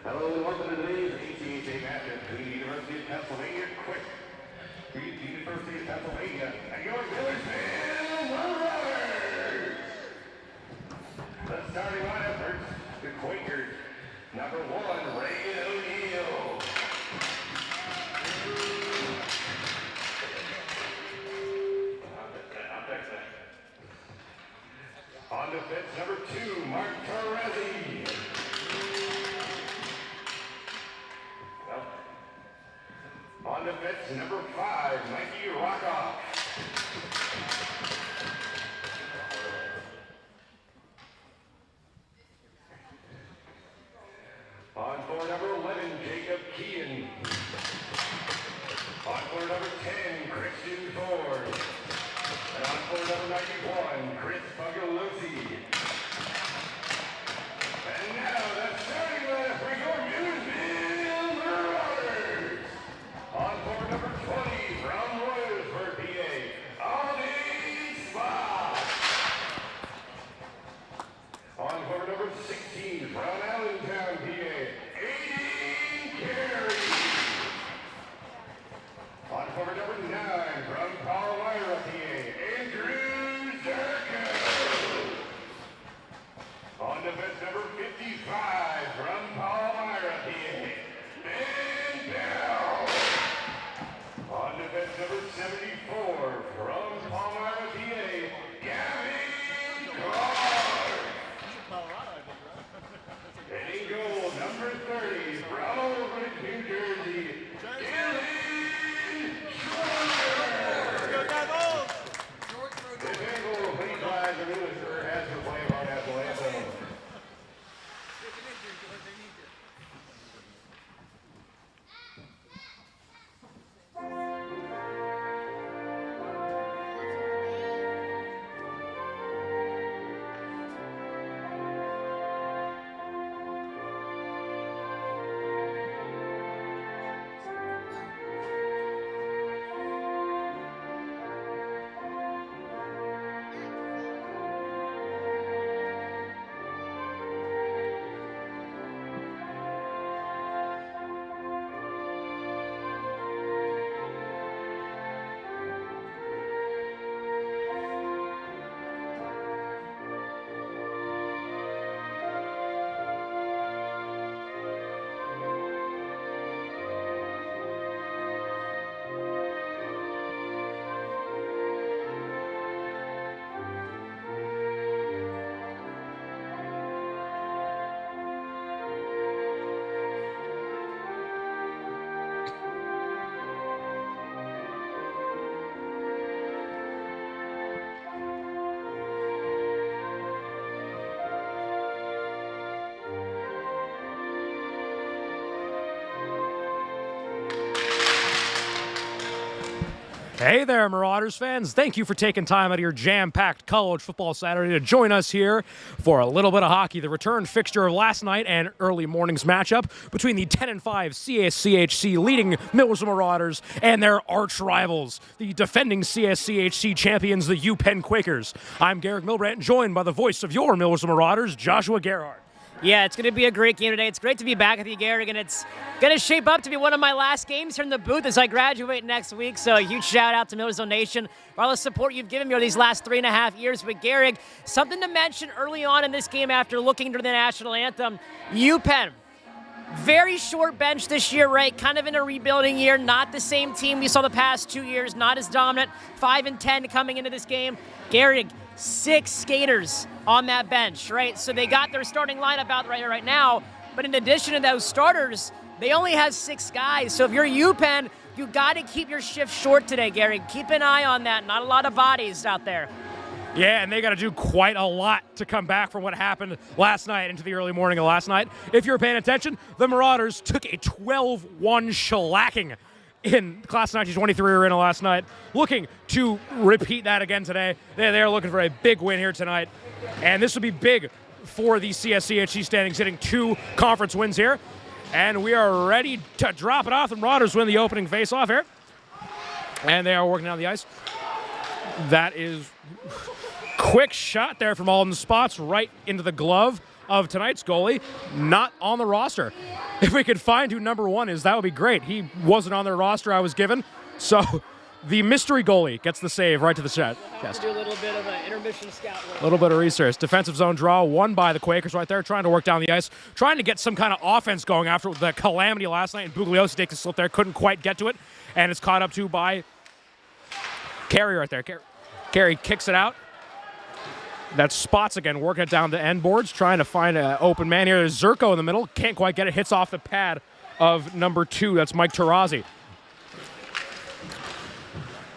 Hello and welcome to today's ACHA matchup between the University of Pennsylvania Quick, the University of Pennsylvania, and your Millersville Marauders. The starting lineup first, the Quakers, number 1, Reagan O'Neill. On defense, number 2, Mark Torrezi. On defense, number 5, Mikey Rockoff. On floor number 11, Jacob Kean. On floor number 10, Christian Ford. And on floor number 91, Chris Bugalosi. And now the starting lineup for your Millersville Marauders. On floor number 20, from Williamsburg, PA, Aldi Spa. On floor number 16, from Allentown, PA, Aiden Carey. On floor number 9, from Palmyra, PA, Andrew Zerko. On defense number 55, from Palmyra, PA, Ben Bell. On defense number 74, from Palmyra, PA, Gavin Clark. And in goal, number 30, from Old Bridge, New Jersey, Dylan Schroeder. The Bengal, please rise and Millersville has to play on national anthem. Hey there, Marauders fans. Thank you for taking time out of your jam-packed college football Saturday to join us here for a little bit of hockey. The return fixture of last night and early morning's matchup between the 10-5 CSCHC leading Millersville Marauders and their arch rivals, the defending CSCHC champions, the UPenn Quakers. I'm Garrick Milbrandt, joined by the voice of your Millersville Marauders, Joshua Gerhardt. Yeah, it's going to be a great game today. It's great to be back with you, Garrick, and it's going to shape up to be one of my last games here in the booth as I graduate next week. So a huge shout-out to Millersville Nation for all the support you've given me over these last 3.5 years. But, Garrick, something to mention early on in this game after looking to the national anthem, UPenn. Very short bench this year, right? Kind of in a rebuilding year. Not the same team we saw the past 2 years. Not as dominant. 5-10 coming into this game. Garrick, 6 skaters on that bench, right? So they got their starting lineup out right now, but in addition to those starters, they only have 6 guys. So if you're UPenn, you got to keep your shift short today, Gary. Keep an eye on that. Not a lot of bodies out there. Yeah, and they got to do quite a lot to come back from what happened last night into the early morning of last night. If you're paying attention, the Marauders took a 12-1 shellacking in Class 1923 arena last night, looking to repeat that again today. They're looking for a big win here tonight, and this will be big for the CSCHC standings, hitting 2 conference wins here, and we are ready to drop it off. The Marauders win the opening face-off here, and they are working down the ice. That is Quick shot there from Alden Spots right into the glove of tonight's goalie, not on the roster. If we could find who number 1 is, that would be great. He wasn't on their roster I was given, so the mystery goalie gets the save right to the chest. Do a little bit of an intermission scout work. A little bit of research. Defensive zone draw won by the Quakers right there, trying to work down the ice, trying to get some kind of offense going after the calamity last night, and Bugliosi takes a slip there, couldn't quite get to it, and it's caught up to by Carey right there. Carey kicks it out. That's Spots again, working it down the end boards, trying to find an open man here. There's Zerko in the middle, can't quite get it, hits off the pad of number 2, that's Mike Tarazzi.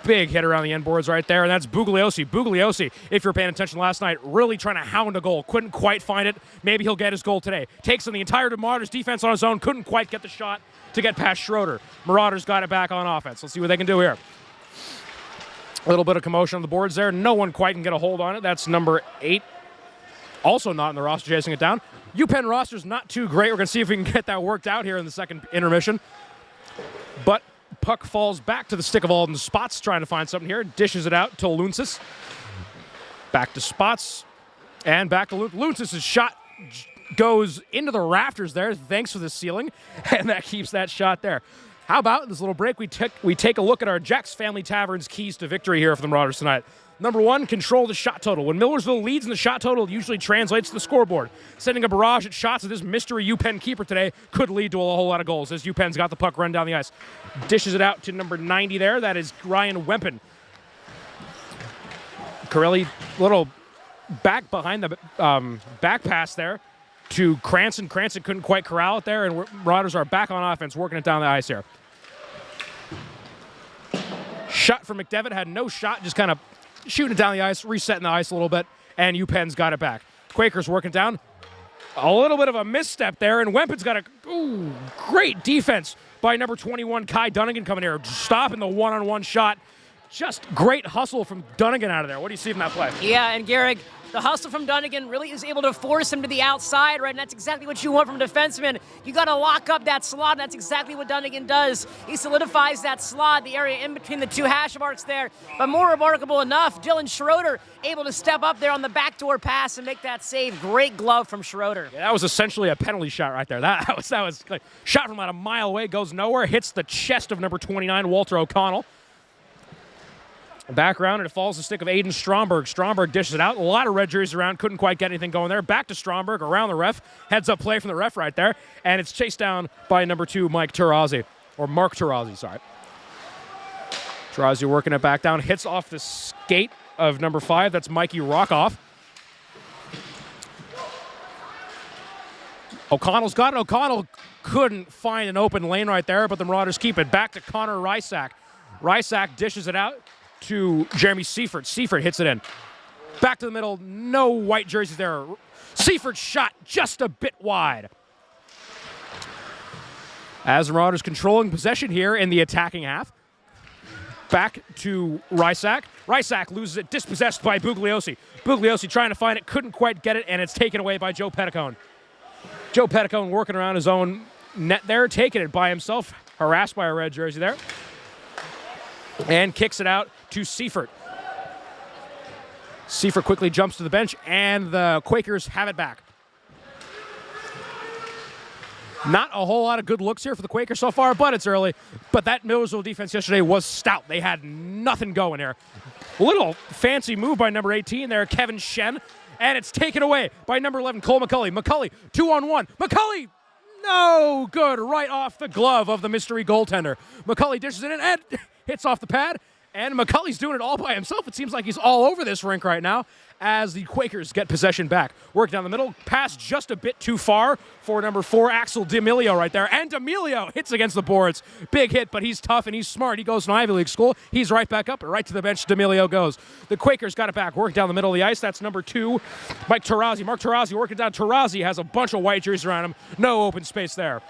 Big hit around the end boards right there, and that's Bugliosi. Bugliosi, if you're paying attention last night, really trying to hound a goal. Couldn't quite find it. Maybe he'll get his goal today. Takes on the entire Marauders defense on his own. Couldn't quite get the shot to get past Schroeder. Marauders got it back on offense. Let's see what they can do here. A little bit of commotion on the boards there. No one quite can get a hold on it. That's number 8. Also not in the roster, chasing it down. UPenn roster's not too great. We're going to see if we can get that worked out here in the second intermission. But puck falls back to the stick of Alden Spots, trying to find something here. Dishes it out to Luncis. Back to Spots. And back to Luncis' shot goes into the rafters there. Thanks for the ceiling. And that keeps that shot there. How about this little break? We take a look at our Jack's Family Tavern's keys to victory here for the Marauders tonight. Number 1, control the shot total. When Millersville leads in the shot total, it usually translates to the scoreboard. Sending a barrage at shots of this mystery UPenn keeper today could lead to a whole lot of goals as UPenn's got the puck run down the ice. Dishes it out to number 90 there. That is Ryan Wempen. Corelli, little back behind the back pass there to Cranston. Cranston couldn't quite corral it there, and Marauders are back on offense, working it down the ice here. Shot from McDevitt, had no shot, just kind of shooting it down the ice, resetting the ice a little bit, and UPenn's got it back. Quakers working down. A little bit of a misstep there, and Wempen's got a great defense by number 21, Kai Dunnigan, coming here, stopping the one-on-one shot. Just great hustle from Dunnigan out of there. What do you see from that play? Yeah, and Garrick, the hustle from Dunnigan really is able to force him to the outside, right? And that's exactly what you want from a defenseman. You got to lock up that slot, and that's exactly what Dunnigan does. He solidifies that slot, the area in between the 2 hash marks there. But more remarkable enough, Dylan Schroeder able to step up there on the backdoor pass and make that save. Great glove from Schroeder. Yeah, that was essentially a penalty shot right there. That was like, shot from about a mile away, goes nowhere, hits the chest of number 29, Walter O'Connell. Back around, and it falls the stick of Aiden Stromberg. Stromberg dishes it out. A lot of red jerseys around. Couldn't quite get anything going there. Back to Stromberg, around the ref. Heads up play from the ref right there. And it's chased down by number 2, Mike Tarazzi. Or Mark Tarazzi, sorry. Tarazzi working it back down. Hits off the skate of number 5. That's Mikey Rockoff. O'Connell's got it. O'Connell couldn't find an open lane right there, but the Marauders keep it. Back to Connor Rysack. Rysack dishes it out to Jeremy Seifert. Seifert hits it in. Back to the middle, no white jerseys there. Seifert shot just a bit wide. As the Marauders controlling possession here in the attacking half. Back to Rysack. Rysack loses it, dispossessed by Bugliosi. Bugliosi trying to find it, couldn't quite get it, and it's taken away by Joe Petticone. Joe Petticone working around his own net there, taking it by himself, harassed by a red jersey there. And kicks it out to Seifert. Seifert quickly jumps to the bench, and the Quakers have it back. Not a whole lot of good looks here for the Quakers so far, but it's early. But that Millersville defense yesterday was stout. They had nothing going there. A little fancy move by number 18 there, Kevin Shen. And it's taken away by number 11, Cole McCulley. McCulley, 2-on-1. McCulley, no good, right off the glove of the mystery goaltender. McCulley dishes it in and hits off the pad. And McCulley's doing it all by himself. It seems like he's all over this rink right now as the Quakers get possession back. Work down the middle, pass just a bit too far for number 4, Axel D'Amelio right there. And D'Amelio hits against the boards. Big hit, but he's tough and he's smart. He goes to Ivy League school. He's right back up and right to the bench. D'Amelio goes. The Quakers got it back. Work down the middle of the ice. That's number 2, Mike Tarazzi. Mark Tarazzi working down. Tarazzi has a bunch of white jerseys around him. No open space there.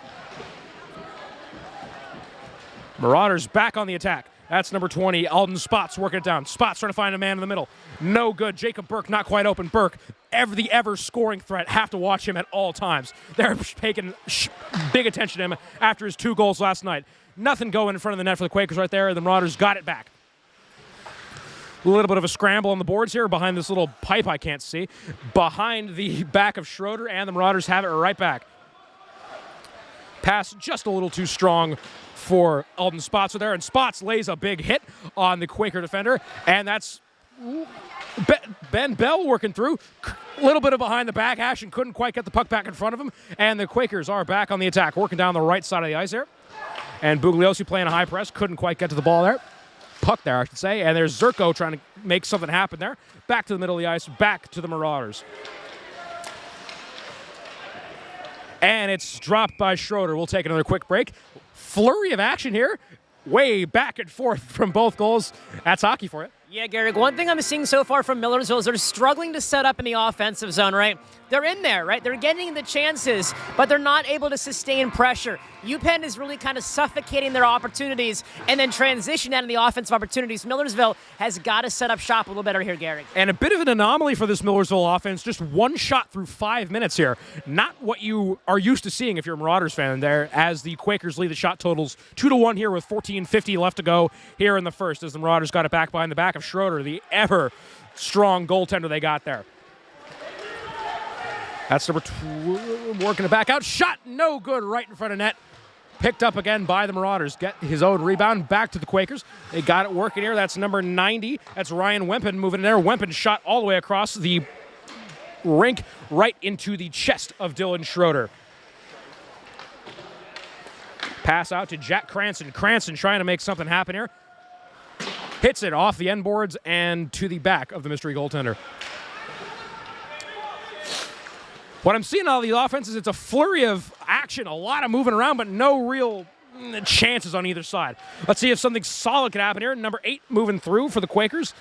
Marauders back on the attack. That's number 20, Alden Spots working it down. Spots trying to find a man in the middle. No good. Jacob Burke not quite open. Burke, the ever-scoring threat. Have to watch him at all times. They're taking big attention to him after his 2 goals last night. Nothing going in front of the net for the Quakers right there. The Marauders got it back. A little bit of a scramble on the boards here behind this little pipe I can't see. Behind the back of Schroeder, and the Marauders have it right back. Pass just a little too strong for Alden Spotzer there, and Spots lays a big hit on the Quaker defender, and that's Ben Bell working through. A little bit of behind the back action, couldn't quite get the puck back in front of him, and the Quakers are back on the attack, working down the right side of the ice here. And Bugliosi playing a high press, couldn't quite get to the ball there. Puck there, I should say, and there's Zerko trying to make something happen there. Back to the middle of the ice, back to the Marauders. And it's dropped by Schroeder. We'll take another quick break. Flurry of action here. Way back and forth from both goals. That's hockey for you. Yeah, Garrick, one thing I'm seeing so far from Millersville is they're struggling to set up in the offensive zone, right? They're in there, right? They're getting the chances, but they're not able to sustain pressure. UPenn is really kind of suffocating their opportunities and then transition out of the offensive opportunities. Millersville has got to set up shop a little better here, Garrick. And a bit of an anomaly for this Millersville offense. Just one shot through 5 minutes here. Not what you are used to seeing if you're a Marauders fan there, as the Quakers lead the shot totals 2-1 here with 14:50 left to go here in the first, as the Marauders got it back behind the back of Schroeder, the ever strong goaltender they got there. That's number 2, working it back out. Shot no good, right in front of net. Picked up again by the Marauders. Get his own rebound back to the Quakers. They got it working here. That's number 90. That's Ryan Wempen moving in there. Wempen shot all the way across the rink right into the chest of Dylan Schroeder. Pass out to Jack Cranston. Cranston trying to make something happen here. Hits it off the end boards and to the back of the mystery goaltender. What I'm seeing out of the offense is it's a flurry of action, a lot of moving around, but no real chances on either side. Let's see if something solid can happen here. Number 8 moving through for the Quakers.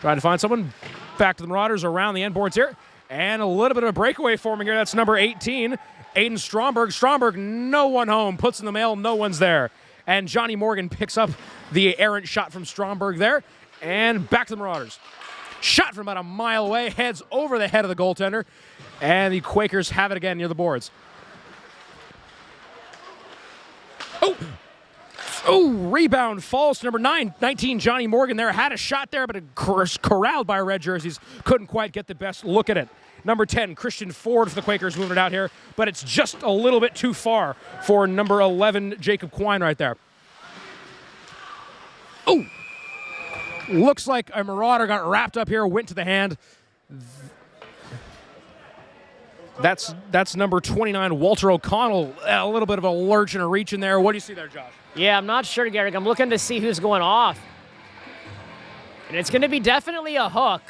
Trying to find someone. Back to the Marauders around the end boards here. And a little bit of a breakaway forming here. That's number 18, Aiden Stromberg. Stromberg, no one home. Puts in the mail, no one's there. And Johnny Morgan picks up the errant shot from Stromberg there. And back to the Marauders. Shot from about a mile away, heads over the head of the goaltender, and the Quakers have it again near the boards. Oh, rebound falls to number 19, Johnny Morgan there. Had a shot there, but it corralled by red jerseys. Couldn't quite get the best look at it. Number 10, Christian Ford for the Quakers moving it out here, but it's just a little bit too far for number 11, Jacob Quine right there. Oh! Looks like a Marauder got wrapped up here, went to the hand. That's number 29, Walter O'Connell. A little bit of a lurch and a reach in there. What do you see there, Josh? Yeah, I'm not sure, Garrick. I'm looking to see who's going off. And it's going to be definitely a hook.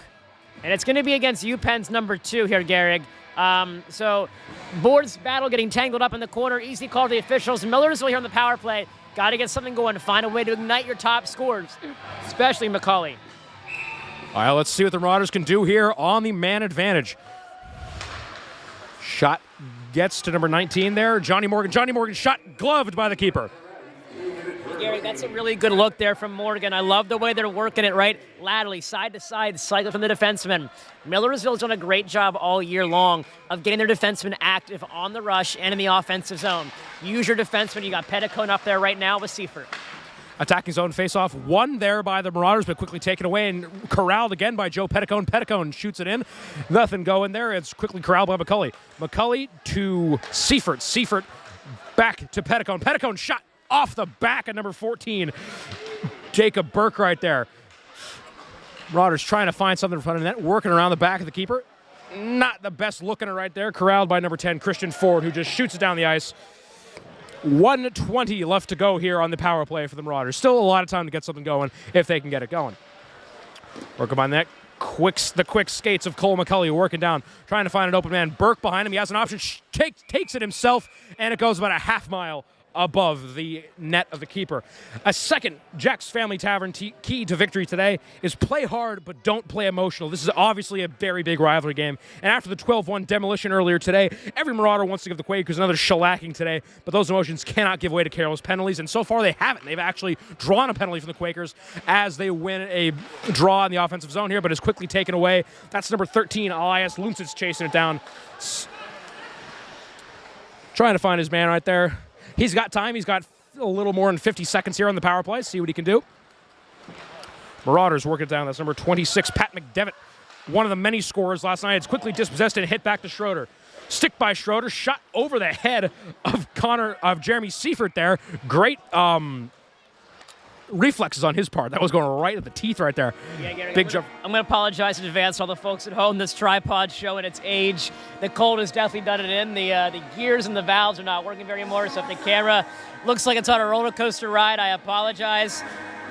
And it's going to be against UPenn's number 2 here, Garrick. So boards battle getting tangled up in the corner. Easy call to the officials. Millersville here on the power play. Got to get something going to find a way to ignite your top scorers, especially McCauley. All right, let's see what the Marauders can do here on the man advantage. Shot gets to number 19 there. Johnny Morgan. Johnny Morgan shot gloved by the keeper. Gary, that's a really good look there from Morgan. I love the way they're working it, right? Laterally, side to side, cycle from the defenseman. Millersville's done a great job all year long of getting their defensemen active on the rush and in the offensive zone. Use your defenseman. You got Petticone up there right now with Seifert. Attacking zone faceoff, won there by the Marauders, but quickly taken away and corralled again by Joe Petticone. Petticone shoots it in. Nothing going there. It's quickly corralled by McCauley. McCauley to Seifert. Seifert back to Petticone. Petticone shot off the back of number 14, Jacob Burke right there. Marauders trying to find something in front of the net, working around the back of the keeper. Not the best looking right there. Corralled by number 10, Christian Ford, who just shoots it down the ice. 1:20 left to go here on the power play for the Marauders. Still a lot of time to get something going if they can get it going. Working by that. The quick skates of Cole McCauley working down, trying to find an open man. Burke behind him. He has an option. Takes it himself, and it goes about a half mile above the net of the keeper. A second Jack's Family Tavern key to victory today is play hard, but don't play emotional. This is obviously a very big rivalry game. And after the 12-1 demolition earlier today, every Marauder wants to give the Quakers another shellacking today, but those emotions cannot give way to careless penalties, and so far they haven't. They've actually drawn a penalty from the Quakers as they win a draw in the offensive zone here, but is quickly taken away. That's number 13, Elias Luncic chasing it down. Trying to find his man right there. He's got time. He's got a little more than 50 seconds here on the power play. See what he can do. Marauders work it down. That's number 26, Pat McDevitt. One of the many scorers last night. It's quickly dispossessed and hit back to Schroeder. Stick by Schroeder, shot over the head of Jeremy Seifert there. Great reflexes on his part. That was going right at the teeth right there. Yeah, Gary, Big jump. I'm going to apologize in advance to all the folks at home. This tripod showing its age. The cold has definitely done it in. The gears and the valves are not working very more, so if the camera looks like it's on a roller coaster ride, I apologize.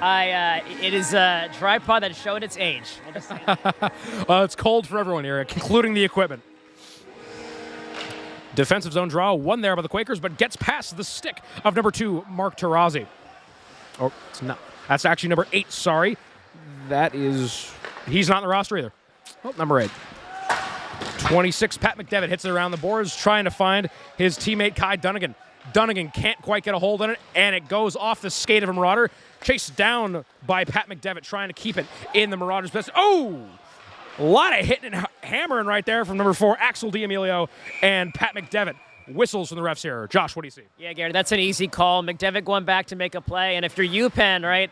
It is a tripod that showed its age. We'll just say that. Well, it's cold for everyone here, including the equipment. Defensive zone draw, one there by the Quakers, but gets past the stick of number 2, Mark Tarazzi. Oh, it's not. That's actually number 8, sorry. He's not in the roster either. Oh, number 8. 26, Pat McDevitt hits it around the boards, trying to find his teammate Kai Dunnigan. Dunnigan can't quite get a hold on it, and it goes off the skate of a Marauder. Chased down by Pat McDevitt, trying to keep it in the Marauders' best. Oh! A lot of hitting and hammering right there from number 4, Axel D'Amelio, and Pat McDevitt. Whistles from the refs here. Josh, what do you see? Yeah, Gary, that's an easy call. McDevitt going back to make a play, and if you're UPenn, right,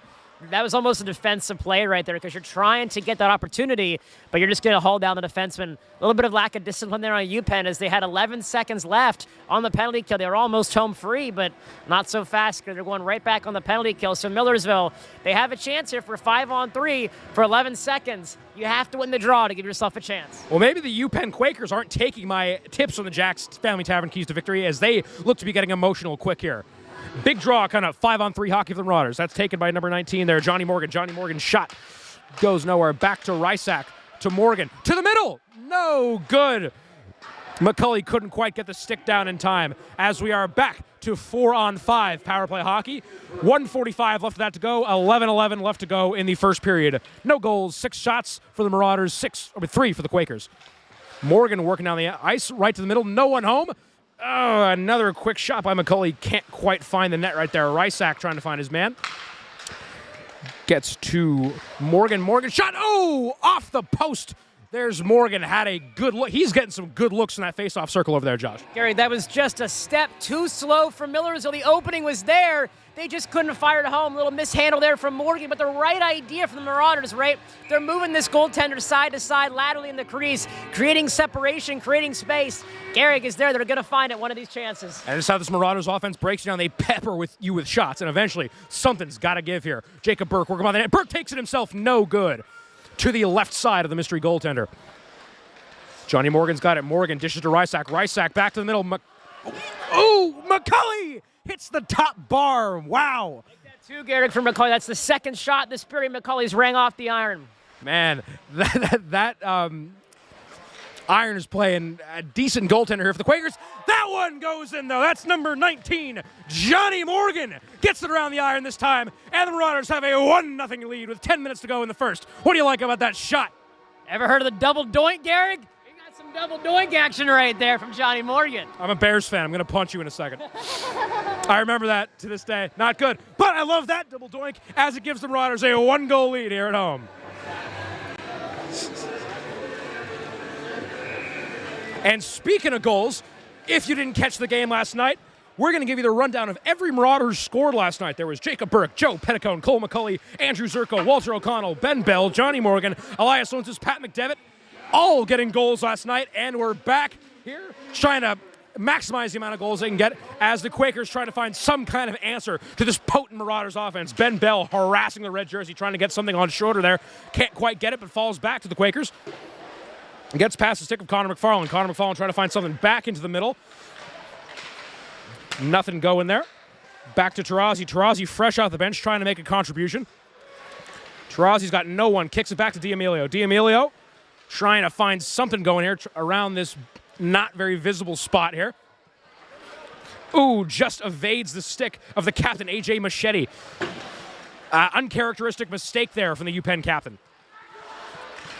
that was almost a defensive play right there because you're trying to get that opportunity, but you're just going to haul down the defenseman. A little bit of lack of discipline there on UPenn as they had 11 seconds left on the penalty kill. They were almost home free, but not so fast because they're going right back on the penalty kill. So Millersville, they have a chance here for 5-on-3 for 11 seconds. You have to win the draw to give yourself a chance. Well, maybe the UPenn Quakers aren't taking my tips on the Jack's Family Tavern keys to victory as they look to be getting emotional quick here. Big draw, kind of 5-on-3 hockey for the Marauders. That's taken by number 19 there, Johnny Morgan. Johnny Morgan's shot goes nowhere. Back to Rysak, to Morgan, to the middle. No good. McCulley couldn't quite get the stick down in time as we are back to 4-on-5 power play hockey. 1:45 left of that to go. 11-11 left to go in the first period. No goals, 6 shots for the Marauders, 3 for the Quakers. Morgan working down the ice, right to the middle. No one home. Oh, another quick shot by McCulley. Can't quite find the net right there. Rysak trying to find his man. Gets to Morgan. Morgan shot. Oh, off the post. There's Morgan. Had a good look. He's getting some good looks in that face-off circle over there, Josh. Gary, that was just a step too slow for Millersville. The opening was there. They just couldn't fire it home. A little mishandle there from Morgan, but the right idea from the Marauders, right? They're moving this goaltender side to side, laterally in the crease, creating separation, creating space. Garrick is there. They're going to find it one of these chances. And this is how this Marauders offense breaks down. They pepper you with shots, and eventually something's got to give here. Jacob Burke working on the net. Burke takes it himself. No good. To the left side of the mystery goaltender. Johnny Morgan's got it. Morgan dishes to Rysak. Rysak back to the middle. McCulley hits the top bar. Wow. Take that too, Garrick, from McCulley. That's the second shot this period. McCulley's rang off the iron. Man, that Iron is playing a decent goaltender here for the Quakers. That one goes in, though. That's number 19, Johnny Morgan. Gets it around the iron this time, and the Marauders have a 1-0 lead with 10 minutes to go in the first. What do you like about that shot? Ever heard of the double doink, Garrick? You got some double doink action right there from Johnny Morgan. I'm a Bears fan. I'm going to punch you in a second. I remember that to this day. Not good. But I love that double doink as it gives the Marauders a 1-goal lead here at home. And speaking of goals, if you didn't catch the game last night, we're going to give you the rundown of every Marauders scored last night. There was Jacob Burke, Joe Petticone, Cole McCulley, Andrew Zerko, Walter O'Connell, Ben Bell, Johnny Morgan, Elias Lunzis, Pat McDevitt, all getting goals last night. And we're back here trying to maximize the amount of goals they can get as the Quakers try to find some kind of answer to this potent Marauders offense. Ben Bell harassing the red jersey, trying to get something on Schroeder there. Can't quite get it, but falls back to the Quakers. Gets past the stick of Connor McFarland. Connor McFarland trying to find something back into the middle. Nothing going there. Back to Tarazzi. Tarazzi fresh off the bench trying to make a contribution. Tarazzi's got no one. Kicks it back to D'Amelio. D'Amelio trying to find something going here around this not very visible spot here. Ooh, just evades the stick of the captain, A.J. Machete. Uncharacteristic mistake there from the UPenn captain.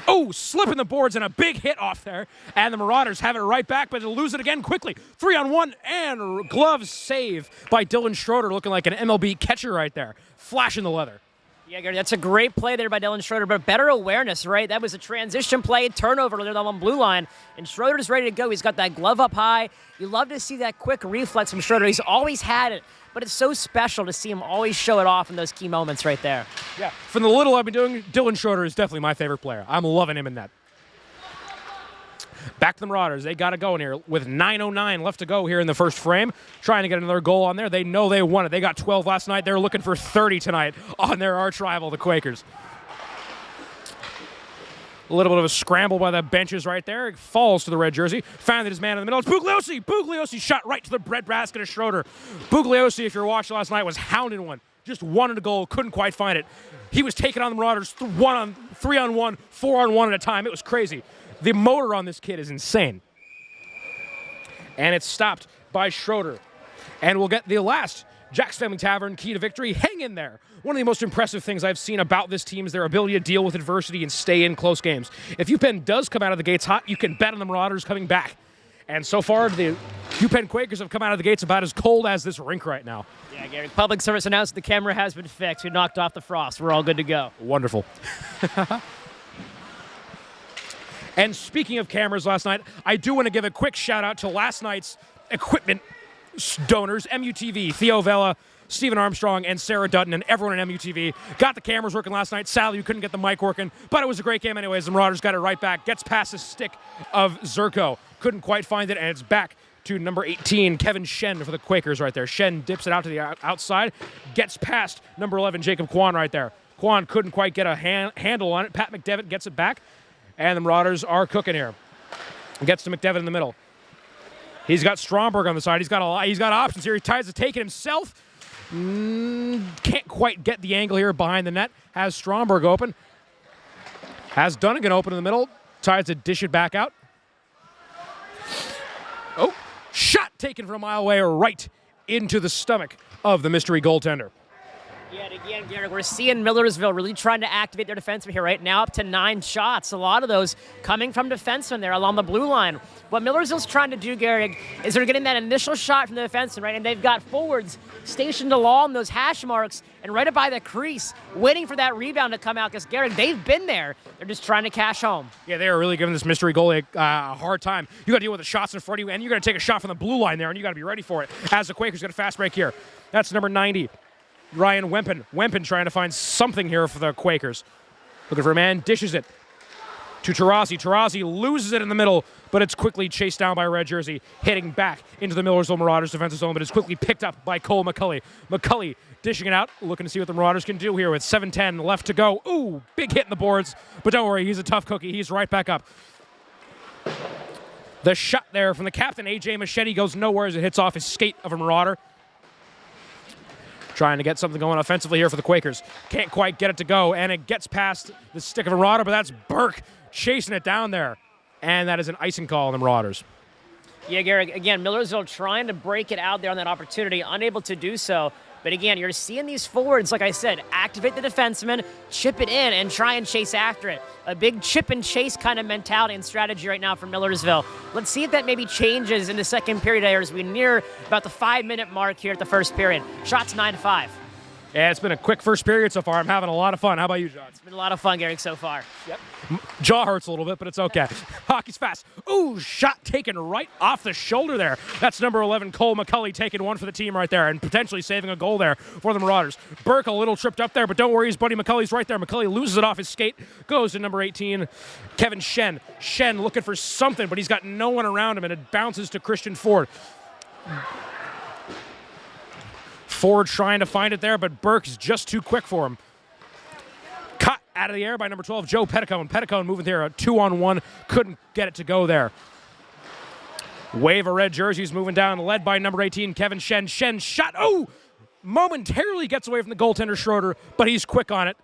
Oh, slipping the boards and a big hit off there. And the Marauders have it right back, but they'll lose it again quickly. 3-on-1 and glove save by Dylan Schroeder, looking like an MLB catcher right there. Flashing the leather. Yeah, Gary, that's a great play there by Dylan Schroeder, but better awareness, right? That was a transition play, turnover there on the blue line, and Schroeder's ready to go. He's got that glove up high. You love to see that quick reflex from Schroeder. He's always had it. but it's so special to see him always show it off in those key moments right there. Yeah, from the little I've been doing, Dylan Schroeder is definitely my favorite player. I'm loving him in that. Back to the Marauders. They got to go in here with 9:09 left to go here in the first frame. Trying to get another goal on there. They know they won it. They got 12 last night. They're looking for 30 tonight on their arch rival, the Quakers. A little bit of a scramble by the benches right there. It falls to the red jersey. Found his man in the middle. It's Bugliosi. Bugliosi shot right to the breadbasket of Schroeder. Bugliosi, if you were watching last night, was hounding one. Just wanted a goal. Couldn't quite find it. He was taking on the Marauders 3-on-1, 4-on-1 at a time. It was crazy. The motor on this kid is insane. And it's stopped by Schroeder. And we'll get the last Jack's Family Tavern key to victory. Hang in there. One of the most impressive things I've seen about this team is their ability to deal with adversity and stay in close games. If UPenn does come out of the gates hot, you can bet on the Marauders coming back. And so far, the UPenn Quakers have come out of the gates about as cold as this rink right now. Yeah, Gary, public service announced the camera has been fixed. We knocked off the frost. We're all good to go. Wonderful. And speaking of cameras last night, I do want to give a quick shout out to last night's equipment donors, MUTV, Theo Vela, Stephen Armstrong, and Sarah Dutton, and everyone at MUTV. Got the cameras working last night. Sadly, we couldn't get the mic working, but it was a great game anyways. The Marauders got it right back. Gets past the stick of Zerko. Couldn't quite find it, and it's back to number 18, Kevin Shen for the Quakers right there. Shen dips it out to the outside. Gets past number 11, Jacob Kwan right there. Kwan couldn't quite get a handle on it. Pat McDevitt gets it back. And the Marauders are cooking here. Gets to McDevitt in the middle. He's got Stromberg on the side. He's got options here. He tries to take it himself. Can't quite get the angle here behind the net. Has Stromberg open. Has Dunnigan open in the middle. Tries to dish it back out. Oh, shot taken from a mile away right into the stomach of the mystery goaltender. Yeah, and again, Garrett, we're seeing Millersville really trying to activate their defenseman here right now, up to 9 shots. A lot of those coming from defensemen there along the blue line. What Millersville's trying to do, Garrett, is they're getting that initial shot from the defenseman, right? And they've got forwards stationed along those hash marks and right up by the crease, waiting for that rebound to come out because, Garrett, they've been there. They're just trying to cash home. Yeah, they are really giving this mystery goalie a hard time. You got to deal with the shots in front of you, and you got to take a shot from the blue line there, and you got to be ready for it. As the Quakers get a fast break here. That's number 90. Ryan Wempen. Wempen trying to find something here for the Quakers. Looking for a man, dishes it to Taurasi. Taurasi loses it in the middle, but it's quickly chased down by red jersey, hitting back into the Millersville Marauders defensive zone, but it's quickly picked up by Cole McCulley. McCulley dishing it out, looking to see what the Marauders can do here with 7:10 left to go. Ooh, big hit in the boards, but don't worry, he's a tough cookie. He's right back up. The shot there from the captain, A.J. Machete, goes nowhere as it hits off his skate of a Marauder. Trying to get something going offensively here for the Quakers. Can't quite get it to go, and it gets past the stick of a Marauder, but that's Burke chasing it down there. And that is an icing call on the Marauders. Yeah, Garrett, again, Millersville trying to break it out there on that opportunity, unable to do so. But again, you're seeing these forwards, like I said, activate the defenseman, chip it in, and try and chase after it. A big chip and chase kind of mentality and strategy right now for Millersville. Let's see if that maybe changes in the second period here as we near about the 5-minute mark here at the first period. Shots 9-5. Yeah, it's been a quick first period so far. I'm having a lot of fun. How about you, John? It's been a lot of fun, Gary, so far. Yep. Jaw hurts a little bit, but it's okay. Hockey's fast. Ooh, shot taken right off the shoulder there. That's number 11, Cole McCulley, taking one for the team right there and potentially saving a goal there for the Marauders. Burke a little tripped up there, but don't worry, his buddy McCulley's right there. McCulley loses it off his skate, goes to number 18, Kevin Shen. Shen looking for something, but he's got no one around him, and it bounces to Christian Ford. Ford trying to find it there, but Burke is just too quick for him. Cut out of the air by number 12, Joe Petticone. Petticone moving there, a 2-on-1, couldn't get it to go there. Wave of red jerseys moving down, led by number 18, Kevin Shen. Shen shot, oh! Momentarily gets away from the goaltender Schroeder, but he's quick on it.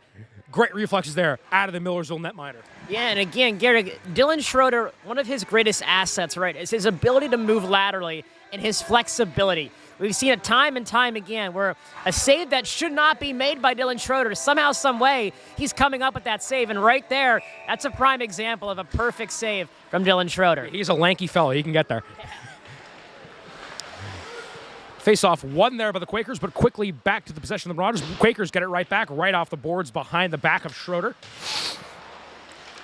Great reflexes there out of the Millersville netminder. Yeah, and again, Gary, Dylan Schroeder, one of his greatest assets, right, is his ability to move laterally and his flexibility. We've seen it time and time again where a save that should not be made by Dylan Schroeder, somehow, some way, he's coming up with that save. And right there, that's a prime example of a perfect save from Dylan Schroeder. He's a lanky fellow. He can get there. Face-off won there by the Quakers, but quickly back to the possession of the Marauders. The Quakers get it right back, right off the boards behind the back of Schroeder.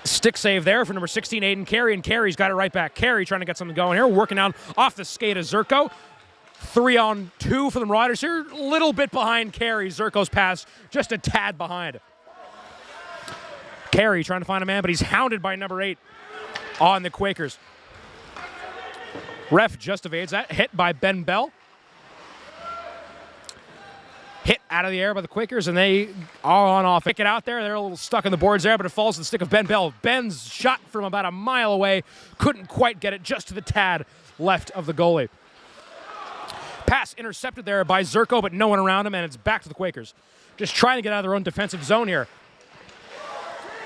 Stick save there for number 16, Aiden Carey, and Carey's got it right back. Carey trying to get something going here, working out off the skate of Zerko. 3-on-2 for the Marauders here. A little bit behind Carey. Zerko's pass just a tad behind. Carey trying to find a man, but he's hounded by number 8 on the Quakers. Ref just evades that. Hit by Ben Bell. Hit out of the air by the Quakers, and they are on off. Pick it out there. They're a little stuck in the boards there, but it falls to the stick of Ben Bell. Ben's shot from about a mile away. Couldn't quite get it, just to the tad left of the goalie. Pass intercepted there by Zerko, but no one around him, and it's back to the Quakers. Just trying to get out of their own defensive zone here.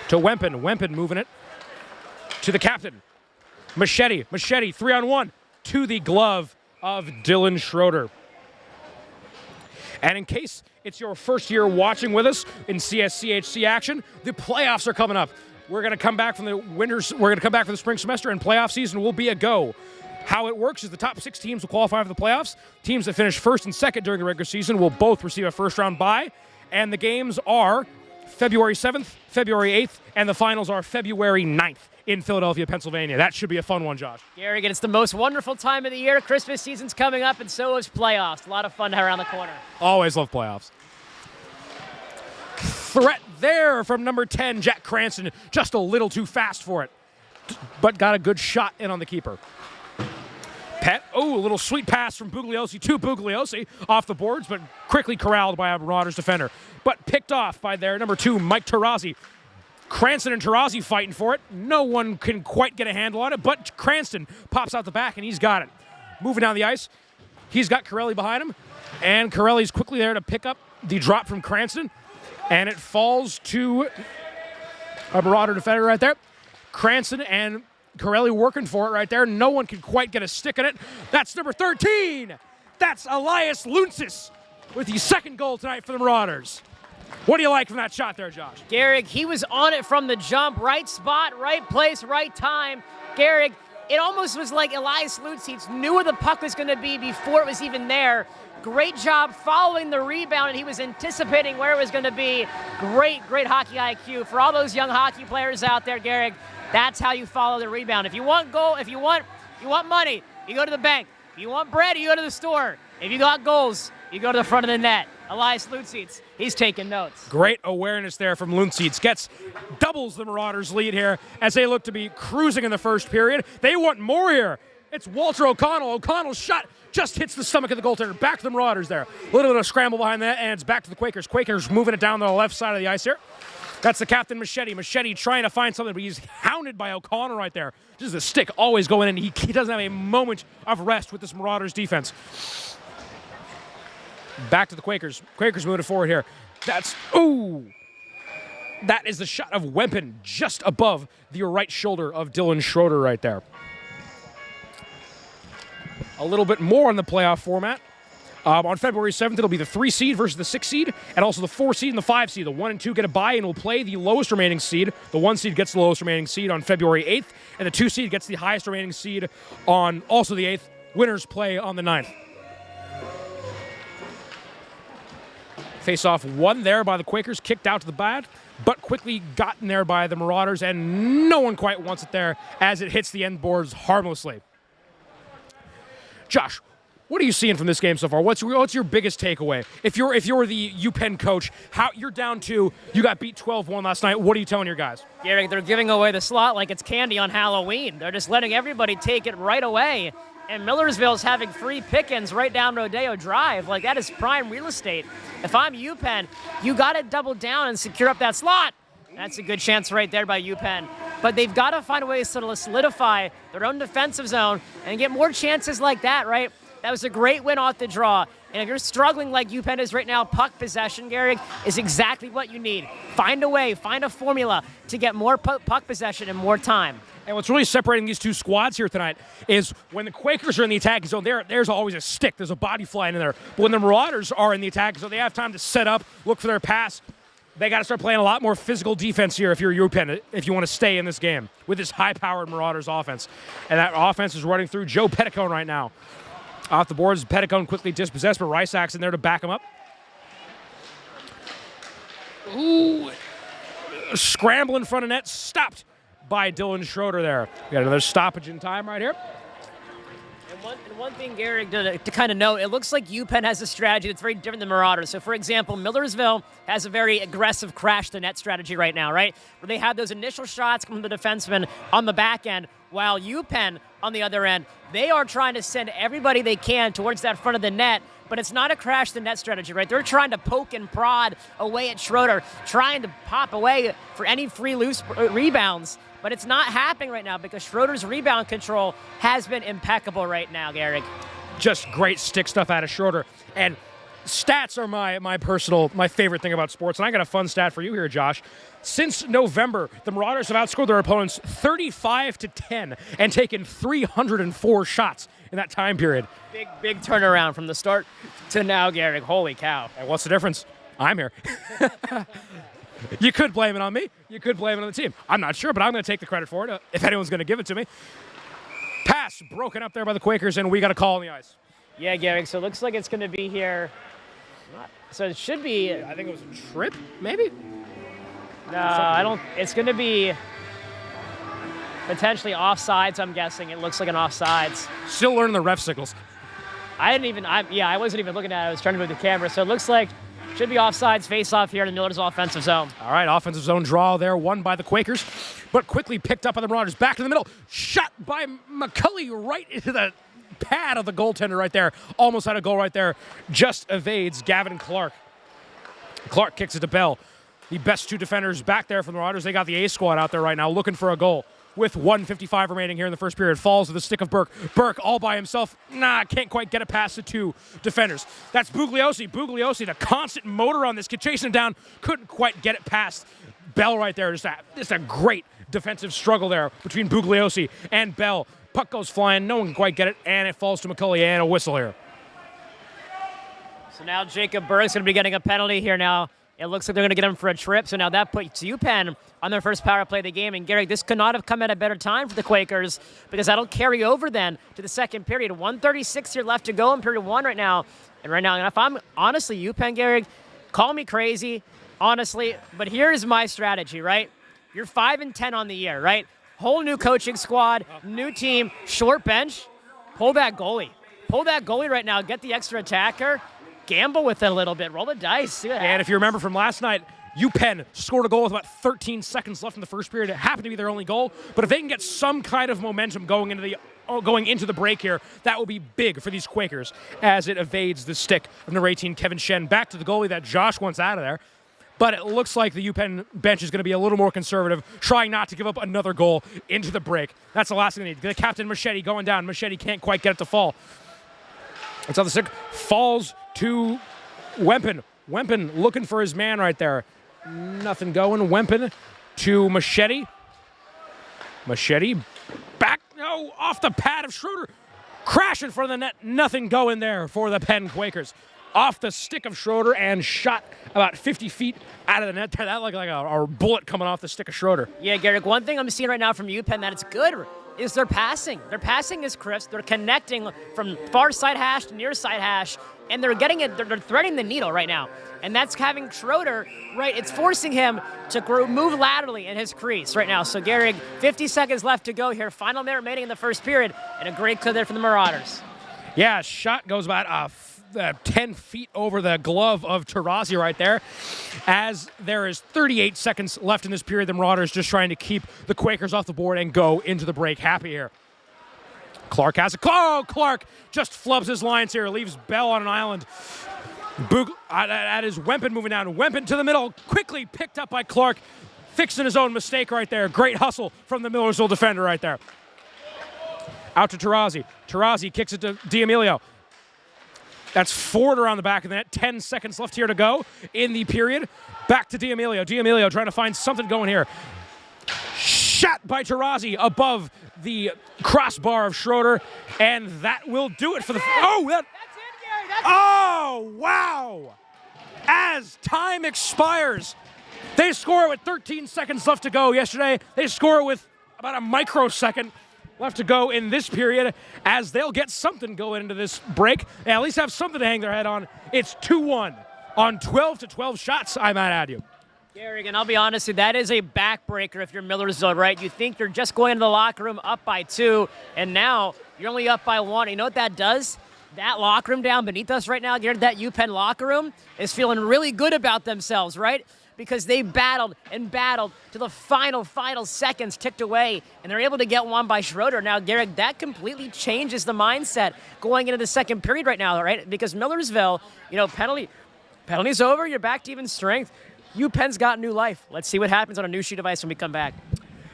To Wempen. Wempen moving it to the captain. Machete. 3-on-1 to the glove of Dylan Schroeder. And in case it's your first year watching with us in CSCHC action, the playoffs are coming up. We're going to come back from the winters. We're going to come back for the spring semester, and playoff season will be a go. How it works is the top 6 teams will qualify for the playoffs. Teams that finish first and second during the regular season will both receive a first-round bye. And the games are February 7th, February 8th, and the finals are February 9th in Philadelphia, Pennsylvania. That should be a fun one, Josh. Gary, it's the most wonderful time of the year. Christmas season's coming up, and so is playoffs. A lot of fun around the corner. Always love playoffs. Threat there from number 10, Jack Cranston. Just a little too fast for it, but got a good shot in on the keeper. A little sweet pass from Bugliosi to Bugliosi off the boards, but quickly corralled by a Marauders defender. But picked off by their number 2, Mike Tarazzi. Cranston and Tarazzi fighting for it. No one can quite get a handle on it, but Cranston pops out the back, and he's got it. Moving down the ice, he's got Corelli behind him, and Corelli's quickly there to pick up the drop from Cranston, and it falls to a Marauder defender right there. Cranston and Corelli working for it right there. No one can quite get a stick in it. That's number 13. That's Elias Luntsis with the second goal tonight for the Marauders. What do you like from that shot there, Josh? Garrick, he was on it from the jump. Right spot, right place, right time. Garrick, it almost was like Elias Luntsis knew where the puck was going to be before it was even there. Great job following the rebound, and he was anticipating where it was going to be. Great hockey IQ. For all those young hockey players out there, Garrick, that's how you follow the rebound. If you want goal, if you want money, you go to the bank. If you want bread, you go to the store. If you got goals, you go to the front of the net. Elias Luntsis, he's taking notes. Great awareness there from Luntsis. Doubles the Marauders' lead here as they look to be cruising in the first period. They want more here. It's Walter O'Connell. O'Connell's shot just hits the stomach of the goaltender. Back to the Marauders there. A little bit of scramble behind that, and it's back to the Quakers. Quakers moving it down the left side of the ice here. That's the captain, Machete. Machete trying to find something, but he's hounded by O'Connell right there. Just the stick always going in. He doesn't have a moment of rest with this Marauders defense. Back to the Quakers. Quakers moving forward here. That is the shot of Wempen just above the right shoulder of Dylan Schroeder right there. A little bit more on the playoff format. On February 7th, it'll be the 3 seed versus the 6 seed, and also the 4 seed and the 5 seed. The 1 and 2 get a bye and will play the lowest remaining seed. The 1 seed gets the lowest remaining seed on February 8th, and the 2 seed gets the highest remaining seed on also the 8th. Winners play on the 9th. Face-off won there by the Quakers, kicked out to the bad, but quickly gotten there by the Marauders, and no one quite wants it there as it hits the end boards harmlessly. Josh, what are you seeing from this game so far? What's your biggest takeaway? If you're the UPenn coach, you're down 2, you got beat 12-1 last night. What are you telling your guys? Garrick, they're giving away the slot like it's candy on Halloween. They're just letting everybody take it right away. And Millersville's having free pickings right down Rodeo Drive. Like, that is prime real estate. If I'm UPenn, you got to double down and secure up that slot. That's a good chance right there by UPenn. But they've got to find ways to solidify their own defensive zone and get more chances like that, right? That was a great win off the draw. And if you're struggling like UPenn is right now, puck possession, Garrick, is exactly what you need. Find a way, find a formula to get more puck possession and more time. And what's really separating these two squads here tonight is when the Quakers are in the attacking zone, there's always a stick. There's a body flying in there. But when the Marauders are in the attacking zone, they have time to set up, look for their pass. They got to start playing a lot more physical defense here if you're UPenn, if you want to stay in this game with this high-powered Marauders offense. And that offense is running through Joe Petticone right now. Off the boards, Petticone quickly dispossessed, but Rysak's in there to back him up. Ooh. Scramble in front of net, stopped by Dylan Schroeder there. We got another stoppage in time right here. And one thing, Garrick, to kind of note, it looks like UPenn has a strategy that's very different than Marauders. So, for example, Millersville has a very aggressive crash-the-net strategy right now, right? Where they have those initial shots from the defensemen on the back end, while UPenn, on the other end, they are trying to send everybody they can towards that front of the net, but it's not a crash-the-net strategy, right? They're trying to poke and prod away at Schroeder, trying to pop away for any free loose rebounds. But it's not happening right now because Schroeder's rebound control has been impeccable right now, Garrick. Just great stick stuff out of Schroeder. And stats are my favorite thing about sports. And I got a fun stat for you here, Josh. Since November, the Marauders have outscored their opponents 35-10 and taken 304 shots in that time period. Big turnaround from the start to now, Garrick. Holy cow. And what's the difference? I'm here. You could blame it on me. You could blame it on the team. I'm not sure, but I'm going to take the credit for it if anyone's going to give it to me. Pass broken up there by the Quakers, and we got a call on the ice. Yeah, Garrick, so it looks like it's going to be here. So it should be. I think it was a trip, maybe? No, I don't. It's going to be potentially offsides, I'm guessing. It looks like an offsides. Still learning the ref signals. I wasn't even looking at it. I was trying to move the camera. So it looks like should be offsides, face-off here in the Miller's offensive zone. All right, offensive zone draw there, won by the Quakers, but quickly picked up by the Marauders. Back in the middle, shot by McCulley right into the pad of the goaltender right there. Almost had a goal right there. Just evades Gavin Clark. Clark kicks it to Bell. The best two defenders back there from the Marauders. They got the A squad out there right now looking for a goal. With 1:55 remaining here in the first period. Falls to the stick of Burke. Burke all by himself. Can't quite get it past the two defenders. That's Bugliosi. Bugliosi, the constant motor on this kid, chasing him down. Couldn't quite get it past Bell right there. Just a great defensive struggle there between Bugliosi and Bell. Puck goes flying. No one can quite get it, and it falls to McCulley, and a whistle here. So now Jacob Burke's going to be getting a penalty here now. It looks like they're going to get him for a trip. So now that puts UPenn on their first power play of the game. And, Garrick, this could not have come at a better time for the Quakers because that'll carry over then to the second period. 1:36 here left to go in period one right now. And right now, if I'm honestly UPenn, Garrick, call me crazy, honestly. But here's my strategy, right? You're 5-10 on the year, right? Whole new coaching squad, new team, short bench. Pull that goalie. Pull that goalie right now. Get the extra attacker. Gamble with it a little bit. Roll the dice. See what happens. And if you remember from last night, UPenn scored a goal with about 13 seconds left in the first period. It happened to be their only goal. But if they can get some kind of momentum going into the break here, that will be big for these Quakers as it evades the stick of number 18, Kevin Shen. Back to the goalie that Josh wants out of there. But it looks like the UPenn bench is going to be a little more conservative, trying not to give up another goal into the break. That's the last thing they need. The captain, Machete, going down. Machete can't quite get it to fall. It's on the stick. Falls to Wempen. Wempen looking for his man right there. Nothing going. Wempen to Machete. Machete back. No, off the pad of Schroeder. Crash in front of the net. Nothing going there for the Penn Quakers. Off the stick of Schroeder and shot about 50 feet out of the net. That like a bullet coming off the stick of Schroeder. Yeah, Garrick, one thing I'm seeing right now from UPenn that it's good is their passing. Their passing is crisp. They're connecting from far side hash to near side hash, and they're getting it. They're threading the needle right now, and that's having Schroeder, right? It's forcing him to move laterally in his crease right now. So, Garrick, 50 seconds left to go here. Final minute remaining in the first period, and a great clear there from the Marauders. Yeah, shot goes about 10 feet over the glove of Tarazi right there. As there is 38 seconds left in this period, the Marauders just trying to keep the Quakers off the board and go into the break happy here. Clark has it. Oh, Clark just flubs his lines here, leaves Bell on an island. That is Wempen moving down. Wempen to the middle, quickly picked up by Clark, fixing his own mistake right there. Great hustle from the Millersville defender right there. Out to Tarazi. Tarazi kicks it to D'Amelio. That's Ford around the back of the net. 10 seconds left here to go in the period. Back to D'Amelio. D'Amelio trying to find something going here. Shot by Tarazi above the crossbar of Schroeder, and that will do it for the. Oh, that's it, Gary. Oh, wow! As time expires, they score with 13 seconds left to go. Yesterday, they score with about a microsecond left to go in this period, as they'll get something going into this break. They at least have something to hang their head on. It's 2-1 on 12-12 shots, I might add you. Gary, and I'll be honest with you, that is a backbreaker if you're Millersville, right? You think you're just going into the locker room up by 2, and now you're only up by 1. You know what that does? That locker room down beneath us right now, Gary, that UPenn locker room is feeling really good about themselves, right? Because they battled and battled to the final seconds ticked away, and they're able to get one by Schroeder. Now, Garrick, that completely changes the mindset going into the second period right now, right? Because Millersville, penalty's over, you're back to even strength. UPenn's got new life. Let's see what happens on a new sheet of ice when we come back.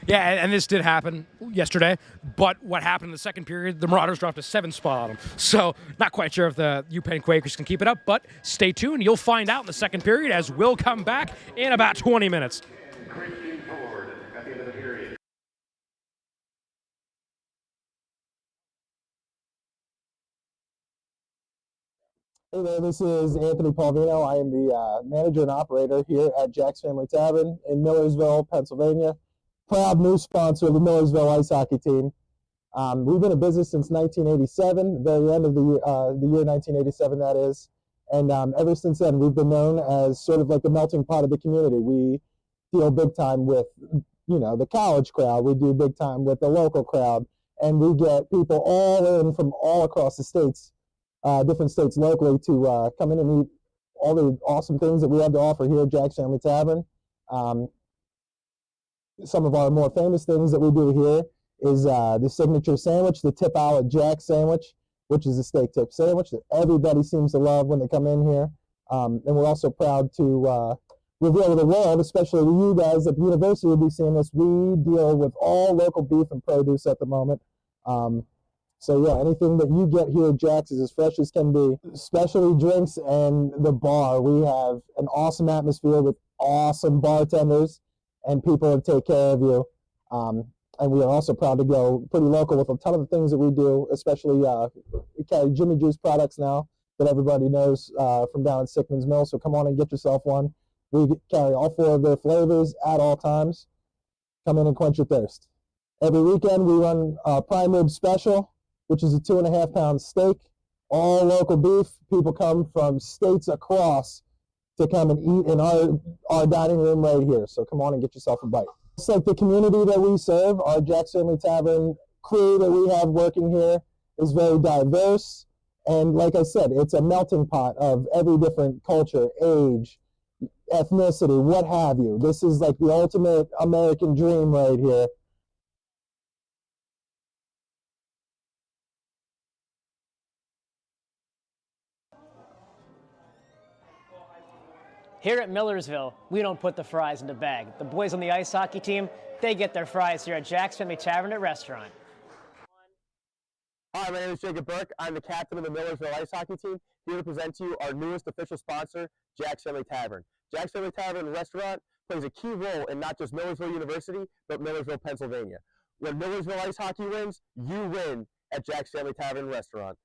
Yeah, and this did happen yesterday, but what happened in the second period, the Marauders dropped a 7 spot on them. So not quite sure if the UPenn Quakers can keep it up, but stay tuned. You'll find out in the second period as we'll come back in about 20 minutes. Christian Ford at the end of the period. Hey there, this is Anthony Palvino. I am the manager and operator here at Jack's Family Tavern in Millersville, Pennsylvania. Proud new sponsor of the Millersville ice hockey team. We've been in business since 1987, the very end of the year 1987, that is. And ever since then, we've been known as sort of like the melting pot of the community. We deal big time with, the college crowd. We do big time with the local crowd. And we get people all in from all across the states, different states locally, to come in and eat all the awesome things that we have to offer here at Jack's Family Tavern. Some of our more famous things that we do here is the signature sandwich, the Tip Out at Jack sandwich, which is a steak tip sandwich that everybody seems to love when they come in here. And we're also proud to reveal to the world, especially to you guys at the university will be seeing this, we deal with all local beef and produce at the moment. So yeah, anything that you get here at Jack's is as fresh as can be. Specialty drinks and the bar. We have an awesome atmosphere with awesome bartenders and people that take care of you. And we are also proud to go pretty local with a ton of the things that we do, especially we carry Jimmy Juice products now that everybody knows from down at Sickman's Mill. So come on and get yourself one. We carry all 4 of their flavors at all times. Come in and quench your thirst. Every weekend we run a prime rib special, which is a 2.5-pound steak, all local beef. People come from states across to come and eat in our dining room right here. So come on and get yourself a bite. It's like the community that we serve, our Jack's Family Tavern crew that we have working here is very diverse. And like I said, it's a melting pot of every different culture, age, ethnicity, what have you. This is like the ultimate American dream right here. Here at Millersville, we don't put the fries in the bag. The boys on the ice hockey team, they get their fries here at Jack's Family Tavern and Restaurant. Hi, my name is Jacob Burke. I'm the captain of the Millersville ice hockey team, here to present to you our newest official sponsor, Jack's Family Tavern. Jack's Family Tavern and Restaurant plays a key role in not just Millersville University, but Millersville, Pennsylvania. When Millersville ice hockey wins, you win at Jack's Family Tavern and Restaurant.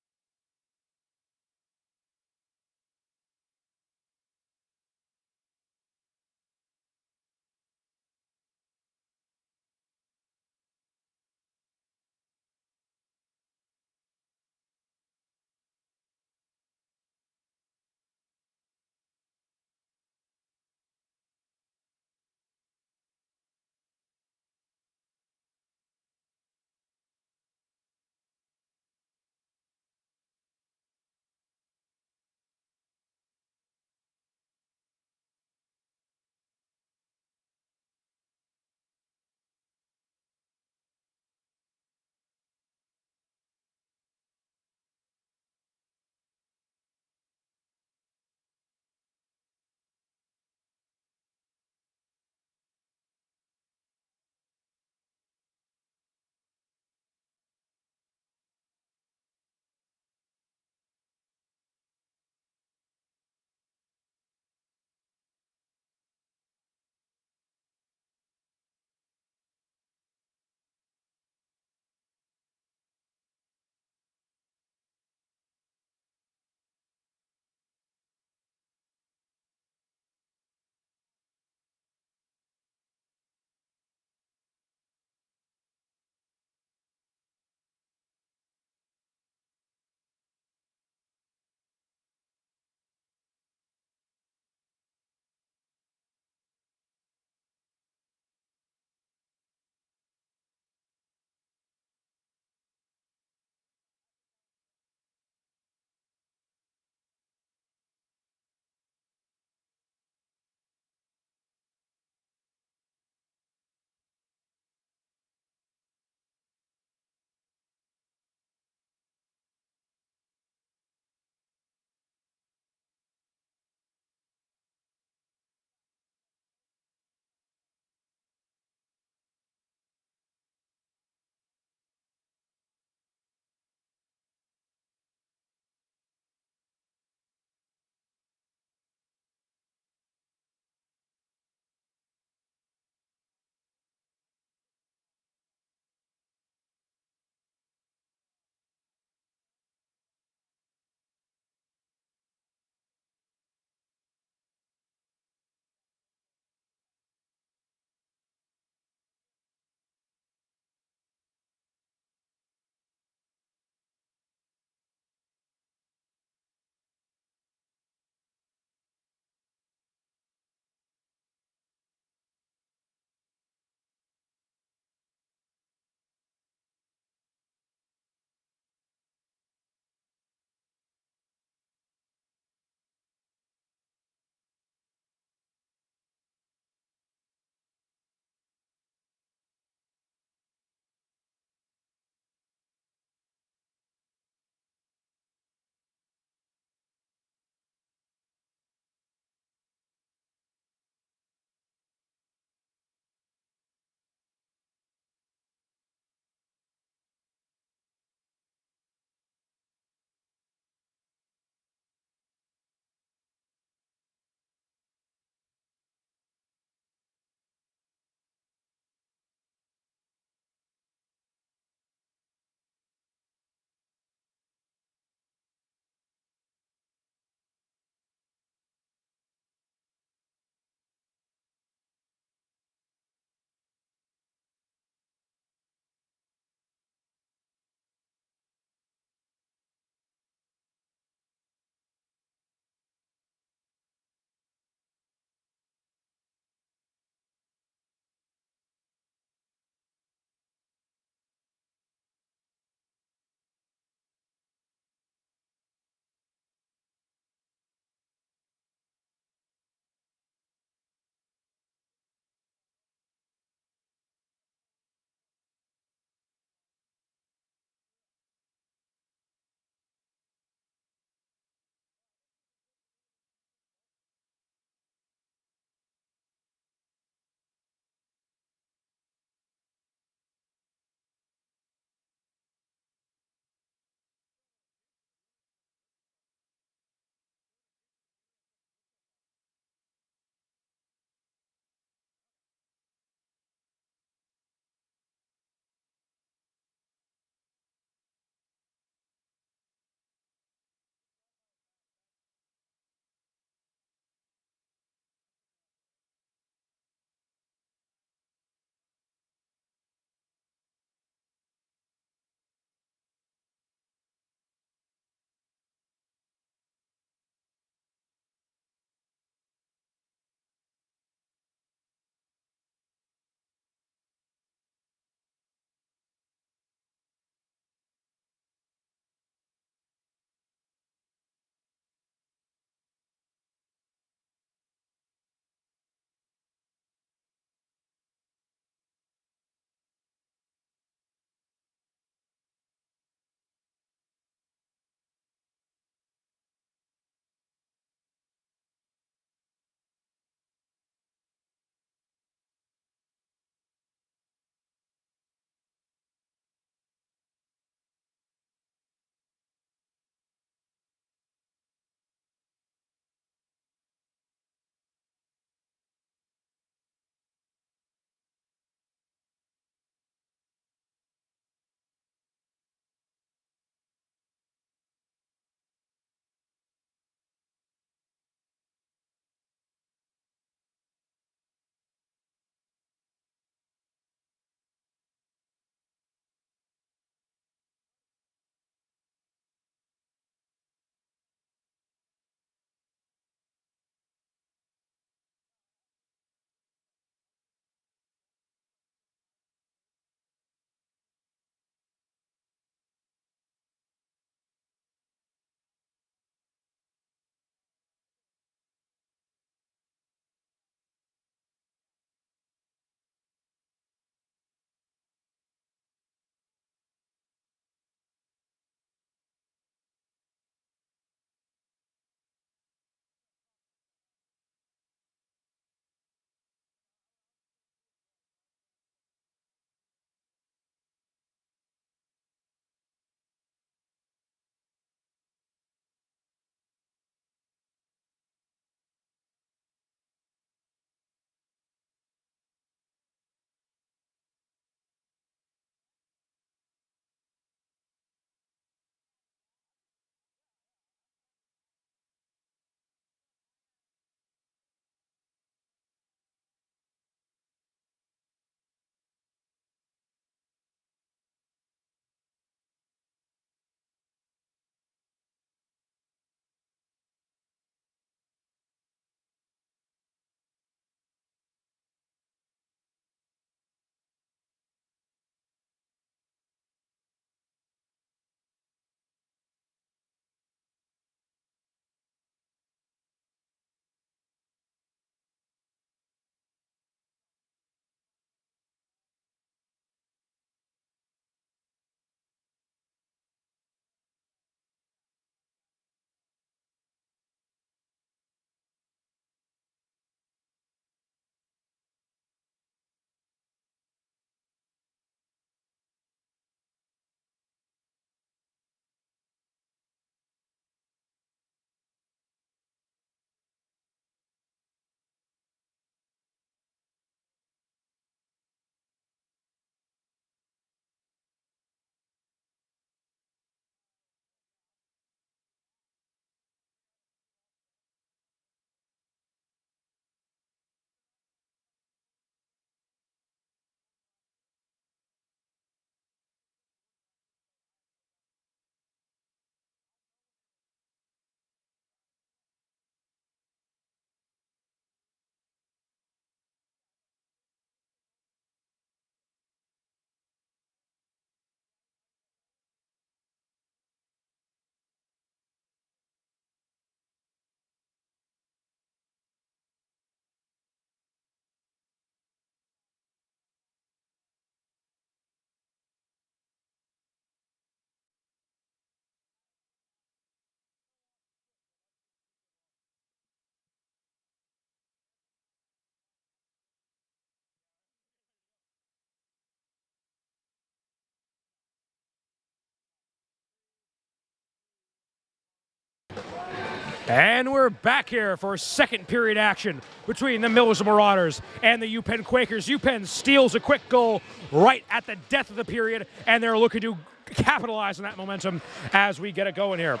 And we're back here for second period action between the Millersville Marauders and the UPenn Quakers. UPenn steals a quick goal right at the death of the period, and they're looking to capitalize on that momentum as we get it going here.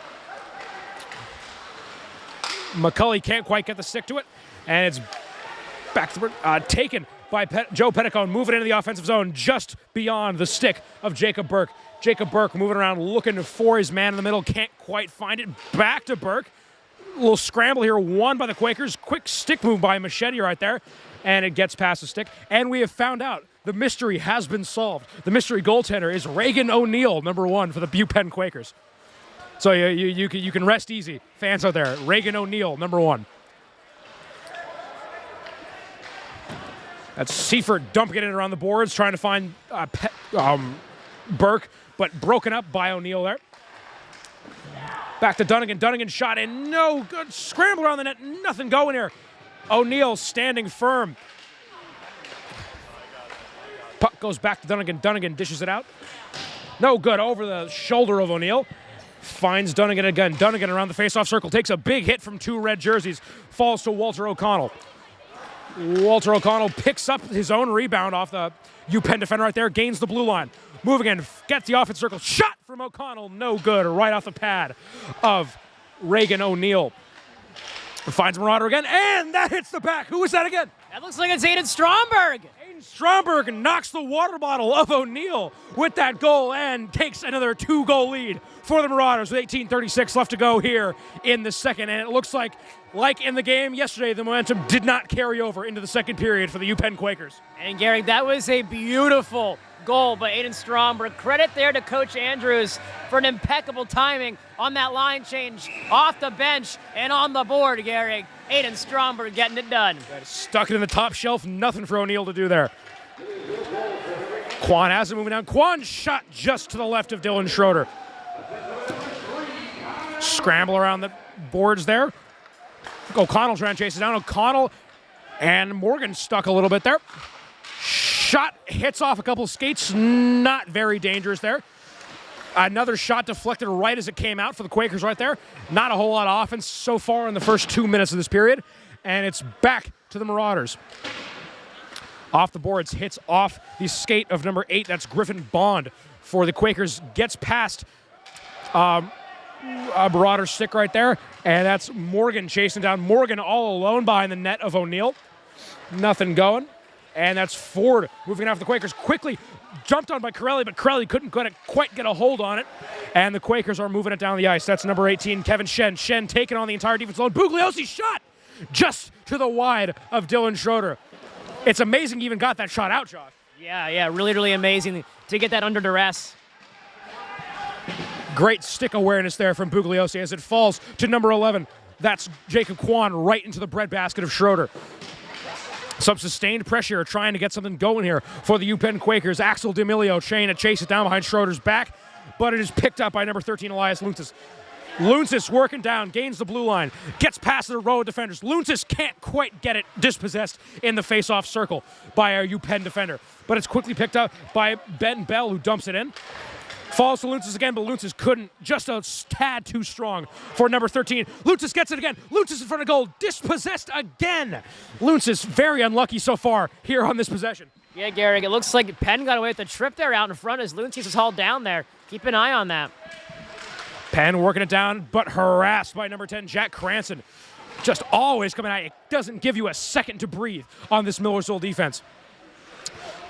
McCulley can't quite get the stick to it, and it's back to taken by Joe Petticone, moving into the offensive zone just beyond the stick of Jacob Burke. Jacob Burke moving around looking for his man in the middle, can't quite find it. Back to Burke. A little scramble here, won by the Quakers. Quick stick move by Machete right there, and it gets past the stick. And we have found out the mystery has been solved. The mystery goaltender is Reagan O'Neill, number 1 for the UPenn Quakers. So you can rest easy, fans out there. Reagan O'Neill, number 1. That's Seifert dumping it in around the boards, trying to find Burke, but broken up by O'Neill there. Back to Dunnigan. Dunnigan shot in. No good. Scramble around the net. Nothing going here. O'Neill standing firm. Puck goes back to Dunnigan. Dunnigan dishes it out. No good. Over the shoulder of O'Neill. Finds Dunnigan again. Dunnigan around the face-off circle. Takes a big hit from 2 red jerseys. Falls to Walter O'Connell. Walter O'Connell picks up his own rebound off the UPenn defender right there. Gains the blue line. Moving in, gets the offense circle. Shot from O'Connell, no good. Right off the pad of Reagan O'Neill. Finds Marauder again, and that hits the back. Who is that again? That looks like it's Aiden Stromberg. Aiden Stromberg knocks the water bottle of O'Neill with that goal and takes another 2-goal lead for the Marauders with 18:36 left to go here in the second. And it looks like in the game yesterday, the momentum did not carry over into the second period for the UPenn Quakers. And Gary, that was a beautiful goal by Aiden Stromberg. Credit there to Coach Andrews for an impeccable timing on that line change off the bench and on the board, Gary. Aiden Stromberg getting it done. Stuck it in the top shelf. Nothing for O'Neill to do there. Quan has it moving down. Quan shot just to the left of Dylan Schroeder. Scramble around the boards there. O'Connell trying to chase it down. O'Connell and Morgan stuck a little bit there. Shot hits off a couple skates. Not very dangerous there. Another shot deflected right as it came out for the Quakers right there. Not a whole lot of offense so far in the first 2 minutes of this period. And it's back to the Marauders. Off the boards, hits off the skate of number 8. That's Griffin Bond for the Quakers. Gets past a Marauder stick right there. And that's Morgan chasing down. Morgan all alone behind the net of O'Neill. Nothing going. And that's Ford moving after the Quakers. Quickly jumped on by Corelli, but Corelli couldn't quite get a hold on it. And the Quakers are moving it down the ice. That's number 18, Kevin Shen. Shen taking on the entire defense alone. Bugliosi shot just to the wide of Dylan Schroeder. It's amazing he even got that shot out, Josh. Yeah, really, really amazing to get that under duress. Great stick awareness there from Bugliosi as it falls to number 11. That's Jacob Quan right into the breadbasket of Schroeder. Some sustained pressure trying to get something going here for the UPenn Quakers. Axel D'Amelio trying to chase it down behind Schroeder's back, but it is picked up by number 13, Elias Luntzis. Luntzis working down, gains the blue line, gets past the row of defenders. Luntzis can't quite get it dispossessed in the face-off circle by our UPenn defender, but it's quickly picked up by Ben Bell, who dumps it in. Falls to Luntzis again, but Luntzis couldn't. Just a tad too strong for number 13. Luntzis gets it again. Luntzis in front of goal. Dispossessed again. Luntzis very unlucky so far here on this possession. Yeah, Gary, it looks like Penn got away with the trip there out in front as Luntzis is hauled down there. Keep an eye on that. Penn working it down, but harassed by number 10, Jack Cranston. Just always coming at you. It doesn't give you a second to breathe on this Millersville defense.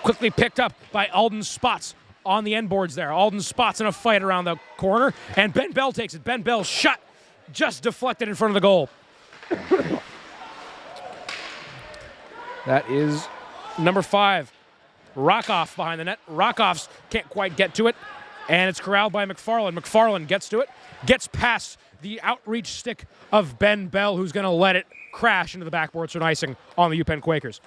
Quickly picked up by Alden Spots on the end boards there. Alden Spots in a fight around the corner, and Ben Bell takes it. Ben Bell shot just deflected in front of the goal. That is number 5, Rockoff behind the net. Rockoff's can't quite get to it, and it's corralled by McFarland. McFarland gets to it, gets past the outreach stick of Ben Bell, who's going to let it crash into the backboards and icing on the UPenn Quakers.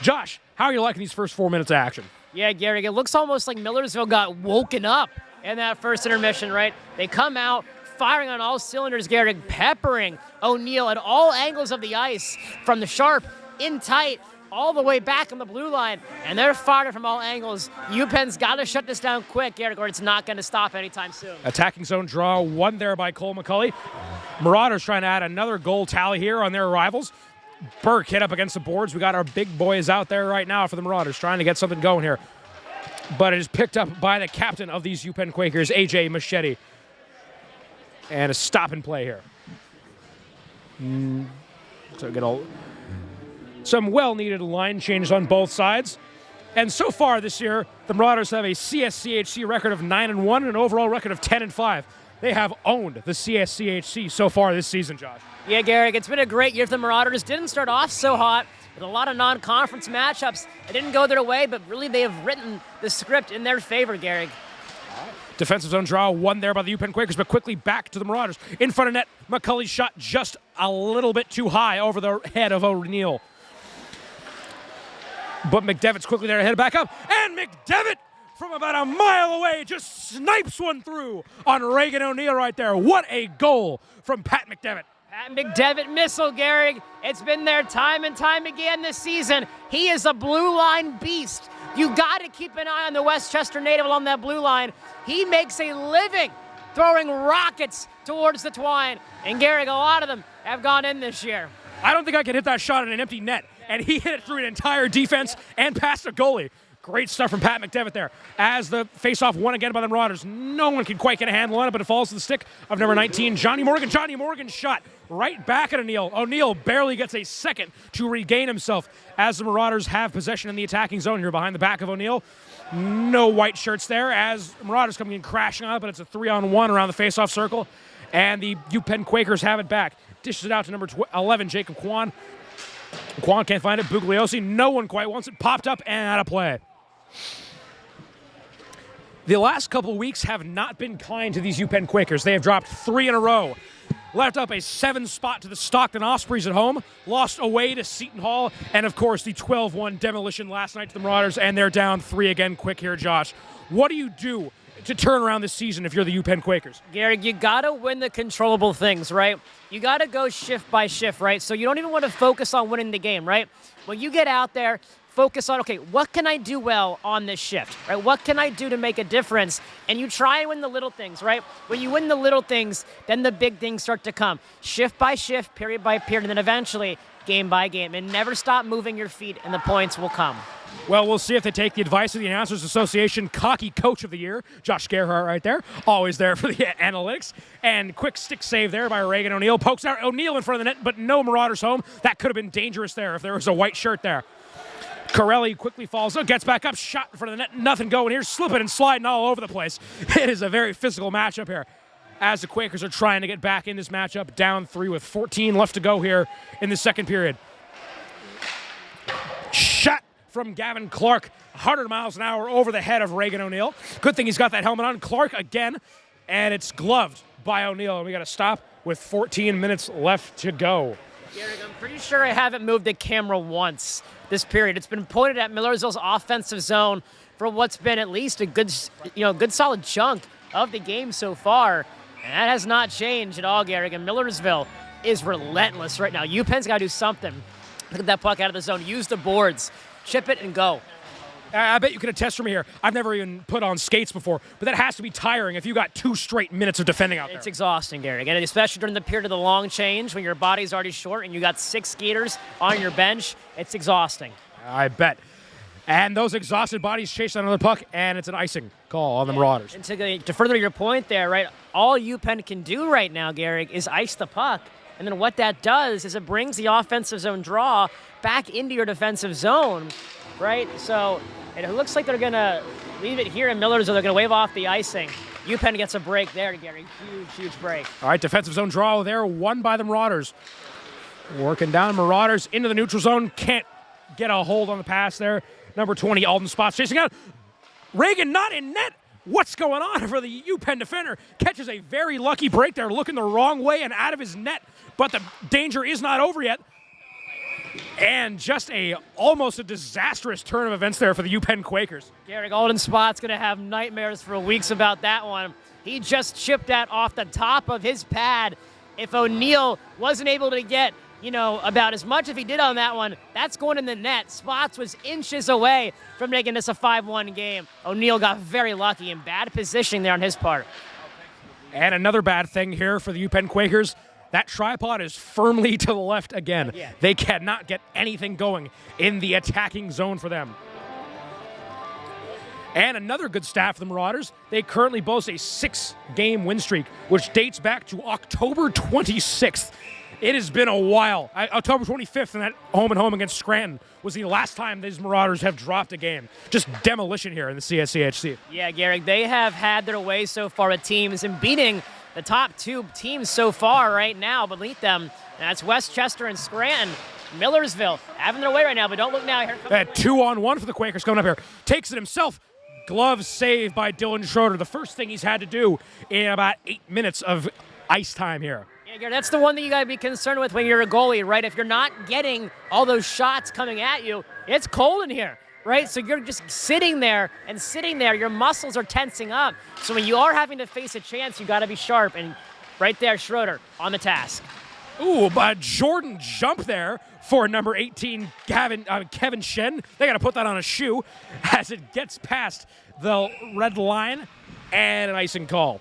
Josh, how are you liking these first 4 minutes of action? Yeah, Gary, it looks almost like Millersville got woken up in that first intermission, right? They come out firing on all cylinders, Gary, peppering O'Neill at all angles of the ice, from the sharp, in tight, all the way back on the blue line, and they're fired from all angles. UPenn's got to shut this down quick, Garrett, or it's not going to stop anytime soon. Attacking zone draw, one there by Cole McCulley. Marauders trying to add another goal tally here on their arrivals. Burke hit up against the boards. We got our big boys out there right now for the Marauders trying to get something going here. But it is picked up by the captain of these UPenn Quakers, A.J. Machete. And a stop and play here. So get some well-needed line changes on both sides. And so far this year, the Marauders have a CSCHC record of 9-1 and an overall record of 10-5. They have owned the CSCHC so far this season, Josh. Yeah, Garrick, it's been a great year for the Marauders. Didn't start off so hot with a lot of non-conference matchups. It didn't go their way, but really they have written the script in their favor, Garrick. Defensive zone draw, one there by the UPenn Quakers, but quickly back to the Marauders. In front of net, McCulley's shot just a little bit too high over the head of O'Neill. But McDevitt's quickly there to head it back up. And McDevitt, from about a mile away, just snipes one through on Reagan O'Neill right there. What a goal from Pat McDevitt. Pat McDevitt missile, Garrick. It's been there time and time again this season. He is a blue line beast. You got to keep an eye on the Westchester native along that blue line. He makes a living throwing rockets towards the twine. And Garrick, a lot of them have gone in this year. I don't think I can hit that shot in an empty net. And he hit it through an entire defense and past a goalie. Great stuff from Pat McDevitt there. As the faceoff won again by the Marauders. No one can quite get a handle on it, but it falls to the stick of number 19, Johnny Morgan. Johnny Morgan's shot right back at O'Neill. O'Neill barely gets a second to regain himself as the Marauders have possession in the attacking zone here behind the back of O'Neill. No white shirts there as Marauders coming in crashing on it, but it's a 3-on-1 around the faceoff circle. And the UPenn Quakers have it back. Dishes it out to number 11, Jacob Kwan. Kwan can't find it. Bugliosi, no one quite wants it. Popped up and out of play. The last couple of weeks have not been kind to these UPenn Quakers. They have dropped 3 in a row. Left up a 7 spot to the Stockton Ospreys at home. Lost away to Seton Hall. And, of course, the 12-1 demolition last night to the Marauders. And they're down 3 again quick here, Josh. What do you do to turn around this season if you're the UPenn Quakers? Garrick, you got to win the controllable things, right? You got to go shift by shift, right? So you don't even want to focus on winning the game, right? When you get out there, focus on, okay, what can I do well on this shift, right? What can I do to make a difference? And you try and win the little things, right? When you win the little things, then the big things start to come. Shift by shift, period by period, and then eventually game by game. And never stop moving your feet, and the points will come. Well, we'll see if they take the advice of the Announcers Association Cocky Coach of the Year, Josh Gerhardt right there, always there for the analytics. And quick stick save there by Reagan O'Neill. Pokes out O'Neill in front of the net, but no Marauders home. That could have been dangerous there if there was a white shirt there. Corelli quickly falls, gets back up, shot in front of the net, nothing going here, slipping and sliding all over the place. It is a very physical matchup here as the Quakers are trying to get back in this matchup, down 3 with 14 left to go here in the second period. Shot from Gavin Clark, 100 miles an hour over the head of Reagan O'Neill. Good thing he's got that helmet on. Clark again, and it's gloved by O'Neill, and we got to stop with 14 minutes left to go. Garrick, I'm pretty sure I haven't moved the camera once this period. It's been pointed at Millersville's offensive zone for what's been at least a good solid chunk of the game so far. And that has not changed at all, Garrick. And Millersville is relentless right now. UPenn's got to do something. Look at that puck out of the zone. Use the boards. Chip it and go. I bet you can attest from here. I've never even put on skates before, but that has to be tiring if you got 2 straight minutes of defending out there. It's exhausting, Garrick, and especially during the period of the long change when your body's already short and you got 6 skaters on your bench. It's exhausting. I bet. And those exhausted bodies chase another puck, and it's an icing call on the Marauders. And to further your point there, right, all UPenn can do right now, Garrick, is ice the puck. And then what that does is it brings the offensive zone draw back into your defensive zone, right? So it looks like they're going to leave it here in Millersville. They're going to wave off the icing. UPenn gets a break there, Gary. Huge break. All right, defensive zone draw there, won by the Marauders. Working down Marauders into the neutral zone. Can't get a hold on the pass there. Number 20, Alden Spots chasing out. Reagan not in net. What's going on for the UPenn defender? Catches a very lucky break there, looking the wrong way and out of his net. But the danger is not over yet. And just almost a disastrous turn of events there for the UPenn Quakers. Gary Alden Spot's going to have nightmares for weeks about that one. He just chipped that off the top of his pad. If O'Neill wasn't able to get you know, about as much as he did on that one. That's going in the net. Spots was inches away from making this a 5-1 game. O'Neal got very lucky in bad positioning there on his part. And another bad thing here for the UPenn Quakers, that tripod is firmly to the left again. Yeah. They cannot get anything going in the attacking zone for them. And another good stat for the Marauders, they currently boast a 6-game win streak, which dates back to October 26th. It has been a while. October 25th in that home against Scranton was the last time these Marauders have dropped a game. Just demolition here in the CSCHC. Yeah, Garrick, they have had their way so far with teams and beating the top 2 teams so far right now beneath them. And that's Westchester and Scranton. Millersville having their way right now, but don't look now. Here comes 2-on-1 for the Quakers coming up here. Takes it himself. Glove save by Dylan Schroeder. The first thing he's had to do in about 8 minutes of ice time here. Yeah, Garrick, that's the one that you got to be concerned with when you're a goalie, right? If you're not getting all those shots coming at you, it's cold in here, right? So you're just sitting there, your muscles are tensing up. So when you are having to face a chance, you got to be sharp. And right there, Schroeder on the task. Ooh, but Jordan jump there for number 18, Kevin Shen. They got to put that on a shoe as it gets past the red line and an icing call.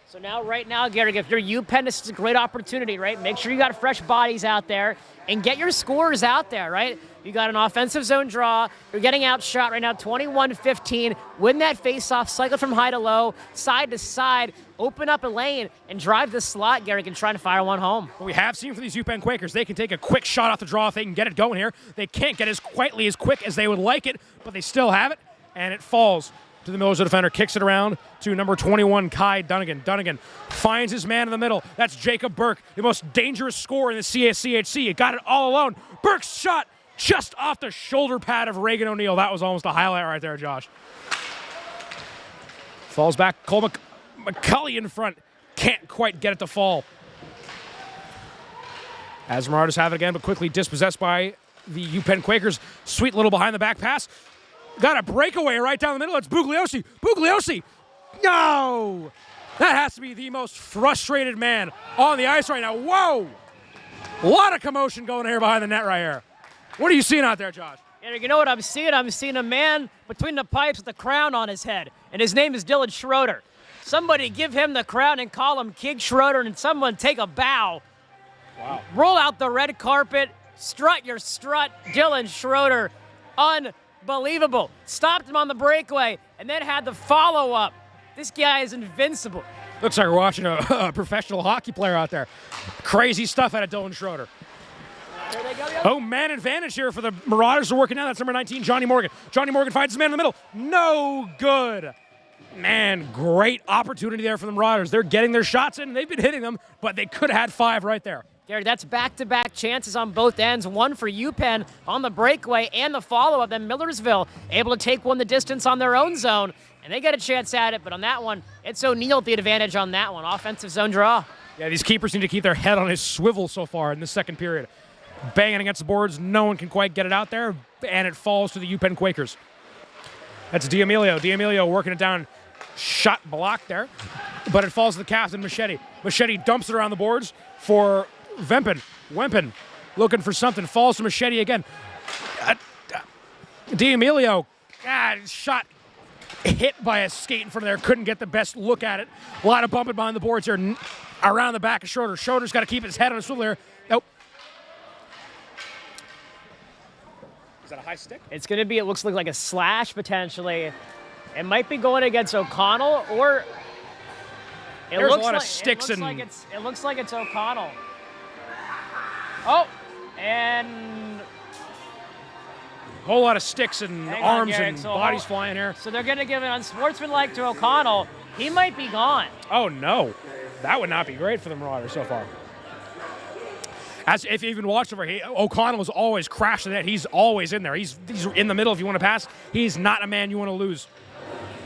So now, right now, Garrick, if you're UPenn, this is a great opportunity, right? Make sure you got fresh bodies out there and get your scorers out there, right? You got an offensive zone draw. You're getting outshot right now, 21-15. Win that face-off, cycle from high to low, side to side, open up a lane, and drive the slot, Garrick, and try to fire one home. What we have seen for these UPenn Quakers, they can take a quick shot off the draw if they can get it going here. They can't get as quick as they would like it, but they still have it, and it falls to the Millersville defender, kicks it around to number 21, Kai Dunnigan. Dunnigan finds his man in the middle. That's Jacob Burke, the most dangerous scorer in the CSCHC. He got it all alone. Burke's shot just off the shoulder pad of Reagan O'Neal. That was almost a highlight right there, Josh. Falls back. Cole McCulley in front. Can't quite get it to fall. As Marauders have it again, but quickly dispossessed by the UPenn Quakers. Sweet little behind the back pass. Got a breakaway right down the middle. It's Bugliosi. Bugliosi! No! That has to be the most frustrated man on the ice right now. Whoa! A lot of commotion going here behind the net right here. What are you seeing out there, Josh? Yeah, you know what I'm seeing? I'm seeing a man between the pipes with a crown on his head, and his name is Dylan Schroeder. Somebody give him the crown and call him King Schroeder, and someone take a bow. Wow. Roll out the red carpet. Strut your strut. Dylan Schroeder. Unbelievable. Stopped him on the breakaway and then had the follow-up. This guy is invincible. Looks like we're watching a professional hockey player out there. Crazy stuff out of Dylan Schroeder. There they go. Oh, man advantage here for the Marauders. They're working now. That's number 19, Johnny Morgan. Johnny Morgan finds his man in the middle. No good. Man, great opportunity there for the Marauders. They're getting their shots in. They've been hitting them, but they could have had 5 right there. Gary, that's back-to-back chances on both ends. One for UPenn on the breakaway and the follow-up. Then Millersville able to take one the distance on their own zone, and they get a chance at it. But on that one, it's O'Neal with the advantage on that one. Offensive zone draw. Yeah, these keepers need to keep their head on his swivel so far in the second period. Banging against the boards. No one can quite get it out there, and it falls to the UPenn Quakers. That's D'Amelio. D'Amelio working it down. Shot blocked there, but it falls to the captain, Machete. Machete dumps it around the boards for Wempen looking for something. Falls to Machete again. D'Amelio, shot hit by a skate in front of there. Couldn't get the best look at it. A lot of bumping behind the boards here around the back of Schroeder. Schroeder's got to keep his head on a swivel here. Nope. Is that a high stick? It's going to be, it looks like a slash potentially. It might be going against O'Connell, or There's a lot of sticks it looks like it's O'Connell. Oh, and a whole lot of sticks and arms and bodies flying here. So they're going to give it unsportsmanlike to O'Connell. He might be gone. Oh, no. That would not be great for the Marauders so far. As if you even watched over, O'Connell is always crashing it. He's always in there. He's in the middle if you want to pass. He's not a man you want to lose.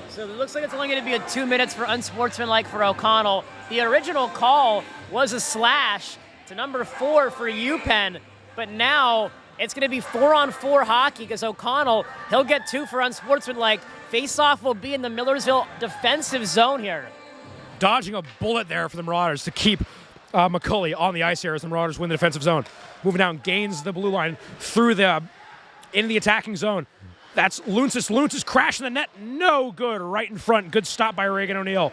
So it looks like it's only going to be 2 minutes for unsportsmanlike for O'Connell. The original call was a slash to number 4 for UPenn, but now it's going to be 4-on-4 hockey because O'Connell, he'll get 2 for unsportsmanlike. Face-off will be in the Millersville defensive zone here. Dodging a bullet there for the Marauders to keep McCulley on the ice here as the Marauders win the defensive zone. Moving down, gains the blue line through into the attacking zone. That's Luentzis. Luentzis crashing the net. No good. Right in front. Good stop by Reagan O'Neill.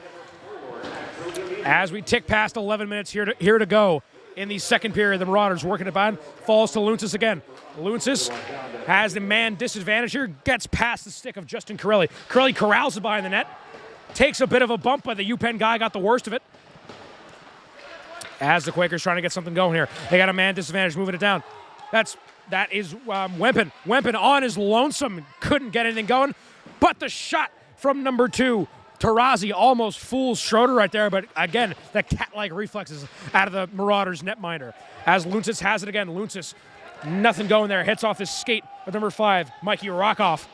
As we tick past 11 minutes here to go in the second period, the Marauders working it back. Falls to Luentzis again. Luentzis has the man disadvantage here. Gets past the stick of Justin Corelli. Corelli corrals it behind the net. Takes a bit of a bump, but the UPenn guy got the worst of it. As the Quakers trying to get something going here. They got a man disadvantage, moving it down. That is Wempen. Wempen on his lonesome. Couldn't get anything going. But the shot from number 2, Tarazi, almost fools Schroeder right there. But again, the cat-like reflexes out of the Marauders netminder. As Luentzis has it again. Luentzis, nothing going there. Hits off his skate with number 5, Mikey Rockoff.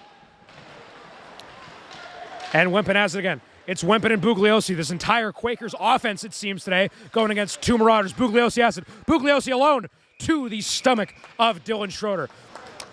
And Wempen has it again. It's Wempen and Bugliosi. This entire Quakers offense, it seems today, going against 2 Marauders. Bugliosi has it. Bugliosi alone to the stomach of Dylan Schroeder.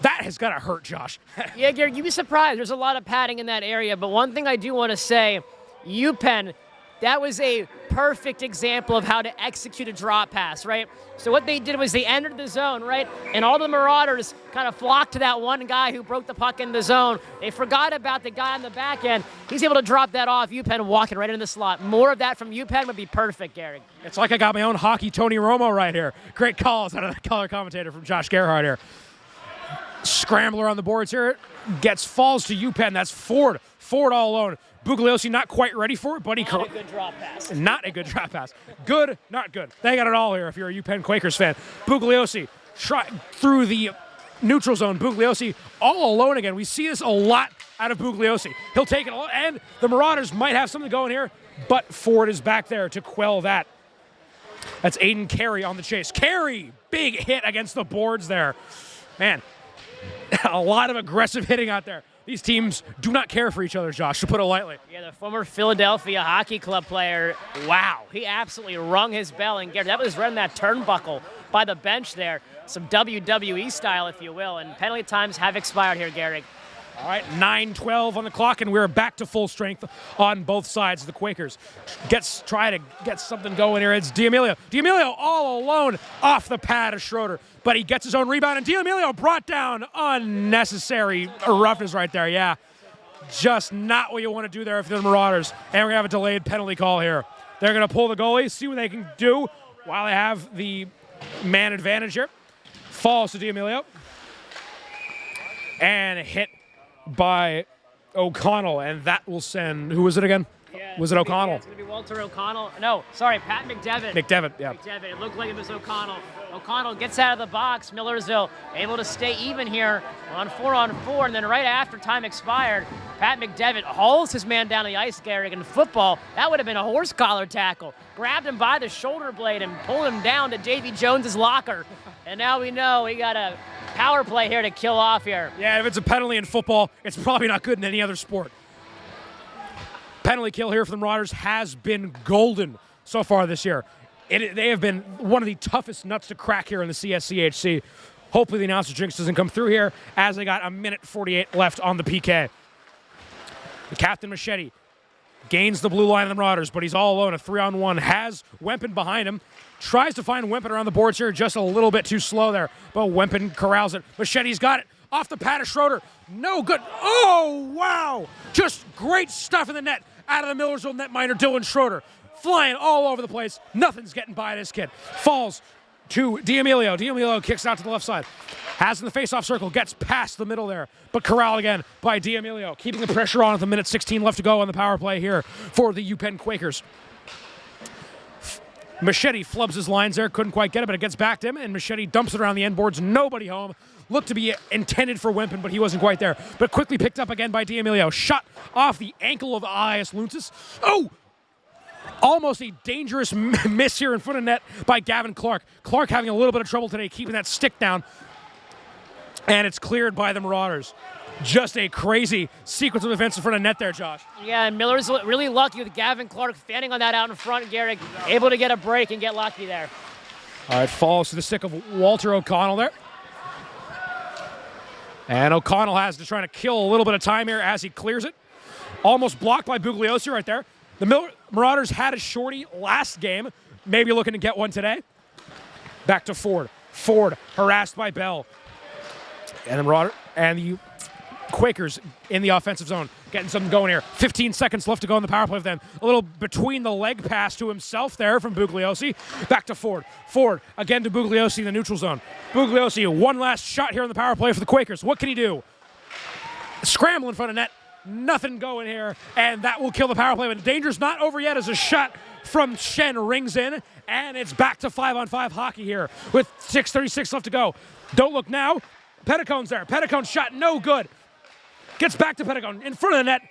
That has got to hurt, Josh. Yeah, Gary, you'd be surprised. There's a lot of padding in that area. But one thing I do want to say, UPenn, that was a perfect example of how to execute a drop pass, right? So what they did was they entered the zone, right? And all the Marauders kind of flocked to that one guy who broke the puck in the zone. They forgot about the guy on the back end. He's able to drop that off. UPenn walking right into the slot. More of that from UPenn would be perfect, Gary. It's like I got my own hockey Tony Romo right here. Great calls out of the color commentator from Josh Gerhardt here. Scrambler on the boards here. Falls to UPenn. That's Ford. Ford all alone. Bugliosi not quite ready for it, but Not a good drop pass. Not a good drop pass. Good, not good. They got it all here if you're a UPenn Quakers fan. Bugliosi through the neutral zone. Bugliosi all alone again. We see this a lot out of Bugliosi. He'll take it alone, and the Marauders might have something going here, but Ford is back there to quell that. That's Aiden Carey on the chase. Carey, big hit against the boards there. Man, a lot of aggressive hitting out there. These teams do not care for each other, Josh, to put it lightly. Yeah, the former Philadelphia Hockey Club player, wow, he absolutely rung his bell. And Gary, that was running that turnbuckle by the bench there. Some WWE style, if you will. And penalty times have expired here, Gary. All right, 9:12 on the clock, and we're back to full strength on both sides of the Quakers. Try to get something going here. It's D'Amelio. D'Amelio all alone off the pad of Schroeder, but he gets his own rebound, and D'Amelio brought down. Unnecessary roughness right there, yeah. Just not what you want to do there if you're the Marauders. And we're going to have a delayed penalty call here. They're going to pull the goalie, see what they can do while they have the man advantage here. Falls to D'Amelio. And hit by O'Connell, and that will send, who was it again? Yeah, was it O'Connell? It's going to be Walter O'Connell. No, sorry, Pat McDevitt. McDevitt, yeah. McDevitt. It looked like it was O'Connell. O'Connell gets out of the box. Millersville able to stay even here on 4-on-4, and then right after time expired, Pat McDevitt hauls his man down the ice, Gary. In football, that would have been a horse collar tackle. Grabbed him by the shoulder blade and pulled him down to Davy Jones's locker. And now we know we got a power play here to kill off here. Yeah, if it's a penalty in football, it's probably not good in any other sport. Penalty kill here for the Marauders has been golden so far this year. They have been one of the toughest nuts to crack here in the CSCHC. Hopefully the announcer jinx doesn't come through here as they got 1:48 left on the PK. The captain Machete gains the blue line of the Marauders, but he's all alone. A 3-on-1 has Wempen behind him. Tries to find Wempen around the boards here, just a little bit too slow there. But Wempen corrals it. Machete's got it. Off the pad of Schroeder. No good. Oh, wow. Just great stuff in the net out of the Millersville netminder, Dylan Schroeder. Flying all over the place. Nothing's getting by this kid. Falls to D'Amelio. D'Amelio kicks out to the left side. Has in the face-off circle. Gets past the middle there. But corralled again by D'Amelio. Keeping the pressure on with 1:16 left to go on the power play here for the UPenn Quakers. Machete flubs his lines there. Couldn't quite get it, but it gets back to him. And Machete dumps it around the end boards. Nobody home. Looked to be intended for Wempen, but he wasn't quite there. But quickly picked up again by D'Amelio. Shot off the ankle of Elias Luentzis. Oh! Almost a dangerous miss here in front of net by Gavin Clark. Clark having a little bit of trouble today keeping that stick down. And it's cleared by the Marauders. Just a crazy sequence of events in front of net there, Josh. Yeah, and Miller's really lucky with Gavin Clark fanning on that out in front. Garrick able to get a break and get lucky there. All right, falls to the stick of Walter O'Connell there. And O'Connell has to try to kill a little bit of time here as he clears it. Almost blocked by Bugliosi right there. The Marauders had a shorty last game. maybe looking to get one today. Back to Ford. Ford harassed by Bell. And the Marauder and the Quakers in the offensive zone, getting something going here. 15 seconds left to go in the power play for them. A little between the leg pass to himself there from Bugliosi. Back to Ford. Ford again to Bugliosi in the neutral zone. Bugliosi, one last shot here in the power play for the Quakers. What can he do? Scramble in front of net. Nothing going here, and that will kill the power play. But the danger's not over yet as a shot from Shen rings in, and it's back to 5-on-5 hockey here with 6:36 left to go. Don't look now. Petticone's there. Petticone's shot no good. Gets back to Petticone in front of the net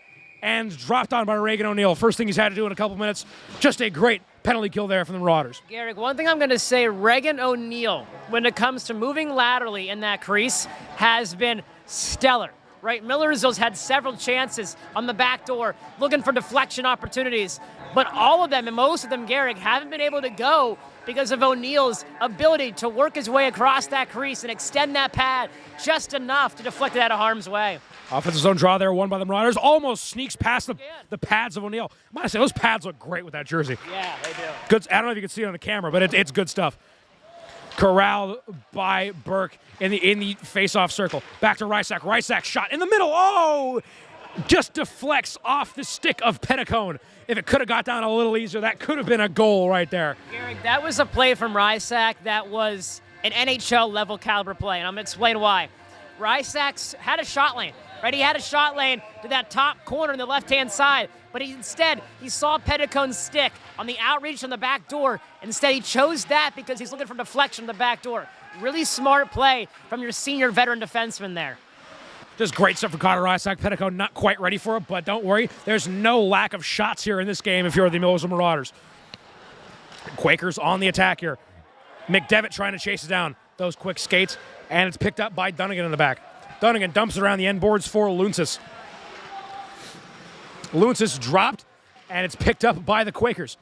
and dropped on by Reagan O'Neill. First thing he's had to do in a couple minutes. Just a great penalty kill there from the Marauders. Garrick, one thing I'm going to say, Reagan O'Neill, when it comes to moving laterally in that crease, has been stellar. Right, Millersville's had several chances on the back door, looking for deflection opportunities, but all of them, and most of them, Garrick, haven't been able to go because of O'Neill's ability to work his way across that crease and extend that pad just enough to deflect it out of harm's way. Offensive zone draw there, won by the Marauders. Almost sneaks past the pads of O'Neill. I might say, those pads look great with that jersey. Yeah, they do. Good. I don't know if you can see it on the camera, but it's good stuff. Corralled by Burke in the face-off circle. Back to Rysak. Rysak shot in the middle. Oh! Just deflects off the stick of Petticone. If it could have got down a little easier, that could have been a goal right there. Garrick, that was a play from Rysak that was an NHL-level caliber play, and I'm going to explain why. Rysak had a shot lane, right? He had a shot lane to that top corner on the left-hand side, but he saw Petticone's stick on the outreach on the back door. Instead, he chose that because he's looking for deflection on the back door. Really smart play from your senior veteran defenseman there. Just great stuff for Connor Rysak. Petticone not quite ready for it, but don't worry. There's no lack of shots here in this game if you're the Millersville Marauders. Quakers on the attack here. McDevitt trying to chase it down. Those quick skates, and it's picked up by Dunnigan in the back. Dunnigan dumps it around the end boards for Luntz. Luntz dropped, and it's picked up by the Quakers.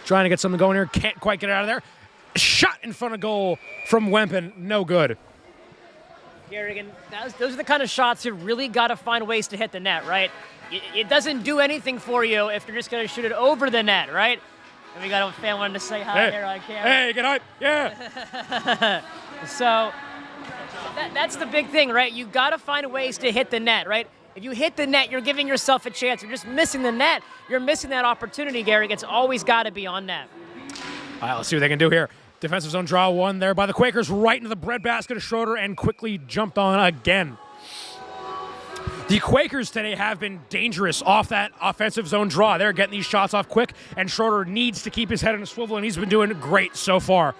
Trying to get something going here. Can't quite get it out of there. Shot in front of goal from Wempen. No good. Garrigan, those are the kind of shots you really got to find ways to hit the net, right? It doesn't do anything for you if you're just going to shoot it over the net, right? And we got a fan wanting to say hi here on camera. Hey, get hype. Yeah. So that's the big thing, right? You got to find ways to hit the net, right? If you hit the net, you're giving yourself a chance. You're just missing the net. You're missing that opportunity, Garrick. It's always got to be on net. All right, let's see what they can do here. Defensive zone draw one there by the Quakers, right into the breadbasket of Schroeder, and quickly jumped on again. The Quakers today have been dangerous off that offensive zone draw. They're getting these shots off quick, and Schroeder needs to keep his head on a swivel, and he's been doing great so far.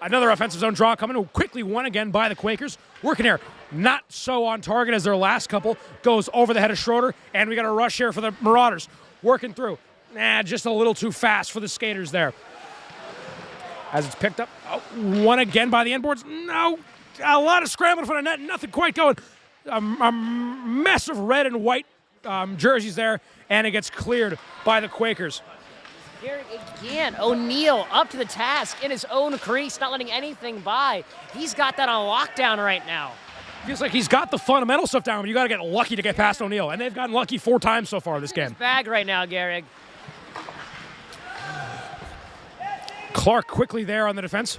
Another offensive zone draw coming, quickly won again by the Quakers. Working here, not so on target as their last couple. Goes over the head of Schroeder, and we got a rush here for the Marauders. Working through. Just a little too fast for the skaters there. As it's picked up, one again by the end boards. No, a lot of scrambling in front of net, nothing quite going. A mess of red and white jerseys there, and it gets cleared by the Quakers. Garrick, again, O'Neill up to the task in his own crease, not letting anything by. He's got that on lockdown right now. Feels like he's got the fundamental stuff down, but you got to get lucky to get past O'Neill, and they've gotten lucky 4 times so far this game. His bag right now, Garrick. Clark quickly there on the defense.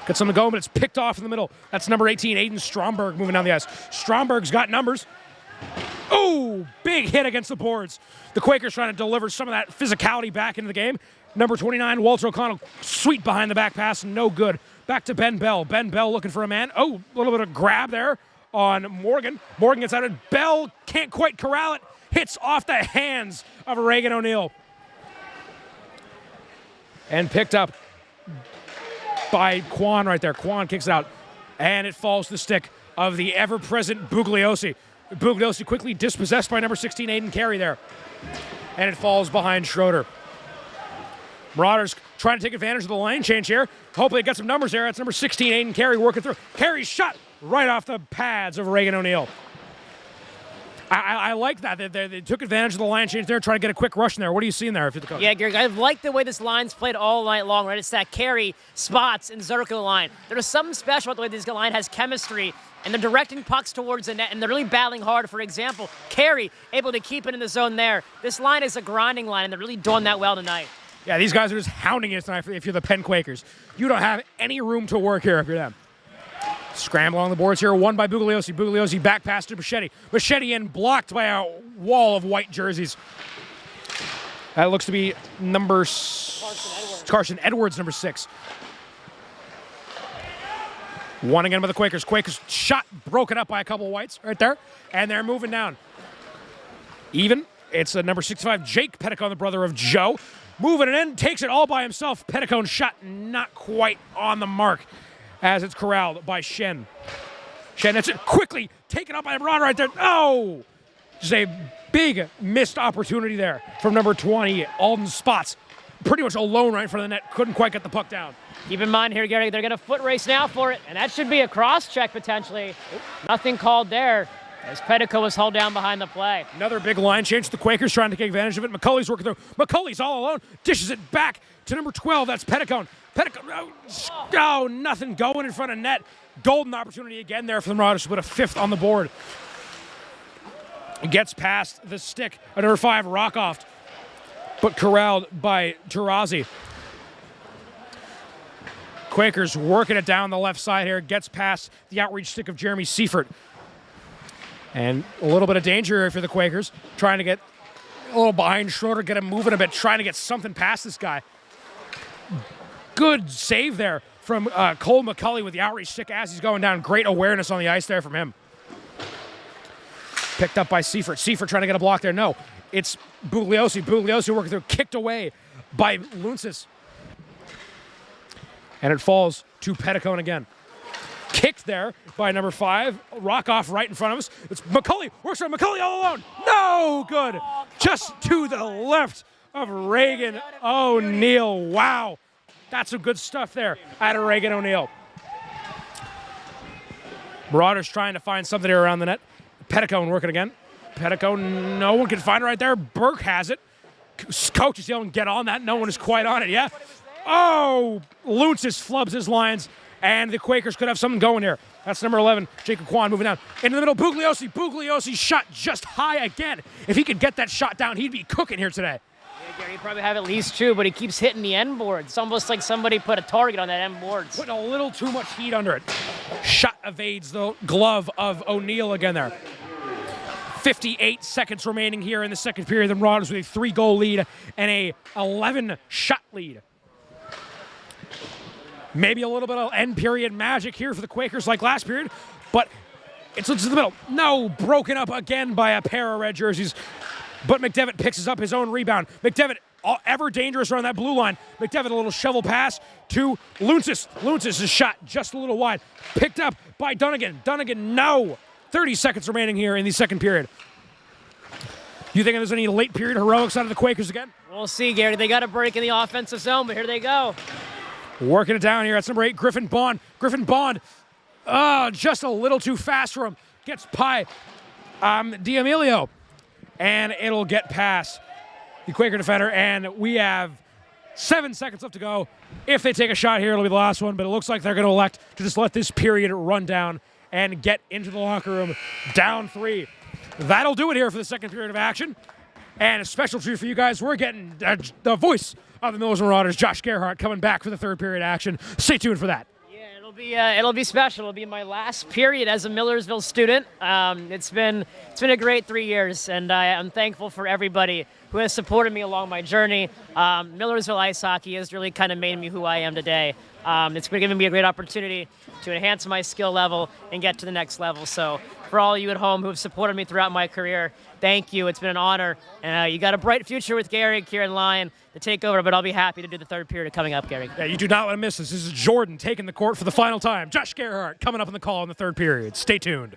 Gets something going, but it's picked off in the middle. That's number 18, Aiden Stromberg, moving down the ice. Stromberg's got numbers. Oh, big hit against the boards. The Quakers trying to deliver some of that physicality back into the game. Number 29, Walter O'Connell, sweet behind the back pass, no good. Back to Ben Bell. Ben Bell looking for a man. Oh, a little bit of grab there on Morgan. Morgan gets out of it. Bell can't quite corral it. Hits off the hands of Reagan O'Neill. And picked up by Quan right there. Quan kicks it out, and it falls to the stick of the ever-present Bugliosi. Bugliosi quickly dispossessed by number 16, Aiden Carey there. And it falls behind Schroeder. Marauders trying to take advantage of the lane change here. Hopefully it got some numbers there. That's number 16, Aiden Carey working through. Carey's shot right off the pads of Reagan O'Neill. I like that. They took advantage of the line change there, trying to get a quick rush in there. What are you seeing there if you're the coach? Yeah, Gary, I like the way this line's played all night long, right? It's that Carey, Spots, and Zerko line. There's something special about the way this line has chemistry, and they're directing pucks towards the net, and they're really battling hard. For example, Carey able to keep it in the zone there. This line is a grinding line, and they're really doing that well tonight. Yeah, these guys are just hounding it tonight if you're the Penn Quakers. You don't have any room to work here if you're them. Scramble on the boards here, won by Bugliosi. Bugliosi back pass to Machete. Machete in, blocked by a wall of white jerseys. That looks to be Carson Edwards, number 6. One again by the Quakers. Quakers shot broken up by a couple of whites right there, and they're moving down. Even, it's number 65, Jake Petticone, the brother of Joe. Moving it in, takes it all by himself. Petticone shot not quite on the mark as it's corralled by Shen. Shen, that's it, quickly taken up by Braun right there. Oh! Just a big missed opportunity there from number 20, Alden Spots. Pretty much alone right in front of the net. Couldn't quite get the puck down. Keep in mind here, Gary, they're going to foot race now for it, and that should be a cross-check potentially. Nothing called there as Petticoat was held down behind the play. Another big line change. The Quakers trying to take advantage of it. McCulley's working through. McCulley's all alone. Dishes it back to number 12. That's Petticoat. Oh, nothing going in front of net. Golden opportunity again there for the Marauders to put a 5th on the board. Gets past the stick of number 5, Rockoff, but corralled by Tarazi. Quakers working it down the left side here. Gets past the outreach stick of Jeremy Seifert. And a little bit of danger if you're the Quakers. Trying to get a little behind Schroeder, get him moving a bit, trying to get something past this guy. Good save there from Cole McCulley with the outreach stick as he's going down. Great awareness on the ice there from him. Picked up by Seifert. Seifert trying to get a block there. No, it's Bugliosi. Bugliosi working through, kicked away by Lunces. And it falls to Petticone again. Kicked there by number 5. Rockoff right in front of us. It's McCulley. Works on McCulley all alone. No good. Just to the left of Reagan O'Neill. Wow. That's some good stuff there out of Reagan O'Neill. Marauders trying to find something here around the net. Petticone working again. Petticone, no one can find it right there. Burke has it. Coach is yelling, get on that. No one is quite on it, yeah? Oh, Lunces flubs his lines, and the Quakers could have something going here. That's number 11, Jacob Kwan moving down. Into the middle, Bugliosi. Bugliosi shot just high again. If he could get that shot down, he'd be cooking here today. Yeah, Gary, he'd probably have at least 2, but he keeps hitting the end board. It's almost like somebody put a target on that end board. Putting a little too much heat under it. Shot evades the glove of O'Neill again there. 58 seconds remaining here in the second period. The Marauders with a 3-goal lead and a 11-shot lead. Maybe a little bit of end period magic here for the Quakers like last period, but it's into the middle. No, broken up again by a pair of red jerseys, but McDevitt picks up his own rebound. McDevitt, ever dangerous around that blue line. McDevitt, a little shovel pass to Lunces. Lunces is shot just a little wide. Picked up by Dunnigan. Dunnigan, no. 30 seconds remaining here in the second period. You think there's any late period heroics out of the Quakers again? We'll see, Gary. They got a break in the offensive zone, but here they go. Working it down here. That's number 8, Griffin Bond. Griffin Bond, just a little too fast for him. Gets by D'Amelio. And it'll get past the Quaker defender. And we have 7 seconds left to go. If they take a shot here, it'll be the last one. But it looks like they're going to elect to just let this period run down and get into the locker room down 3. That'll do it here for the second period of action. And a special treat for you guys. We're getting the voice of the Millersville Marauders, Josh Gerhardt, coming back for the third period action. Stay tuned for that. Yeah, it'll be special. It'll be my last period as a Millersville student. It's been a great 3 years, and I'm thankful for everybody who has supported me along my journey. Millersville ice hockey has really kind of made me who I am today. It's been giving me a great opportunity to enhance my skill level and get to the next level. So for all you at home who have supported me throughout my career, thank you. It's been an honor. You got a bright future with Gary and Kieran Lyon to take over, but I'll be happy to do the third period coming up, Gary. Yeah, you do not want to miss this. This is Jordan taking the court for the final time. Josh Gerhardt coming up in the call in the third period. Stay tuned.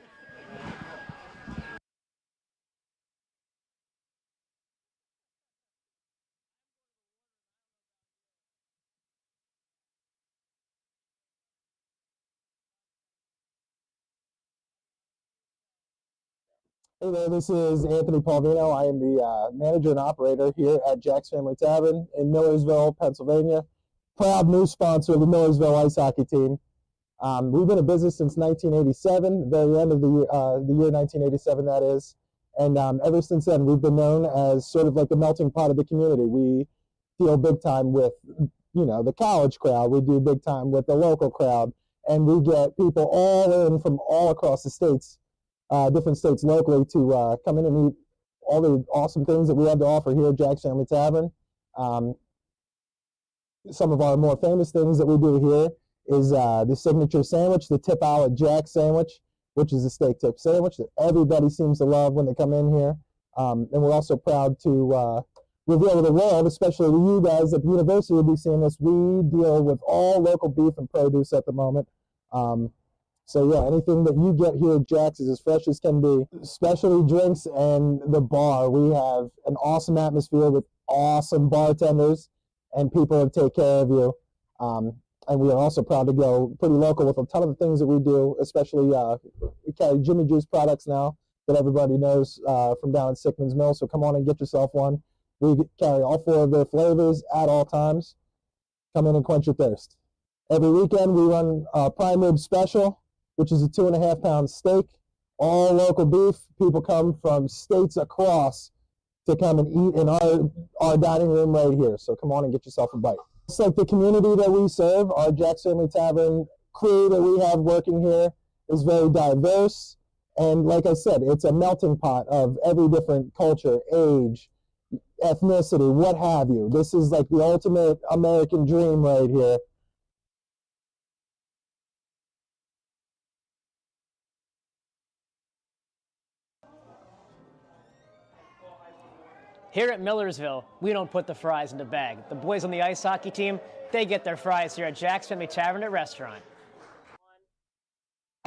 Hey there, this is Anthony Palvino. I am the manager and operator here at Jack's Family Tavern in Millersville, Pennsylvania. Proud new sponsor of the Millersville ice hockey team. We've been in business since 1987, the very end of the year 1987, that is. And ever since then, we've been known as sort of like the melting pot of the community. We deal big time with, the college crowd. We do big time with the local crowd, and we get people all in from all across the states, different states locally, to come in and eat all the awesome things that we have to offer here at Jack's Family Tavern. Some of our more famous things that we do here is the signature sandwich, the tip out at Jack's sandwich, which is a steak tip sandwich that everybody seems to love when they come in here. And we're also proud to reveal to the world, especially to you guys at the university will be seeing this, we deal with all local beef and produce at the moment. So yeah, anything that you get here at Jack's is as fresh as can be. Specialty drinks and the bar. We have an awesome atmosphere with awesome bartenders and people that take care of you. And we are also proud to go pretty local with a ton of the things that we do, especially we carry Jimmy Juice products now that everybody knows from down at Sickman's Mill. So come on and get yourself one. We carry all 4 of their flavors at all times. Come in and quench your thirst. Every weekend we run a prime rib special, which is a 2.5-pound steak, all local beef. People come from states across to come and eat in our dining room right here. So come on and get yourself a bite. It's like the community that we serve, our Jack's Family Tavern crew that we have working here is very diverse. And like I said, it's a melting pot of every different culture, age, ethnicity, what have you. This is like the ultimate American dream right here. Here at Millersville, we don't put the fries in the bag. The boys on the ice hockey team, they get their fries here at Jack's Family Tavern and Restaurant.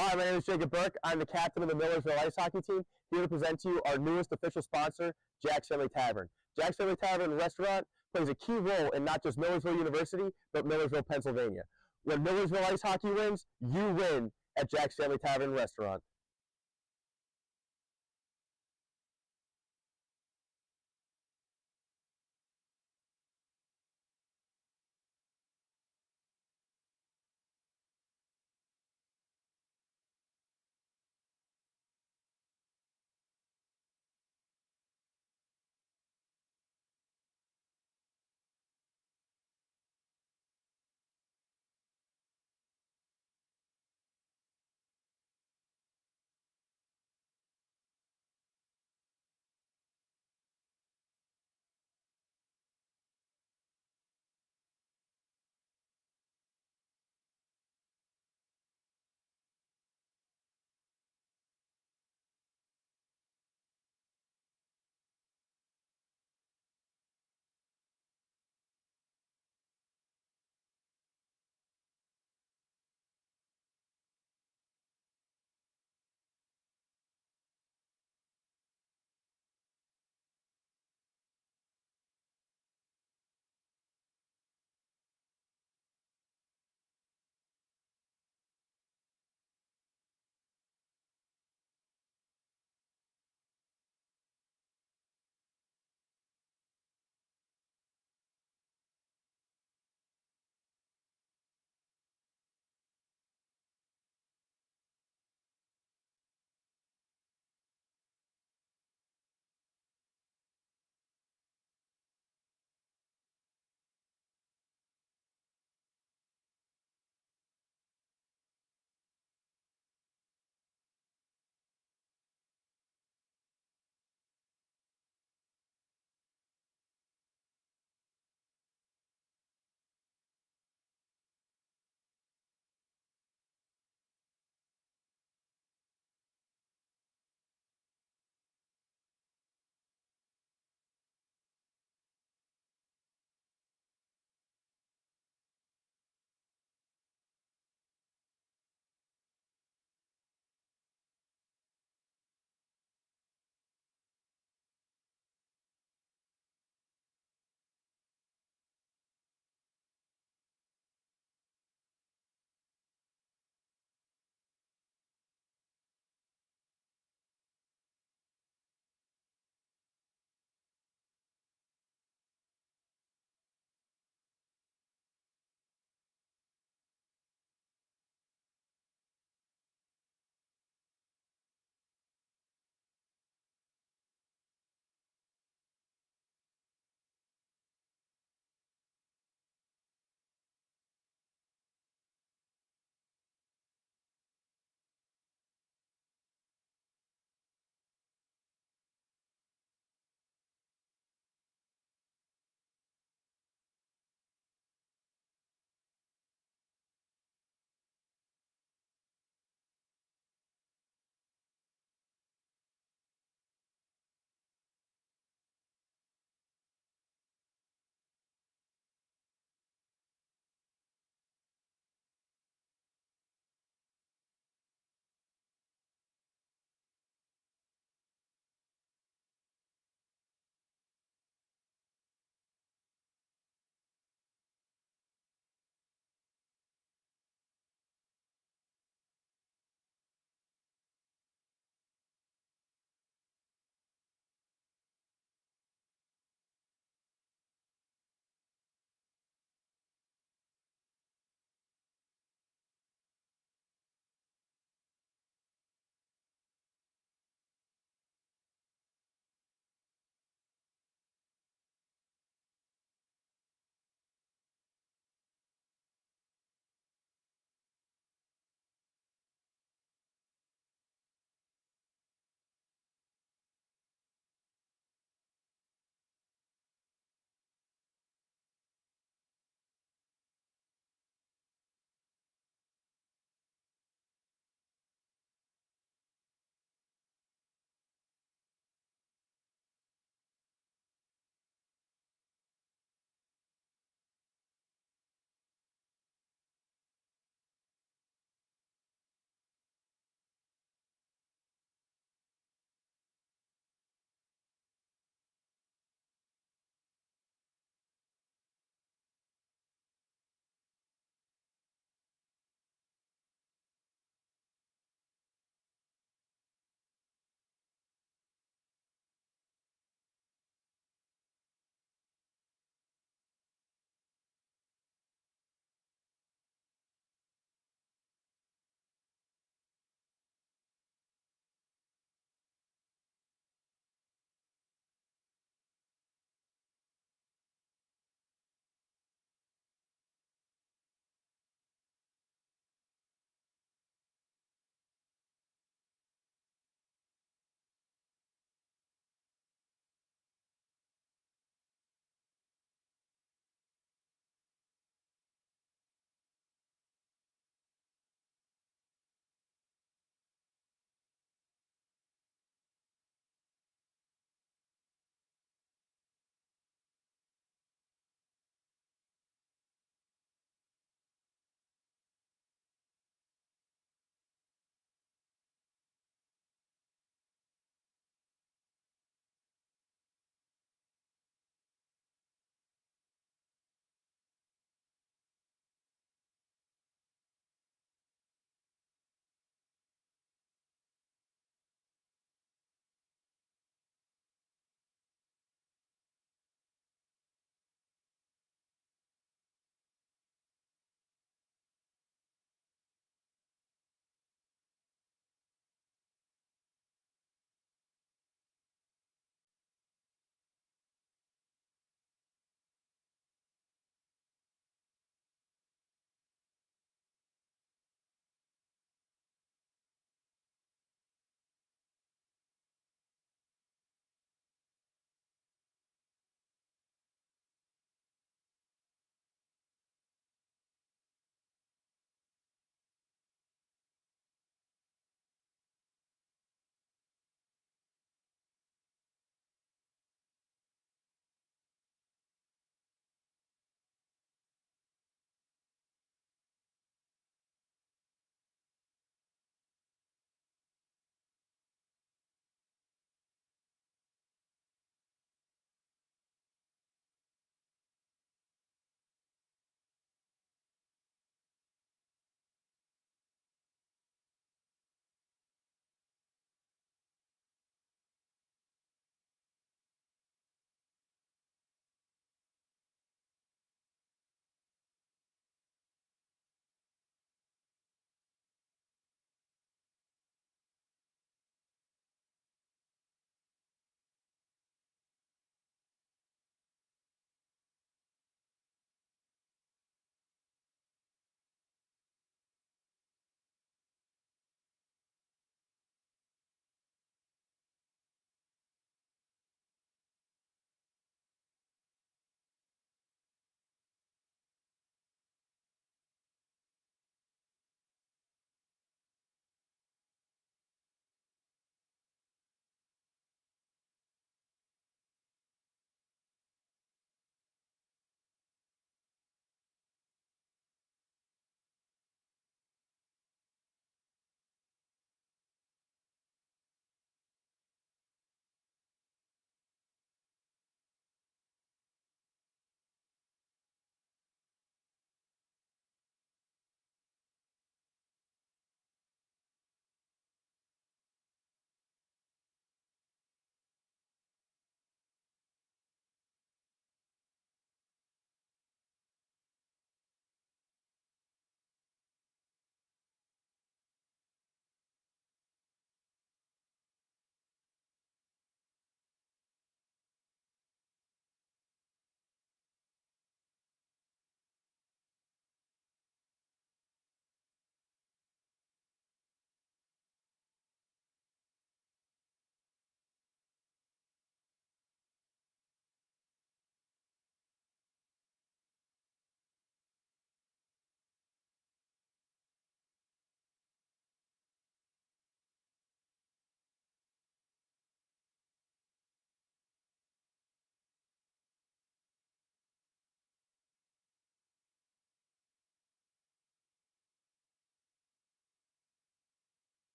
Hi, my name is Jacob Burke. I'm the captain of the Millersville ice hockey team, here to present to you our newest official sponsor, Jack's Family Tavern. Jack's Family Tavern and Restaurant plays a key role in not just Millersville University, but Millersville, Pennsylvania. When Millersville ice hockey wins, you win at Jack's Family Tavern and Restaurant.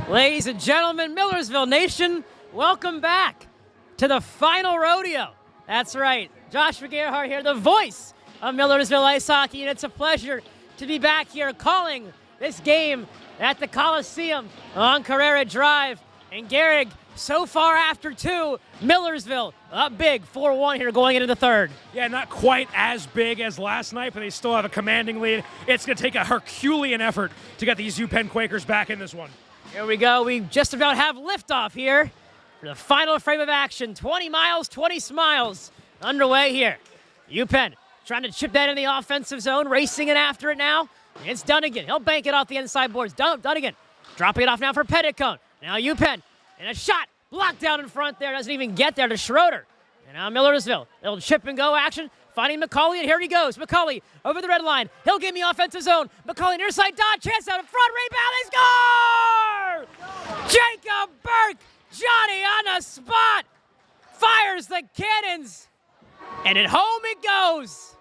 Ladies and gentlemen, Millersville Nation, welcome back to the final rodeo. That's right, Joshua Gerhardt here, the voice of Millersville Ice Hockey, and it's a pleasure to be back here calling this game at the Coliseum on Carrera Drive. And Gehrig, so far after two, Millersville up big, 4-1 here going into the third. Yeah, not quite as big as last night, but they still have a commanding lead. It's going to take a Herculean effort to get these UPenn Quakers back in this one. Here we go. We just about have liftoff here for the final frame of action. 20 miles, 20 smiles underway here. UPenn trying to chip that in the offensive zone, racing it after it now. It's Dunnigan. He'll bank it off the inside boards. Dunnigan dropping it off now for Petticone. Now UPenn, and a shot blocked down in front there. Doesn't even get there to Schroeder. And now Millersville. Little chip and go action. Finding McCauley, and here he goes. McCauley over the red line. He'll give me offensive zone. McCauley near side dot. Chance out in front. Rebound. He scores! Jacob Burke. Johnny on the spot. Fires the cannons. And at home it goes.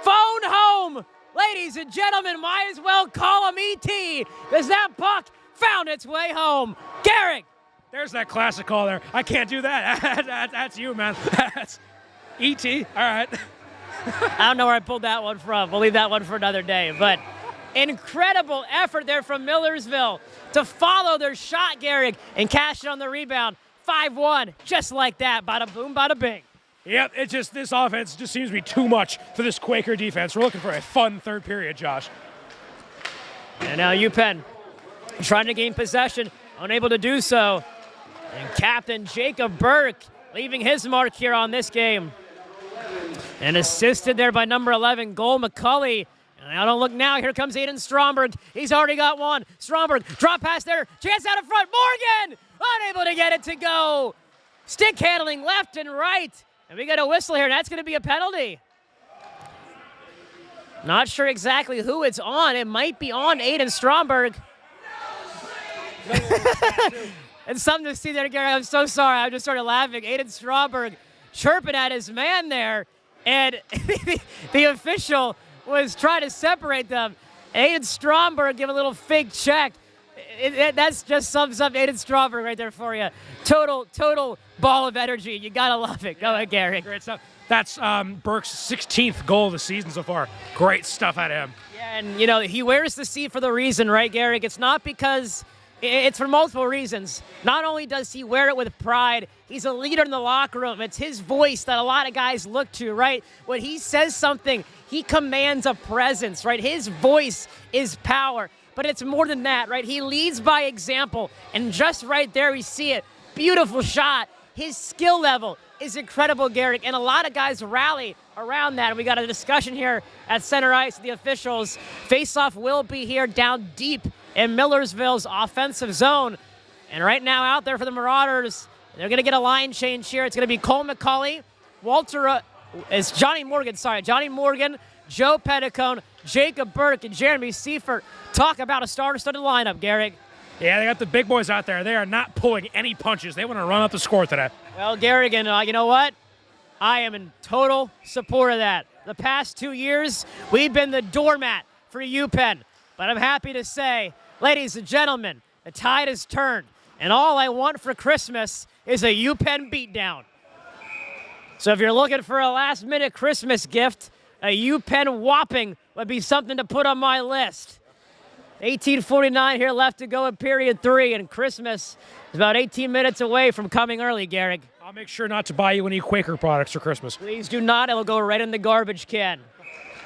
Phone home. Ladies and gentlemen, might as well call him E.T. because that puck found its way home. Gehrig. There's that classic call there. I can't do that. That's you, man. That's E.T. All right. I don't know where I pulled that one from. We'll leave that one for another day. But incredible effort there from Millersville to follow their shot, Gehrig, and cash it on the rebound. 5-1, just like that. Bada boom, bada bing. Yep, this offense just seems to be too much for this Quaker defense. We're looking for a fun third period, Josh. And now UPenn trying to gain possession, unable to do so. And Captain Jacob Burke leaving his mark here on this game. And assisted there by number 11, Cole McCauley. And now don't look now, here comes Aiden Stromberg. He's already got one. Stromberg, drop pass there, chance out in front, Morgan! Unable to get it to go. Stick handling left and right. And we got a whistle here, and that's going to be a penalty. Not sure exactly who it's on. It might be on Aiden Stromberg. And something to see there, Gary. I'm so sorry. I just started laughing. Aiden Stromberg chirping at his man there, and the official was trying to separate them. Aiden Stromberg give a little fake check. That's just sums up Aiden Stromberg right there for you. Total ball of energy. You gotta love it. Go ahead, Gary. Great stuff. That's Burke's 16th goal of the season so far. Great stuff out of him. Yeah, and you know he wears the C for the reason, right, Gary? It's not because it's for multiple reasons. Not only does he wear it with pride, he's a leader in the locker room. It's his voice that a lot of guys look to, right? When he says something, he commands a presence, right? His voice is power. But it's more than that, right? He leads by example. And just right there, we see it. Beautiful shot. His skill level is incredible, Gehrig. And a lot of guys rally around that. And we got a discussion here at center ice with the officials. Faceoff will be here down deep in Millersville's offensive zone. And right now out there for the Marauders, they're going to get a line change here. It's going to be Cole McCauley, Johnny Morgan, Joe Petticone, Jacob Burke, and Jeremy Seifert. Talk about a star-studded lineup, Gehrig. Yeah, they got the big boys out there. They are not pulling any punches. They want to run up the score today. Well, Gehrig, and you know what? I am in total support of that. The past 2 years, we've been the doormat for UPenn. But I'm happy to say, ladies and gentlemen, the tide has turned. And all I want for Christmas is a UPenn beatdown. So if you're looking for a last-minute Christmas gift, a UPenn whopping would be something to put on my list. 18:49 here left to go in period 3, and Christmas is about 18 minutes away from coming early, Gehrig. I'll make sure not to buy you any Quaker products for Christmas. Please do not. It'll go right in the garbage can.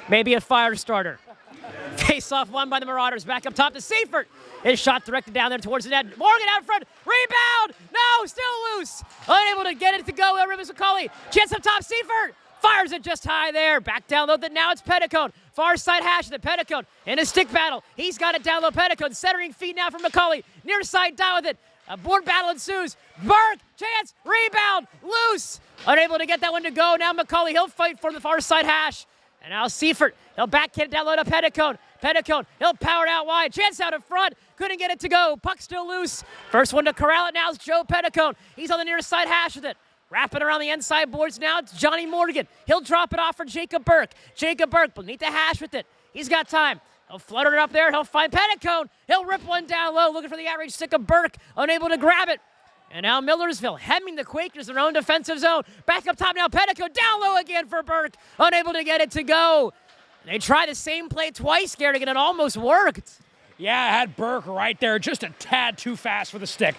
Maybe a fire starter. Face-off won by the Marauders. Back up top to Seifert. His shot directed down there towards the net. Morgan out front. Rebound. No, still loose. Unable to get it to go. Rivers McCauley. Chance up top. Seifert. Fires it just high there. Back down low. Now it's Petticone. Far side hash to Petticone. In a stick battle. He's got it down low. Petticone centering feed now from McCauley. Near side down with it. A board battle ensues. Burke. Chance. Rebound. Loose. Unable to get that one to go. Now McCauley. He'll fight for the far side hash. And now Seifert. He'll backhand down low to Petticone. Petticone. He'll power it out wide. Chance out in front. Couldn't get it to go. Puck still loose. First one to corral it now is Joe Petticone. He's on the near side hash with it. Wrapping around the inside boards now, it's Johnny Morgan. He'll drop it off for Jacob Burke. Jacob Burke beneath the hash with it. He's got time. He'll flutter it up there. He'll find Petticone. He'll rip one down low, looking for the outrage stick of Burke, unable to grab it. And now Millersville hemming the Quakers in their own defensive zone. Back up top now, Petticone down low again for Burke, unable to get it to go. They try the same play twice, Garrick, and it almost worked. Yeah, I had Burke right there, just a tad too fast for the stick.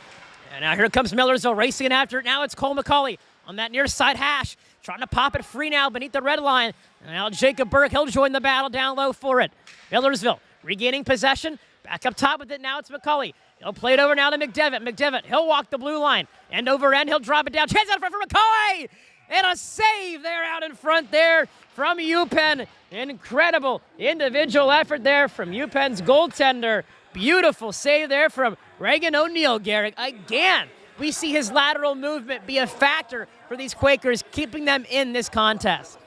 And now here comes Millersville racing after it. Now it's Cole McCauley on that near side hash, trying to pop it free now beneath the red line. And now Jacob Burke, he'll join the battle down low for it. Millersville regaining possession. Back up top with it now, it's McCauley. He'll play it over now to McDevitt. McDevitt, he'll walk the blue line. End over end, he'll drop it down. Chance out front for McCauley! And a save there out in front there from UPenn. Incredible individual effort there from UPenn's goaltender. Beautiful save there from Reagan O'Neill, Garrick. Again, we see his lateral movement be a factor for these Quakers, keeping them in this contest.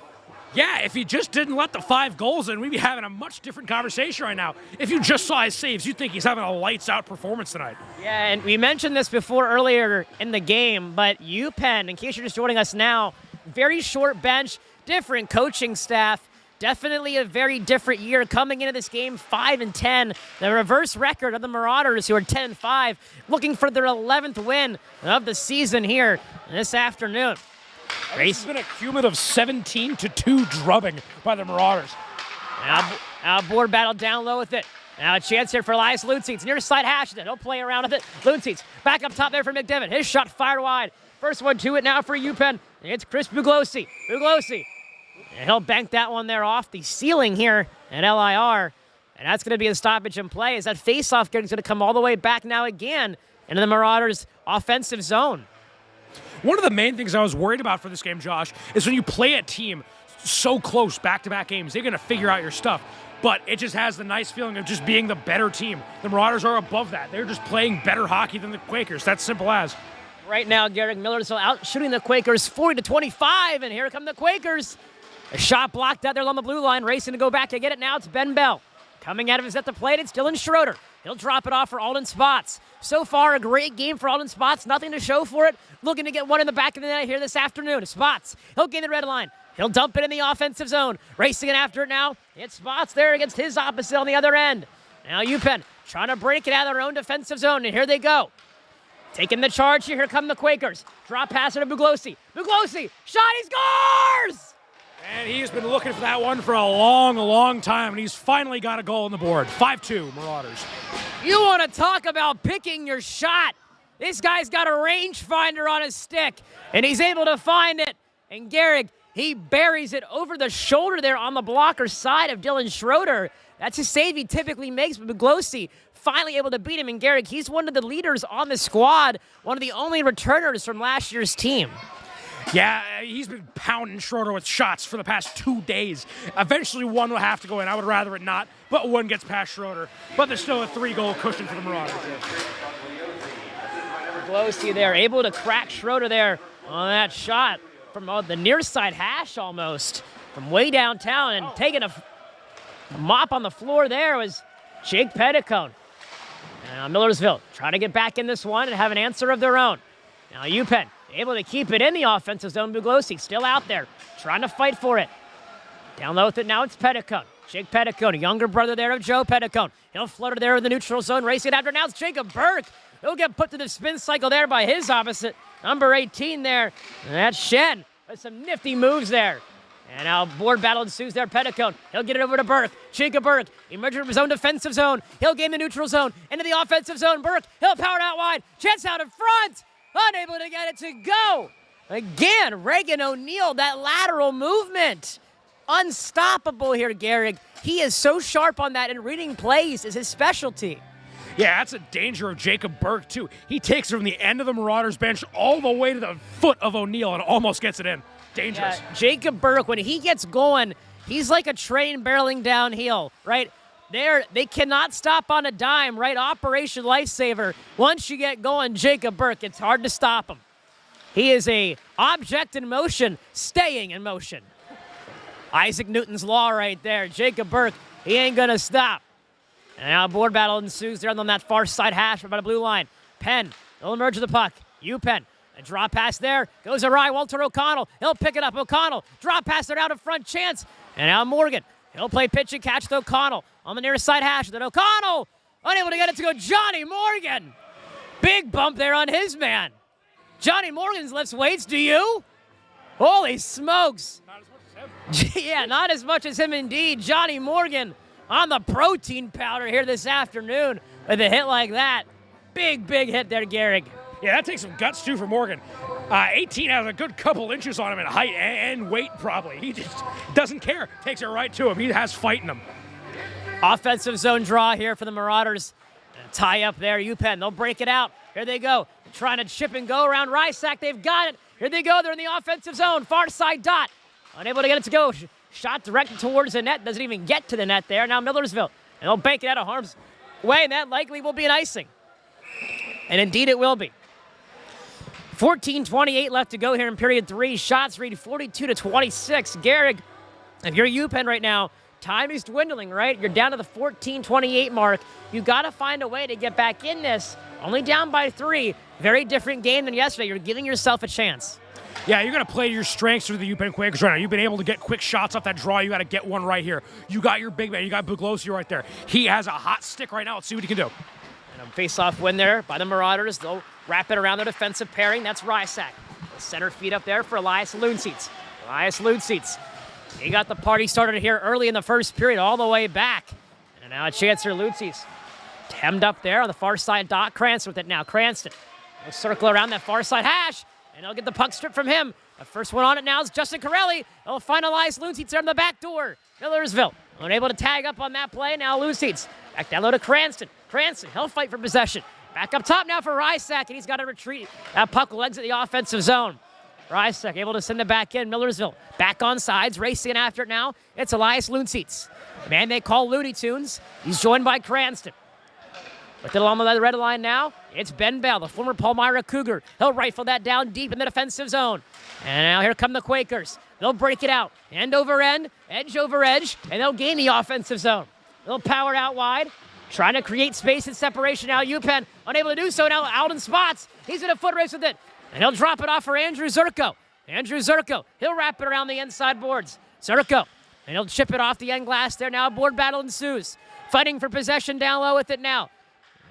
Yeah, if he just didn't let the 5 goals in, we'd be having a much different conversation right now. If you just saw his saves, you'd think he's having a lights-out performance tonight. Yeah, and we mentioned this before earlier in the game, but UPenn, in case you're just joining us now, very short bench, different coaching staff, definitely a very different year coming into this game, 5-10. The reverse record of the Marauders, who are 10-5, looking for their 11th win of the season here this afternoon. This has been a cumulative 17-2 drubbing by the Marauders. Now board battle down low with it. Now a chance here for Elias Lutzies. Near side hash. He'll play around with it. Lutzies back up top there for McDevitt. His shot fired wide. First one to it now for UPenn. It's Chris Buglosi. And he'll bank that one there off the ceiling here at LIR. And that's going to be a stoppage in play as that faceoff is going to come all the way back now again into the Marauders' offensive zone. One of the main things I was worried about for this game, Josh, is when you play a team so close back-to-back games, they're going to figure out your stuff. But it just has the nice feeling of just being the better team. The Marauders are above that. They're just playing better hockey than the Quakers. That's simple as. Right now, Garrick Millersville out shooting the Quakers 40-25, and here come the Quakers. A shot blocked out there along the blue line, racing to go back to get it now. It's Ben Bell. Coming out of his at the plate, it's Dylan Schroeder. He'll drop it off for Alden Spots. So far, a great game for Alden Spots. Nothing to show for it. Looking to get one in the back of the net here this afternoon. Spots. He'll gain the red line. He'll dump it in the offensive zone. Racing it after it now. It's Spots there against his opposite on the other end. Now UPenn trying to break it out of their own defensive zone, and here they go. Taking the charge here. Here come the Quakers. Drop pass to Buglosi. Buglosi. Shot. He scores! And he's been looking for that one for a long time, and he's finally got a goal on the board. 5-2, Marauders. You want to talk about picking your shot. This guy's got a rangefinder on his stick, and he's able to find it. And Garrick, he buries it over the shoulder there on the blocker side of Dylan Schroeder. That's a save he typically makes, but Buglosi finally able to beat him. And Garrick, he's one of the leaders on the squad, one of the only returners from last year's team. Yeah, he's been pounding Schroeder with shots for the past 2 days. Eventually one will have to go in. I would rather it not, but one gets past Schroeder. But there's still a 3-goal cushion for the Marauders. Buglosi there, able to crack Schroeder there on that shot from the near side hash almost, from way downtown, and taking a mop on the floor there was Jake Petticone. Now Millersville trying to get back in this one and have an answer of their own. Now UPenn able to keep it in the offensive zone. Buglosi still out there, trying to fight for it. Down low with it now, it's Petticone. Jake Petticone, a younger brother there of Joe Petticone. He'll flutter there in the neutral zone, racing after. Now it's Jacob Burke. He'll get put to the spin cycle there by his opposite, number 18 there. And that's Shen with some nifty moves there. And now board battle ensues there. Petticone, he'll get it over to Burke. Jacob Burke, emerging from his own defensive zone. He'll gain the neutral zone into the offensive zone. Burke, he'll power it out wide. Chance out in front. Unable to get it to go. Again, Reagan O'Neill, that lateral movement. Unstoppable here, Garrick. He is so sharp on that, and reading plays is his specialty. Yeah, that's a danger of Jacob Burke, too. He takes it from the end of the Marauders bench all the way to the foot of O'Neill and almost gets it in. Dangerous. Yeah, Jacob Burke, when he gets going, he's like a train barreling downhill, right? They cannot stop on a dime, right? Operation Lifesaver. Once you get going, Jacob Burke, it's hard to stop him. He is a object in motion, staying in motion. Isaac Newton's law right there. Jacob Burke, he ain't gonna stop. And now board battle ensues there on that far side hash about a blue line. Penn, they'll emerge with the puck. UPenn, a draw pass there. Goes awry, Walter O'Connell. He'll pick it up. O'Connell, draw pass there out in front, chance. And now Morgan. He'll play pitch and catch to O'Connell on the near side hash. Then O'Connell unable to get it to go. Johnny Morgan. Big bump there on his man. Johnny Morgan's lifts weights. Do you? Holy smokes. Not as much as him. Yeah, not as much as him indeed. Johnny Morgan on the protein powder here this afternoon with a hit like that. Big hit there, Gehrig. Yeah, that takes some guts, too, for Morgan. 18 has a good couple inches on him in height and weight, probably. He just doesn't care. Takes it right to him. He has fight in him. Offensive zone draw here for the Marauders. Tie up there, UPenn. They'll break it out. Here they go. Trying to chip and go around Rysack. They've got it. Here they go. They're in the offensive zone. Far side dot. Unable to get it to go. Shot directed towards the net. Doesn't even get to the net there. Now Millersville. And they'll bank it out of harm's way, and that likely will be an icing. And indeed it will be. 14:28 left to go here in period 3. Shots read 42-26. Gehrig, if you're UPenn right now, time is dwindling, right? You're down to the 14:28 mark. You got to find a way to get back in this. Only down by 3. Very different game than yesterday. You're giving yourself a chance. Yeah, you're going to play your strengths through the UPenn Quakers right now. You've been able to get quick shots off that draw. You got to get one right here. You got your big man. You got Buglosi right there. He has a hot stick right now. Let's see what he can do. And a face-off win there by the Marauders. They'll wrap it around their defensive pairing. That's Rysack. The center feed up there for Elias Loonseats. Elias Loonseats. He got the party started here early in the first period, all the way back. And now a chance for Loonseats. Hemmed up there on the far side dot. Cranston with it now. Cranston. He'll circle around that far side hash, and he'll get the puck stripped from him. The first one on it now is Justin Corelli. He'll find Elias Loonseats there on the back door. Millersville unable to tag up on that play. Now Loonseats. Back down low to Cranston. Cranston, he'll fight for possession. Back up top now for Rysack, and he's got to retreat. That puck will exit the offensive zone. Rysack able to send it back in. Millersville back on sides, racing after it now. It's Elias Loonseats. The man they call Looney Tunes. He's joined by Cranston. With it along the red line now, it's Ben Bell, the former Palmyra Cougar. He'll rifle that down deep in the defensive zone. And now here come the Quakers. They'll break it out. End over end, edge over edge, and they'll gain the offensive zone. They'll power it out wide. Trying to create space and separation now. UPenn unable to do so now. Out in spots. He's in a foot race with it. And he'll drop it off for Andrew Zerko. Andrew Zerko. He'll wrap it around the inside boards. Zerko. And he'll chip it off the end glass there now. Board battle ensues. Fighting for possession down low with it now.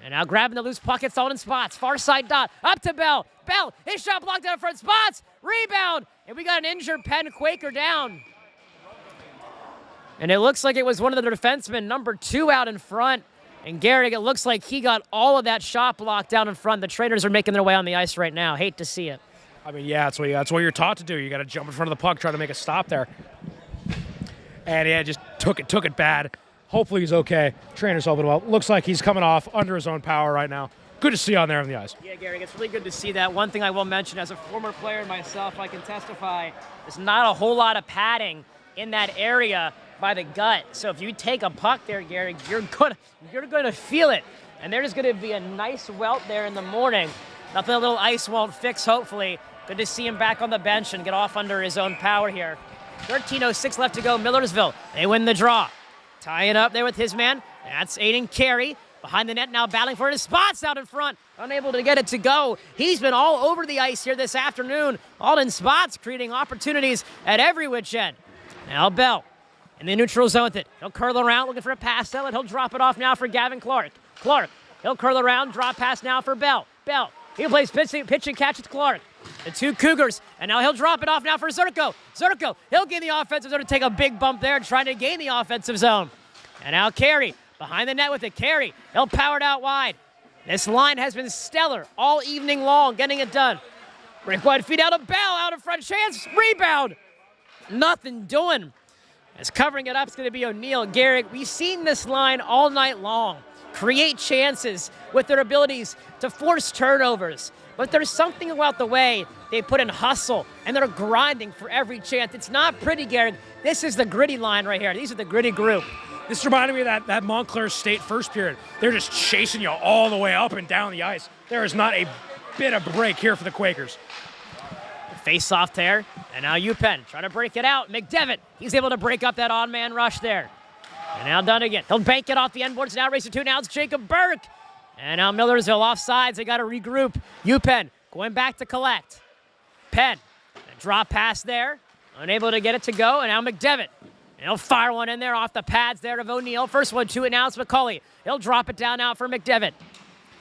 And now grabbing the loose puck. It's all in spots. Far side dot. Up to Bell. Bell. His shot blocked out in front. Spots. Rebound. And we got an injured Penn Quaker down. And it looks like it was one of the defensemen, number 2 out in front. And Gehrig, it looks like he got all of that shot blocked down in front. The trainers are making their way on the ice right now. Hate to see it. I mean, yeah, that's what you're taught to do. You got to jump in front of the puck, try to make a stop there. And yeah, just took it bad. Hopefully he's okay. Trainer's helping well. Looks like he's coming off under his own power right now. Good to see on there on the ice. Yeah, Gehrig, it's really good to see that. One thing I will mention, as a former player myself, I can testify, there's not a whole lot of padding in that area by the gut. So if you take a puck there, Gehrig, you're gonna feel it. And there's gonna be a nice welt there in the morning. Nothing a little ice won't fix, hopefully. Good to see him back on the bench and get off under his own power here. 13:06 left to go, Millersville. They win the draw. Tying up there with his man. That's Aiden Carey. Behind the net now, battling for his spots out in front. Unable to get it to go. He's been all over the ice here this afternoon. All in spots, creating opportunities at every which end. Now Bell in the neutral zone with it. He'll curl around, looking for a pass outlet. He'll drop it off now for Gavin Clark. Clark, he'll curl around, drop pass now for Bell. Bell, he plays pitch and catch with Clark. The 2 Cougars, and now he'll drop it off now for Zerko. Zerko, he'll gain the offensive zone to take a big bump there, trying to gain the offensive zone. And now Carey, behind the net with it. Carey, he'll power it out wide. This line has been stellar all evening long, getting it done. Break wide feed out of Bell, out in front, chance, rebound. Nothing doing. As covering it up is going to be O'Neill. Gehrig, we've seen this line all night long create chances with their abilities to force turnovers. But there's something about the way they put in hustle, and they're grinding for every chance. It's not pretty, Gehrig. This is the gritty line right here. These are the gritty group. This reminded me of that Montclair State first period. They're just chasing you all the way up and down the ice. There is not a bit of break here for the Quakers. Face off there, and now UPenn trying to break it out. McDevitt, he's able to break up that odd man rush there. And now done again. He'll bank it off the end boards. Now racing 2. Now it's Jacob Burke. And now Millersville offsides. They got to regroup. UPenn going back to collect. Penn, a drop pass there. Unable to get it to go. And now McDevitt He'll fire one in there off the pads there of O'Neal. First one to it now. It's McCauley. He'll drop it down now for McDevitt.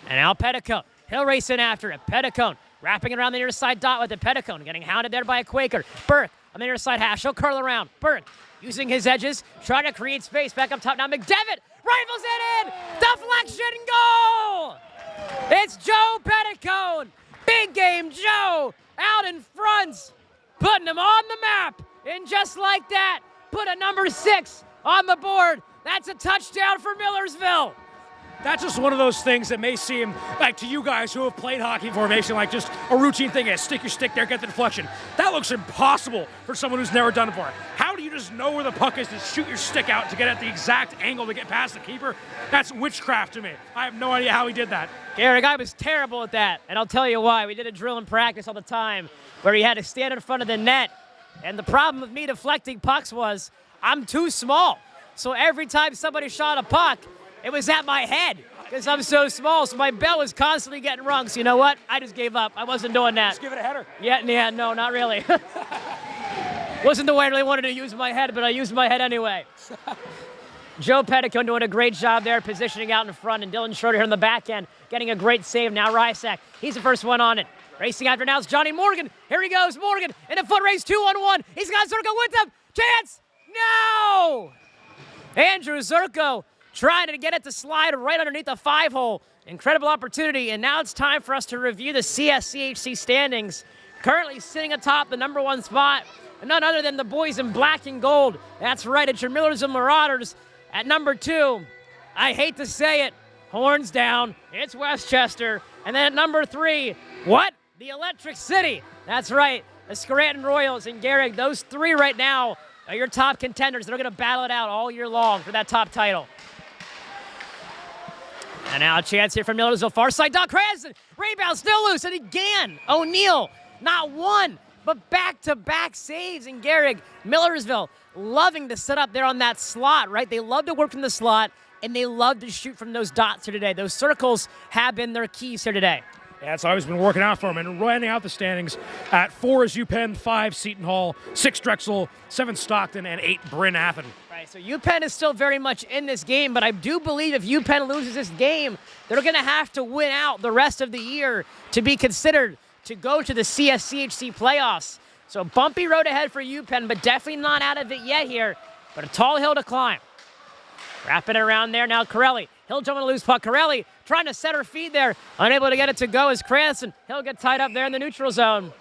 And now Petticone. He'll race in after it. Petticone wrapping it around the near side dot with it. Petticone getting hounded there by a Quaker. Burke on the near side hash. He'll curl around. Burke using his edges, trying to create space. Back up top now. McDevitt rifles it in. Deflection goal. It's Joe Petticone. Big game Joe out in front. Putting him on the map. And just like that, put a number 6 on the board. That's a touchdown for Millersville. That's just one of those things that may seem like to you guys who have played hockey formation like just a routine thing is stick your stick there, get the deflection. That looks impossible for someone who's never done it before. How do you just know where the puck is to shoot your stick out to get at the exact angle to get past the keeper? That's witchcraft to me. I have no idea how he did that. Garrick, I was terrible at that, and I'll tell you why. We did a drill in practice all the time where he had to stand in front of the net, and the problem with me deflecting pucks was I'm too small. So every time somebody shot a puck, it was at my head because I'm so small, so my belt was constantly getting rung. So you know what? I just gave up. I wasn't doing that. Just give it a header. Yeah, no, not really. Wasn't the way I really wanted to use my head, but I used my head anyway. Joe Petticone doing a great job there, positioning out in front, and Dylan Schroeder here on the back end, getting a great save. Now Rysack, he's the first one on it. Racing after now, it's Johnny Morgan. Here he goes, Morgan, in a foot race, 2-on-1. He's got Zerko with him. Chance! No! Andrew Zerko trying to get it to slide right underneath the 5-hole. Incredible opportunity, and now it's time for us to review the CSCHC standings. Currently sitting atop the number 1 spot, none other than the boys in black and gold. That's right, it's your Millersville Marauders at number 2. I hate to say it, horns down, it's Westchester. And then at number 3, what? The Electric City. That's right, the Scranton Royals and Garrick. Those 3 right now are your top contenders. They're going to battle it out all year long for that top title. And now a chance here from Millersville. Far side, Doc Cranston. Rebound still loose. And again, O'Neal, not one, but back-to-back saves. And Garrick, Millersville, loving to set up there on that slot, right? They love to work from the slot, and they love to shoot from those dots here today. Those circles have been their keys here today. Yeah, it's always been working out for them. And rounding out the standings, at 4 is UPenn, 5 Seton Hall, 6 Drexel, 7 Stockton, and 8 Bryn Athyn. Right, so UPenn is still very much in this game, but I do believe if UPenn loses this game, they're going to have to win out the rest of the year to be considered to go to the CSCHC playoffs. So bumpy road ahead for UPenn, but definitely not out of it yet here, but a tall hill to climb. Wrapping it around there now, Corelli. He'll jump on a loose puck. Corelli trying to set her feet there, unable to get it to go as Cranston. He'll get tied up there in the neutral zone.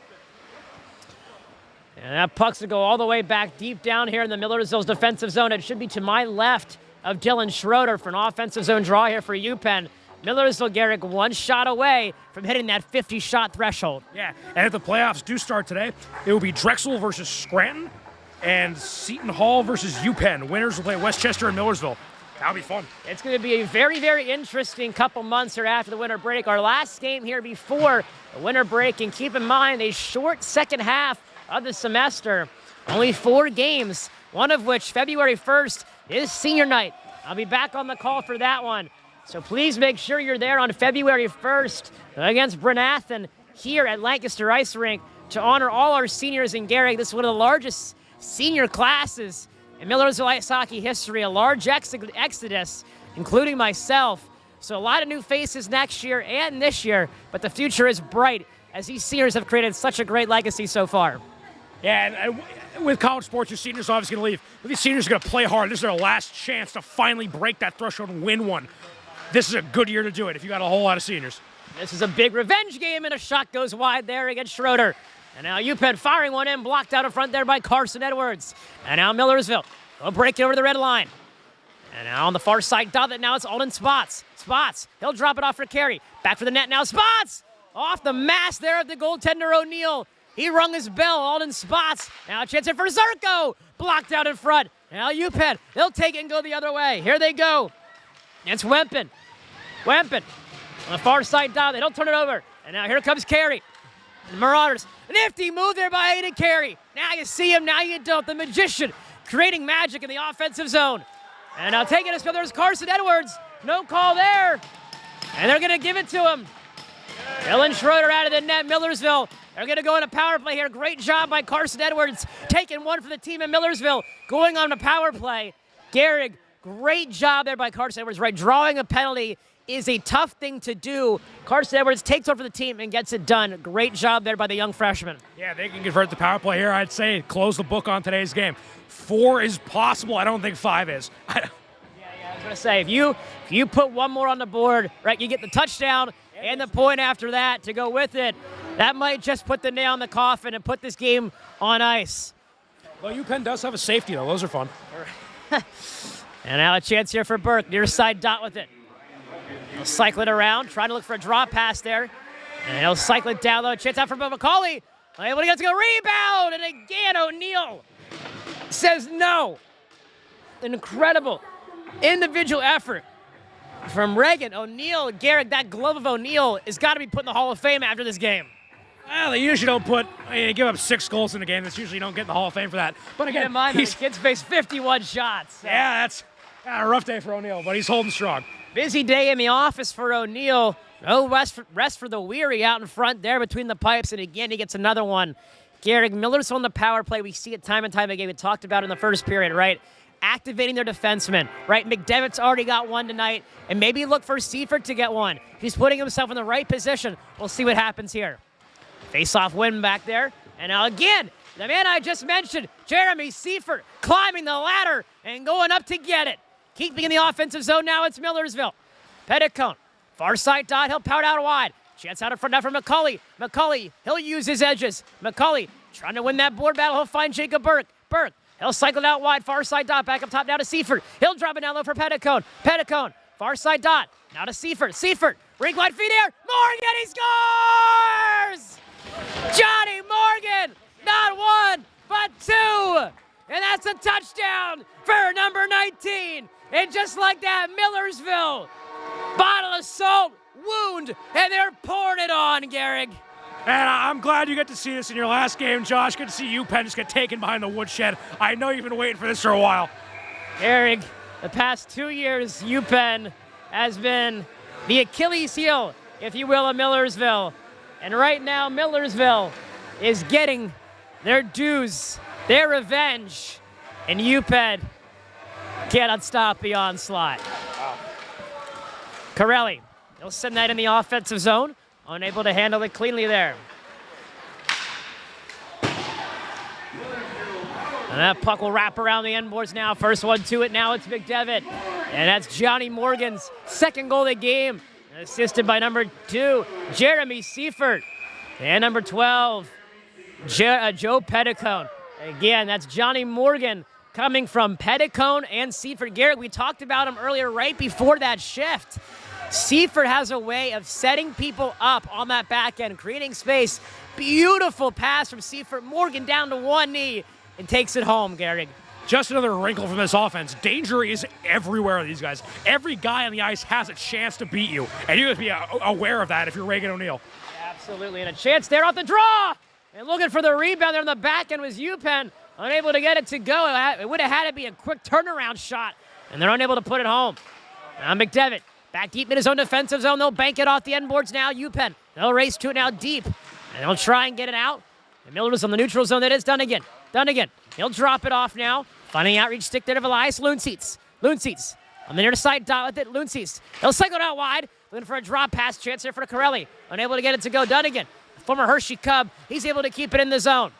And that puck's to go all the way back deep down here in the Millersville's defensive zone. It should be to my left of Dylan Schroeder for an offensive zone draw here for UPenn. Millersville, Garrick, 1 shot away from hitting that 50-shot threshold. Yeah, and if the playoffs do start today, it will be Drexel versus Scranton and Seton Hall versus UPenn. Winners will play Westchester and Millersville. That'll be fun. It's going to be a very, very interesting couple months here after the winter break. Our last game here before the winter break, and keep in mind a short second half of the semester. Only 4 games, one of which, February 1st, is senior night. I'll be back on the call for that one. So please make sure you're there on February 1st against Bryn Athyn here at Lancaster Ice Rink to honor all our seniors in Garrick. This is one of the largest senior classes in Millersville ice hockey history, a large exodus, including myself. So a lot of new faces next year and this year, but the future is bright as these seniors have created such a great legacy so far. Yeah, and with college sports, your seniors are obviously going to leave. But these seniors are going to play hard. This is their last chance to finally break that threshold and win one. This is a good year to do it if you got a whole lot of seniors. This is a big revenge game, and a shot goes wide there against Schroeder. And now UPenn firing one in, blocked out in front there by Carson Edwards. And now Millersville will break it over the red line. And now on the far side, Dobbin, now it's Alden Spots. Spots, he'll drop it off for Carey. Back for the net now, Spots! Off the mask there of the goaltender O'Neal. He rung his bell, Alden Spots. Now a chance here for Zerko. Blocked out in front. Now UPenn, they'll take it and go the other way. Here they go. It's Wempen. Wempen on the far side down. They don't turn it over. And now here comes Carey. The Marauders. Nifty move there by Aiden Carey. Now you see him, now you don't. The magician creating magic in the offensive zone. And now taking us, there's Carson Edwards. No call there. And they're going to give it to him. Dylan Schroeder out of the net. Millersville They're going to go in a power play here. Great job by Carson Edwards, taking one for the team in Millersville, going on a power play. Gehrig, great job there by Carson Edwards, right? Drawing a penalty is a tough thing to do. Carson Edwards takes over for the team and gets it done. Great job there by the young freshman. Yeah, they can convert the power play here. I'd say close the book on today's game. 4 is possible. I don't think 5 is. I was going to say, if you put one more on the board, right, you get the touchdown and the point after that to go with it. That might just put the nail in the coffin and put this game on ice. Well, UPenn does have a safety, though. Those are fun. And now a chance here for Burke. Near side dot with it. He'll cycle it around, trying to look for a draw pass there. And he'll cycle it down low. Chance out for McCauley. Able to get to go. Rebound! And again, O'Neal says no. An incredible individual effort from Reagan. O'Neal, Gehrig, that glove of O'Neal has got to be put in the Hall of Fame after this game. Well, they usually don't put, give up 6 goals in a game. That's usually don't get in the Hall of Fame for that. But again, the kid's faced 51 shots. So. Yeah, that's a rough day for O'Neal, but he's holding strong. Busy day in the office for O'Neal. No rest for the weary out in front there between the pipes, and again, he gets another one. Gehrig, Miller's on the power play. We see it time and time again. We talked about it in the first period, right? Activating their defensemen, right? McDevitt's already got one tonight, and maybe look for Seifert to get one. He's putting himself in the right position. We'll see what happens here. Face-off win back there. And now again, the man I just mentioned, Jeremy Seifert, climbing the ladder and going up to get it. Keeping in the offensive zone now, it's Millersville. Petticone, far side dot, he'll pout out wide. Chance out in front now for McCauley. McCauley, he'll use his edges. McCauley trying to win that board battle. He'll find Jacob Burke. Burke, he'll cycle it out wide, far side dot, back up top now to Seifert. He'll drop it down low for Petticone. Petticone, far side dot, now to Seifert. Seifert, rink wide feet here. Morgan, he scores! Johnny Morgan, not 1, but 2. And that's a touchdown for number 19. And just like that, Millersville, bottle of salt, wound, and they're pouring it on, Gehrig. And I'm glad you get to see this in your last game, Josh. Good to see UPenn just get taken behind the woodshed. I know you've been waiting for this for a while. Gehrig, the past 2 years, UPenn has been the Achilles heel, if you will, of Millersville. And right now, Millersville is getting their dues, their revenge, and UPenn cannot stop the onslaught. Corelli, he'll send that in the offensive zone, unable to handle it cleanly there. And that puck will wrap around the end boards now. First one to it now, it's McDevitt. And that's Johnny Morgan's second goal of the game, assisted by number 2, Jeremy Seifert. And number 12, Joe Petticone. Again, that's Johnny Morgan coming from Petticone and Seifert. Gehrig, we talked about him earlier right before that shift. Seifert has a way of setting people up on that back end, creating space. Beautiful pass from Seifert. Morgan down to one knee and takes it home, Gehrig. Just another wrinkle from this offense. Danger is everywhere with these guys. Every guy on the ice has a chance to beat you, and you have to be aware of that if you're Reagan O'Neal. Absolutely, and a chance there off the draw. And looking for the rebound there on the back end was UPenn. Unable to get it to go. It would have had to be a quick turnaround shot, and they're unable to put it home. Now McDevitt back deep in his own defensive zone. They'll bank it off the end boards now. UPenn, they'll race to it now deep, and they'll try and get it out. And Miller's on the neutral zone. That is Dunnigan. Dunnigan, he'll drop it off now. Finding outreach stick there to Elias Loonseats. Loonseats on the near side dot with it. Loonseats, he'll cycle it out wide. Looking for a drop pass chance here for Corelli. Unable to get it to go. Dunnigan, former Hershey Cub, he's able to keep it in the zone.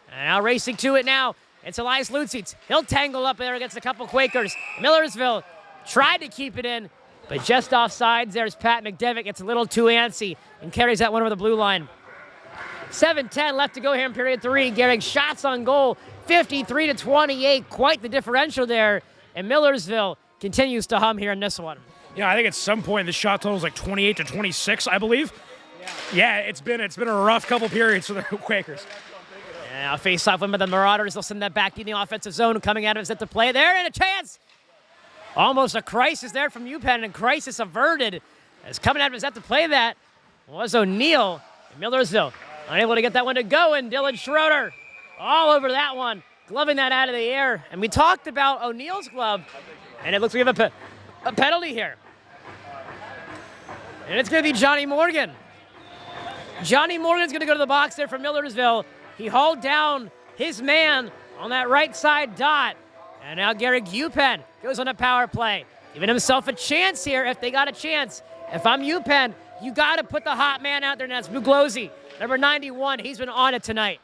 And now racing to it now, it's Elias Loonseats. He'll tangle up there against a couple Quakers. Millersville tried to keep it in, but just offsides. There's Pat McDevitt, gets a little too antsy and carries that one over the blue line. 7:10 left to go here in period 3. Gehrig shots on goal, 53-28. Quite the differential there. And Millersville continues to hum here in this one. Yeah, I think at some point the shot total is like 28-26, I believe. Yeah, it's been a rough couple periods for the Quakers. And now face-off win by the Marauders. They'll send that back in the offensive zone. Coming out of it at the play there, and a chance. Almost a crisis there from UPenn, and crisis averted. As coming out of it at the play that was O'Neal. And Millersville unable to get that one to go, and Dylan Schroeder all over that one, gloving that out of the air. And we talked about O'Neal's glove, and it looks like we have a penalty here. And it's going to be Johnny Morgan. Johnny Morgan's going to go to the box there for Millersville. He hauled down his man on that right side dot. And now Garrick UPenn goes on a power play, giving himself a chance here if they got a chance. If I'm UPenn, you got to put the hot man out there, and that's Bugliosi, number 91. He's been on it tonight.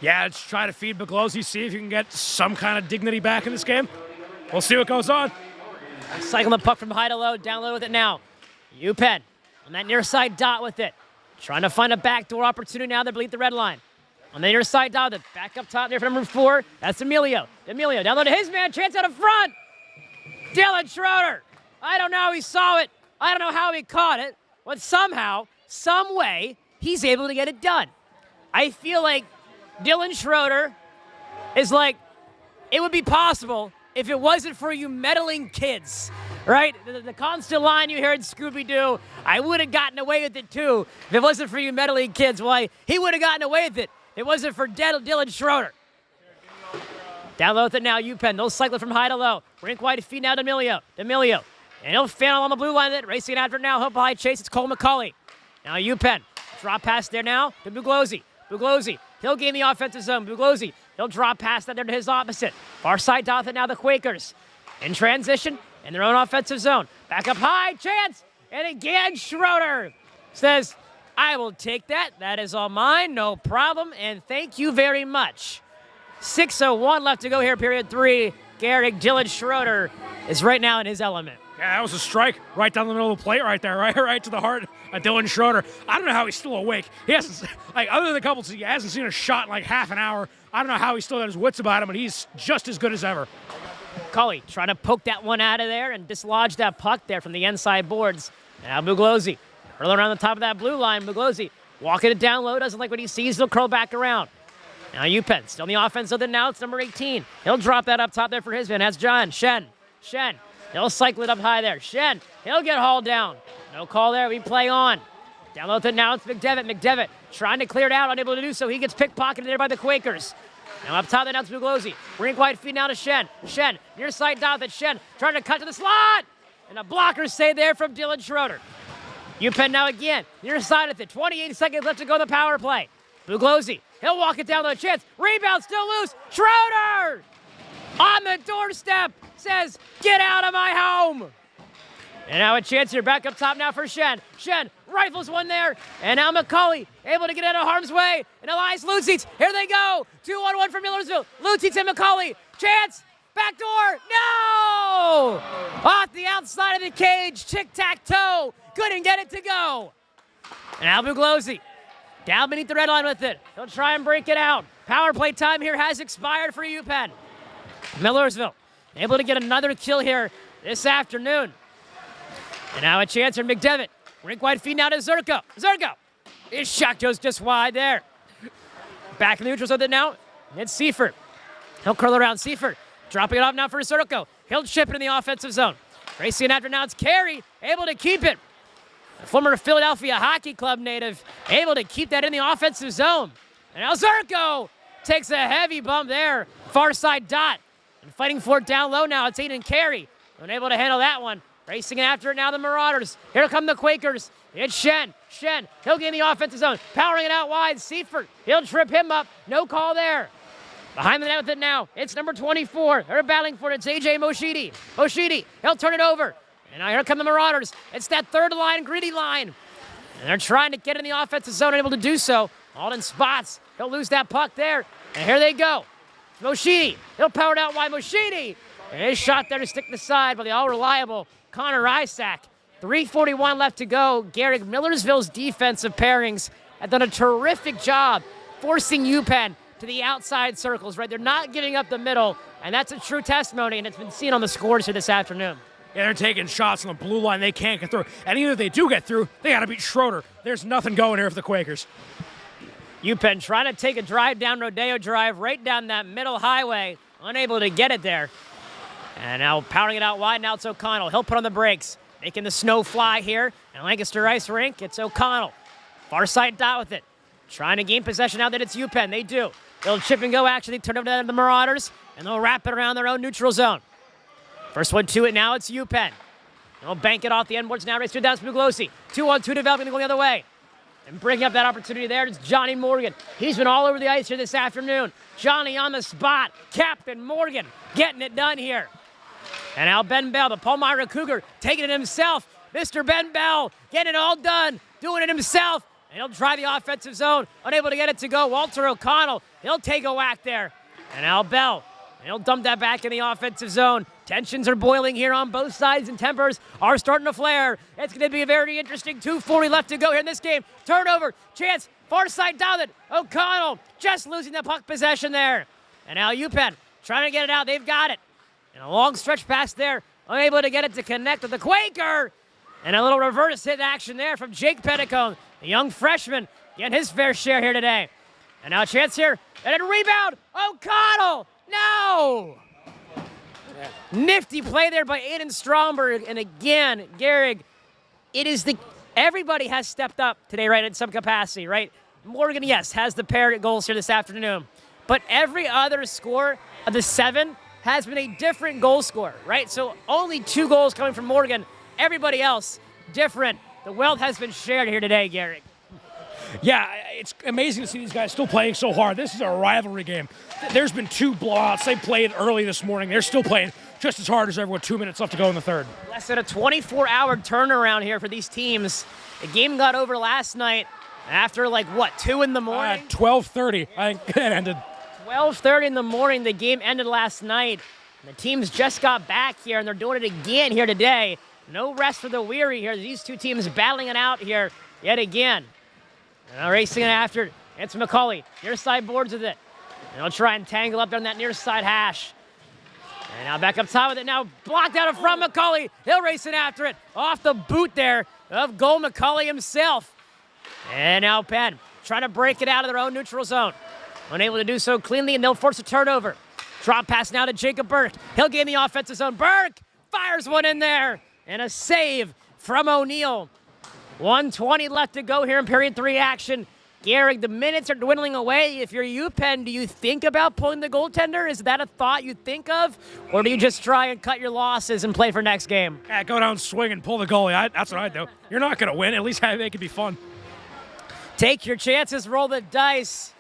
Yeah, let's try to feed Bugliosi, see if you can get some kind of dignity back in this game. We'll see what goes on. Cycling the puck from high to low, down low with it now. UPenn on that near side dot with it. Trying to find a backdoor opportunity now to bleed the red line. On the near side dot, the back up top there for number 4. That's Emilio. Emilio down low to his man, chance out of front. Dylan Schroeder. I don't know how he saw it. I don't know how he caught it. But somehow, some way, he's able to get it done. I feel like Dylan Schroeder is like, it would be possible if it wasn't for you meddling kids, right? The constant line you heard Scooby-Doo, I would have gotten away with it too if it wasn't for you meddling kids. Why, he would have gotten away with it if it wasn't for Dylan Schroeder. Down low with it now, UPenn. They'll cycle it from high to low. Rink wide feet now to Emilio. Emilio. And he'll fan on the blue line. Racing after it now. Help behind chase. It's Cole McCauley. Now UPenn. Drop pass there now to Bugliosi. Bugliosi. He'll gain the offensive zone. Bugliosi. He'll drop past that there to his opposite. Far side dot now the Quakers. In transition in their own offensive zone. Back up high. Chance. And again Schroeder says, I will take that. That is all mine. No problem. And thank you very much. 6:01 left to go here, period 3. Garrick Dylan Schroeder is right now in his element. Yeah, that was a strike right down the middle of the plate right there, right to the heart of Dylan Schroeder. I don't know how he's still awake. He hasn't, like, other than the couple, he hasn't seen a shot in like half an hour. I don't know how he's still got his wits about him, but he's just as good as ever. Cully trying to poke that one out of there and dislodge that puck there from the inside boards. Now Bugliosi, hurling around the top of that blue line. Bugliosi walking it down low, doesn't like what he sees, he'll curl back around. Now UPenn still in the offense of it now. It's number 18. He'll drop that up top there for his man. That's John Shen. He'll cycle it up high there. Shen. He'll get hauled down. No call there. We play on. Down low with it now. It's McDevitt. McDevitt trying to clear it out. Unable to do so. He gets pickpocketed there by the Quakers. Now up top, now it's Bugliosi. Rink wide feet now to Shen. Shen. Near side dot that Shen. Trying to cut to the slot. And a blocker save there from Dylan Schroeder. UPenn now again. Near side with it. 28 seconds left to go in the power play. Bugliosi. He'll walk it down to a chance. Rebound still loose. Schroeder on the doorstep says, get out of my home. And now a chance here back up top now for Shen. Shen rifles one there. And now McCauley able to get out of harm's way. And Elias Lutzic. Here they go. 2-on-1 for Millersville. Lutzic and McCauley. Chance. Back door. No! Off the outside of the cage. Tic-tac-toe. Couldn't get it to go. And now Bugliosi. Down beneath the red line with it. He'll try and break it out. Power play time here has expired for UPenn. Millersville able to get another kill here this afternoon. And now a chance for McDevitt. Rink wide feed now to Zerko. Zerko. His shot goes just wide there. Back in the neutral zone now. It's Seifert. He'll curl around Seifert. Dropping it off now for Zerko. He'll chip it in the offensive zone. Racing after now it's Carey. Able to keep it. The former Philadelphia Hockey Club native, able to keep that in the offensive zone. And now Zerko takes a heavy bump there. Far side dot. And fighting for it down low now. It's Aiden Carey. Unable to handle that one. Racing after it now, the Marauders. Here come the Quakers. It's Shen. Shen. He'll get in the offensive zone. Powering it out wide. Seifert. He'll trip him up. No call there. Behind the net with it now. It's number 24. They're battling for it. It's AJ Moshidi. Moshidi. He'll turn it over. And now here come the Marauders. It's that third line, gritty line. And they're trying to get in the offensive zone, unable to do so. Alden spots. He'll lose that puck there. And here they go. Moshidi. He'll power it out wide. Moshidi. And his shot there to stick the side by the all-reliable Connor Isaac. 3:41 left to go. Garrick, Millersville's defensive pairings have done a terrific job forcing UPenn to the outside circles, right? They're not giving up the middle, and that's a true testimony, and it's been seen on the scores here this afternoon. Yeah, they're taking shots on the blue line they can't get through. And even if they do get through, they got to beat Schroeder. There's nothing going here for the Quakers. UPenn trying to take a drive down Rodeo Drive, right down that middle highway. Unable to get it there. And now powering it out wide, now it's O'Connell. He'll put on the brakes, making the snow fly here. And Lancaster Ice Rink, it's O'Connell. Far side dot with it. Trying to gain possession now that it's UPenn. They do. They'll chip and go action. They turn over to the Marauders, and they'll wrap it around their own neutral zone. First one to it now, it's UPenn. They'll bank it off the end boards now, race through down to Bugliosi. 2-on-2 developing to go the other way. And breaking up that opportunity there is Johnny Morgan. He's been all over the ice here this afternoon. Johnny on the spot. Captain Morgan getting it done here. And now Ben Bell, the Palmyra Cougar, taking it himself. Mr. Ben Bell getting it all done, doing it himself. And he'll try the offensive zone, unable to get it to go. Walter O'Connell, he'll take a whack there. And now Bell, he'll dump that back in the offensive zone. Tensions are boiling here on both sides, and tempers are starting to flare. It's going to be a very interesting 2:40 left to go here in this game. Turnover, chance, far side down it. O'Connell just losing the puck possession there. And now UPenn trying to get it out. They've got it. And a long stretch pass there, unable to get it to connect with the Quaker. And a little reverse hit action there from Jake Petticone, the young freshman, getting his fair share here today. And now a chance here, and a rebound. O'Connell, no! Nifty play there by Aiden Stromberg. And again, Gehrig, everybody has stepped up today, right, in some capacity, right? Morgan, yes, has the pair of goals here this afternoon. But every other score of the 7 has been a different goal scorer, right? So only 2 goals coming from Morgan. Everybody else, different. The wealth has been shared here today, Gehrig. Yeah, it's amazing to see these guys still playing so hard. This is a rivalry game. There's been 2 blowouts. They played early this morning. They're still playing just as hard as ever with 2 minutes left to go in the third. Less than a 24-hour turnaround here for these teams. The game got over last night after, 2 in the morning? 12:30, I think it ended. 12:30 in the morning, the game ended last night. The teams just got back here, and they're doing it again here today. No rest for the weary here. These 2 teams battling it out here yet again. And racing it after, it's McCauley. Near side boards with it. And they'll try and tangle up there on that near side hash. And now back up top with it now. Blocked out in front, McCauley. He'll race it after it. Off the boot there of goal McCauley himself. And now Penn trying to break it out of their own neutral zone. Unable to do so cleanly, and they'll force a turnover. Drop pass now to Jacob Burke. He'll gain the offensive zone. Burke fires one in there. And a save from O'Neill. 1:20 left to go here in period 3 action. Gehrig, the minutes are dwindling away. If you're UPenn, do you think about pulling the goaltender? Is that a thought you think of? Or do you just try and cut your losses and play for next game? Yeah, go down, swing, and pull the goalie. That's what I do. You're not going to win. At least make it be fun. Take your chances, roll the dice.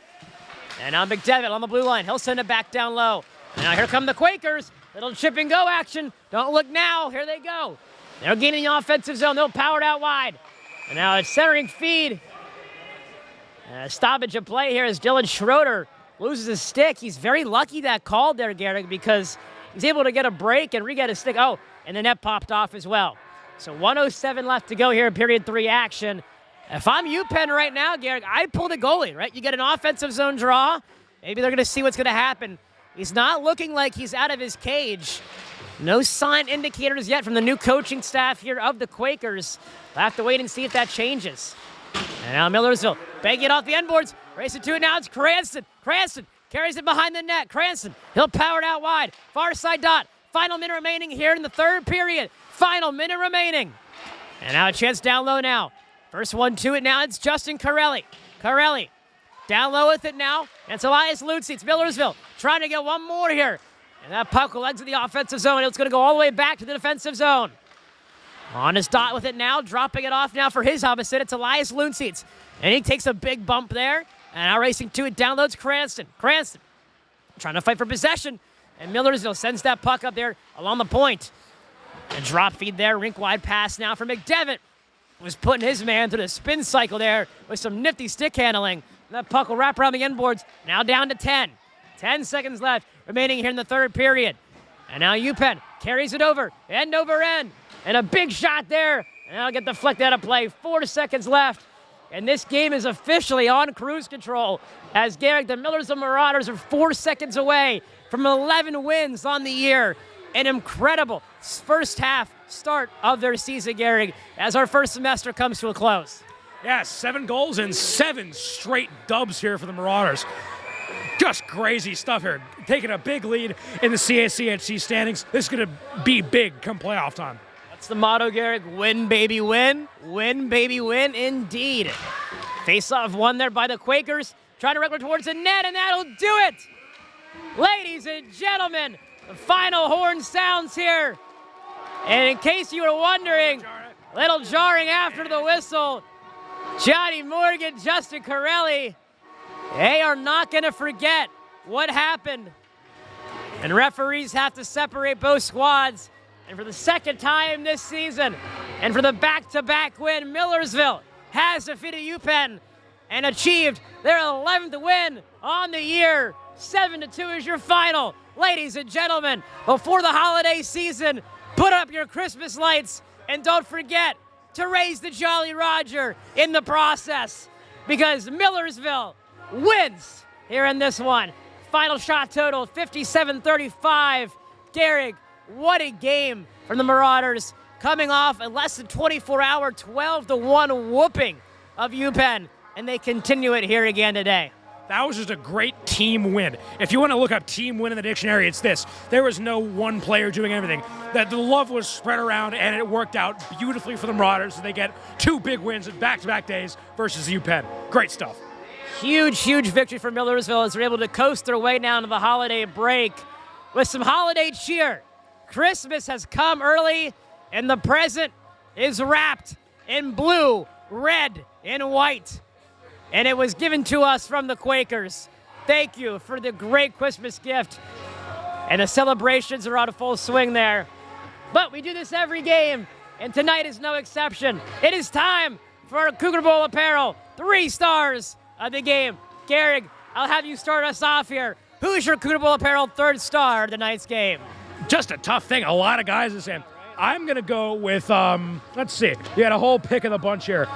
And now McDevitt on the blue line. He'll send it back down low. And now here come the Quakers. Little chip and go action. Don't look now. Here they go. They're gaining the offensive zone. They'll power it out wide. And now a centering feed. And a stoppage of play here as Dylan Schroeder loses his stick. He's very lucky that called there, Gehrig, because he's able to get a break and re-get his stick. Oh, and the net popped off as well. So 1:07 left to go here in period 3 action. If I'm UPenn right now, Gehrig, I'd pull the goalie, right? You get an offensive zone draw. Maybe they're going to see what's going to happen. He's not looking like he's out of his cage. No sign indicators yet from the new coaching staff here of the Quakers. We'll have to wait and see if that changes. And now Millersville, bang it off the end boards. Racing to it now, it's Cranston. Cranston carries it behind the net. Cranston, he'll power it out wide. Far side dot. Final minute remaining here in the 3rd period. Final minute remaining. And now a chance down low now. First one to it now, it's Justin Corelli. Corelli, down low with it now. And it's Elias Lutzi. It's Millersville trying to get one more here. And that puck will exit the offensive zone. It's going to go all the way back to the defensive zone. On his dot with it now, dropping it off now for his opposite. It's Elias Lutzi. And he takes a big bump there. And now racing to it, downloads Cranston. Cranston trying to fight for possession. And Millersville sends that puck up there along the point. A drop feed there, rink-wide pass now for McDevitt. Was putting his man through the spin cycle there with some nifty stick handling. That puck will wrap around the end boards. Now down to 10. 10 seconds left remaining here in the 3rd period. And now UPenn carries it over, end over end. And a big shot there. And I'll get deflected out of play. 4 seconds left. And this game is officially on cruise control. As Gehrig, the Millersville Marauders are 4 seconds away from 11 wins on the year. An incredible first half start of their season, Gehrig, as our first semester comes to a close. Yeah, 7 goals and 7 straight dubs here for the Marauders. Just crazy stuff here. Taking a big lead in the CACHC standings. This is going to be big come playoff time. That's the motto, Gehrig. Win, baby, win. Win, baby, win, indeed. Face-off won there by the Quakers. Trying to wriggle towards the net, and that'll do it. Ladies and gentlemen, the final horn sounds here. And in case you were wondering, a little jarring after the whistle. Johnny Morgan, Justin Corelli, they are not going to forget what happened. And referees have to separate both squads. And for the second time this season, and for the back-to-back win, Millersville has defeated UPenn and achieved their 11th win on the year. 7-2 is your final. Ladies and gentlemen, before the holiday season, put up your Christmas lights and don't forget to raise the Jolly Roger in the process, because Millersville wins here in this one. Final shot total, 57-35. Gehrig, what a game from the Marauders, coming off a less than 24-hour 12-1 whooping of UPenn, and they continue it here again today. That was just a great team win. If you want to look up team win in the dictionary, it's this. There was no one player doing everything. That the love was spread around, and it worked out beautifully for the Marauders. So they get 2 big wins in back-to-back days versus UPenn. Great stuff. Huge, huge victory for Millersville as they're able to coast their way down to the holiday break with some holiday cheer. Christmas has come early, and the present is wrapped in blue, red, and white. And it was given to us from the Quakers. Thank you for the great Christmas gift. And the celebrations are on full swing there. But we do this every game, and tonight is no exception. It is time for our Cougar Bowl apparel. 3 stars of the game. Gehrig, I'll have you start us off here. Who's your Cougar Bowl apparel 3rd star of tonight's game? Just a tough thing. A lot of guys are saying. I'm going to go with, let's see. You had a whole pick of the bunch here.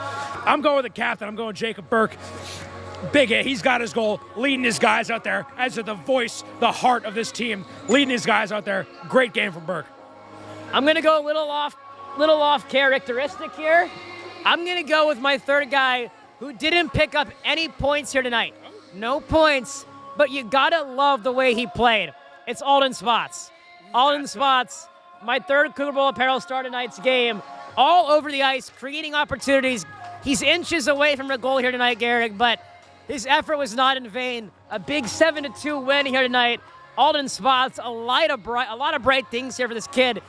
I'm going with the captain. I'm going Jacob Burke. Big hit. He's got his goal, leading his guys out there as the voice, the heart of this team, leading his guys out there. Great game from Burke. I'm going to go a little off characteristic here. I'm going to go with my 3rd guy who didn't pick up any points here tonight. No points, but you got to love the way he played. It's Alden Spots. Alden Spots, my 3rd Cougar Bowl apparel star tonight's game, all over the ice, creating opportunities. He's inches away from a goal here tonight, Gehrig, but his effort was not in vain. A big 7-2 win here tonight. Alden Spots, a lot of bright things here for this kid.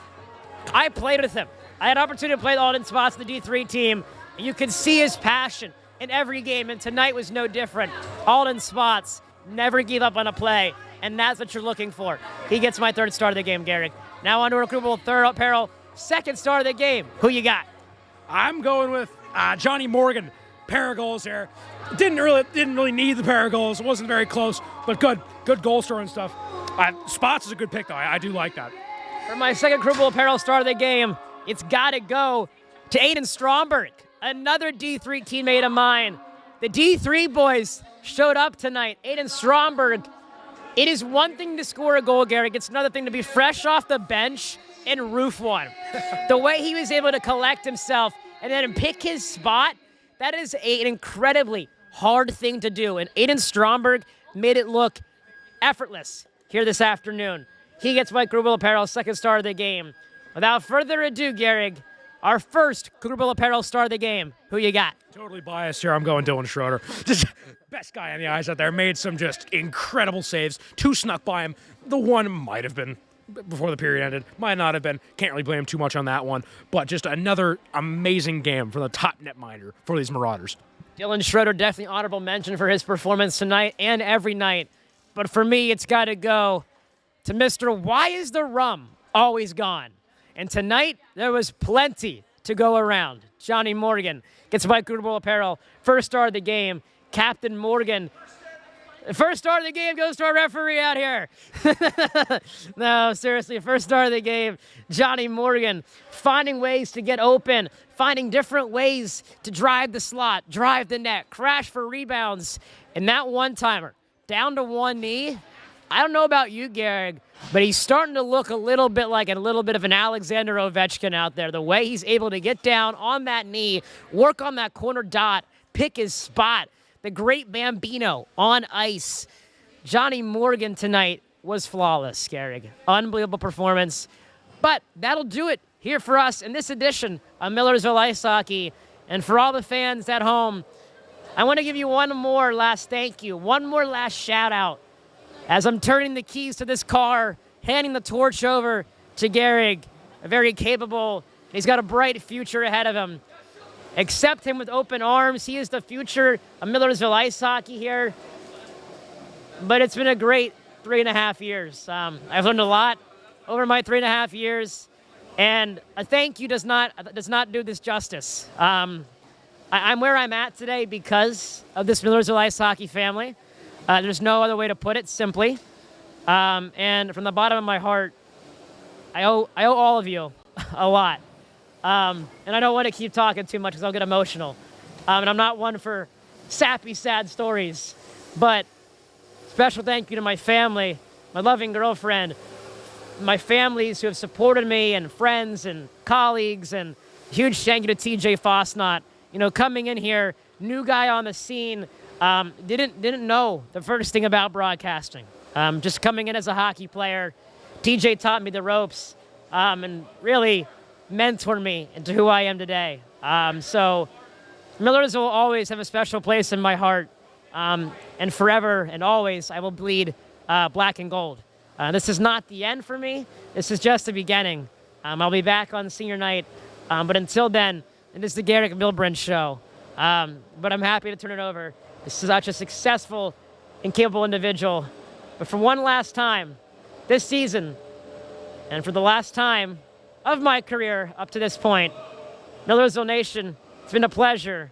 I played with him. I had an opportunity to play with Alden Spots, the D3 team, and you could see his passion in every game, and tonight was no different. Alden Spots never gave up on a play, and that's what you're looking for. He gets my 3rd star of the game, Gehrig. Now on to our Cougar Bowl 3rd apparel, 2nd star of the game. Who you got? I'm going with Johnny Morgan. Pair of goals there. Didn't really need the pair of goals. It wasn't very close, but good goal scoring stuff. Spots is a good pick, though. I do like that. For my 2nd Cougar Bowl apparel star of the game, it's got to go to Aiden Stromberg, another D3 teammate of mine. The D3 boys showed up tonight. Aiden Stromberg. It is one thing to score a goal, Gehrig. It's another thing to be fresh off the bench and roof one. The way he was able to collect himself and then pick his spot, that is an incredibly hard thing to do. And Aiden Stromberg made it look effortless here this afternoon. He gets my Cougar Bowl apparel 2nd star of the game. Without further ado, Gehrig, our 1st Cougar Bowl apparel star of the game. Who you got? Totally biased here. I'm going Dylan Schroeder. Just best guy on the ice out there. Made some just incredible saves. 2 snuck by him. The one might have been before the period ended. Might not have been. Can't really blame him too much on that one. But just another amazing game from the top netminder for these Marauders. Dylan Schroeder, definitely honorable mention for his performance tonight and every night. But for me, it's got to go to Mr. Why is the Rum Always Gone? And tonight, there was plenty to go around. Johnny Morgan gets my Cougar Bowl apparel. 1st star of the game, Captain Morgan. The 1st star of the game goes to our referee out here. No, seriously, 1st star of the game, Johnny Morgan, finding ways to get open, finding different ways to drive the slot, drive the net, crash for rebounds. And that one-timer, down to one knee. I don't know about you, Gehrig, but he's starting to look a little bit like a little bit of an Alexander Ovechkin out there. The way he's able to get down on that knee, work on that corner dot, pick his spot. The great Bambino on ice. Johnny Morgan tonight was flawless, Gehrig. Unbelievable performance. But that'll do it here for us in this edition of Millersville Ice Hockey. And for all the fans at home, I want to give you one more last thank you, one more last shout out. As I'm turning the keys to this car, handing the torch over to Gehrig, a very capable, he's got a bright future ahead of him. accept him with open arms. He is the future of Millersville ice hockey here. But it's been a great 3.5 years. I've learned a lot over my 3.5 years, and a thank you does not do this justice. I'm where I'm at today because of this Millersville ice hockey family. There's no other way to put it, simply. And from the bottom of my heart, I owe all of you a lot. And I don't want to keep talking too much because I'll get emotional. And I'm not one for sappy, sad stories. But special thank you to my family, my loving girlfriend, my families who have supported me, and friends and colleagues, and huge thank you to TJ Fosnot. You know, coming in here, new guy on the scene, didn't know the first thing about broadcasting. Just coming in as a hockey player, TJ taught me the ropes, and really mentored me into who I am today. So Millers will always have a special place in my heart, and forever and always I will bleed black and gold. This is not the end for me. This is just the beginning. I'll be back on senior night, but until then, it is the Garrick Milbrand Show. But I'm happy to turn it over to such a successful and capable individual. But for one last time this season, and for the last time of my career up to this point, Millersville Nation, it's been a pleasure.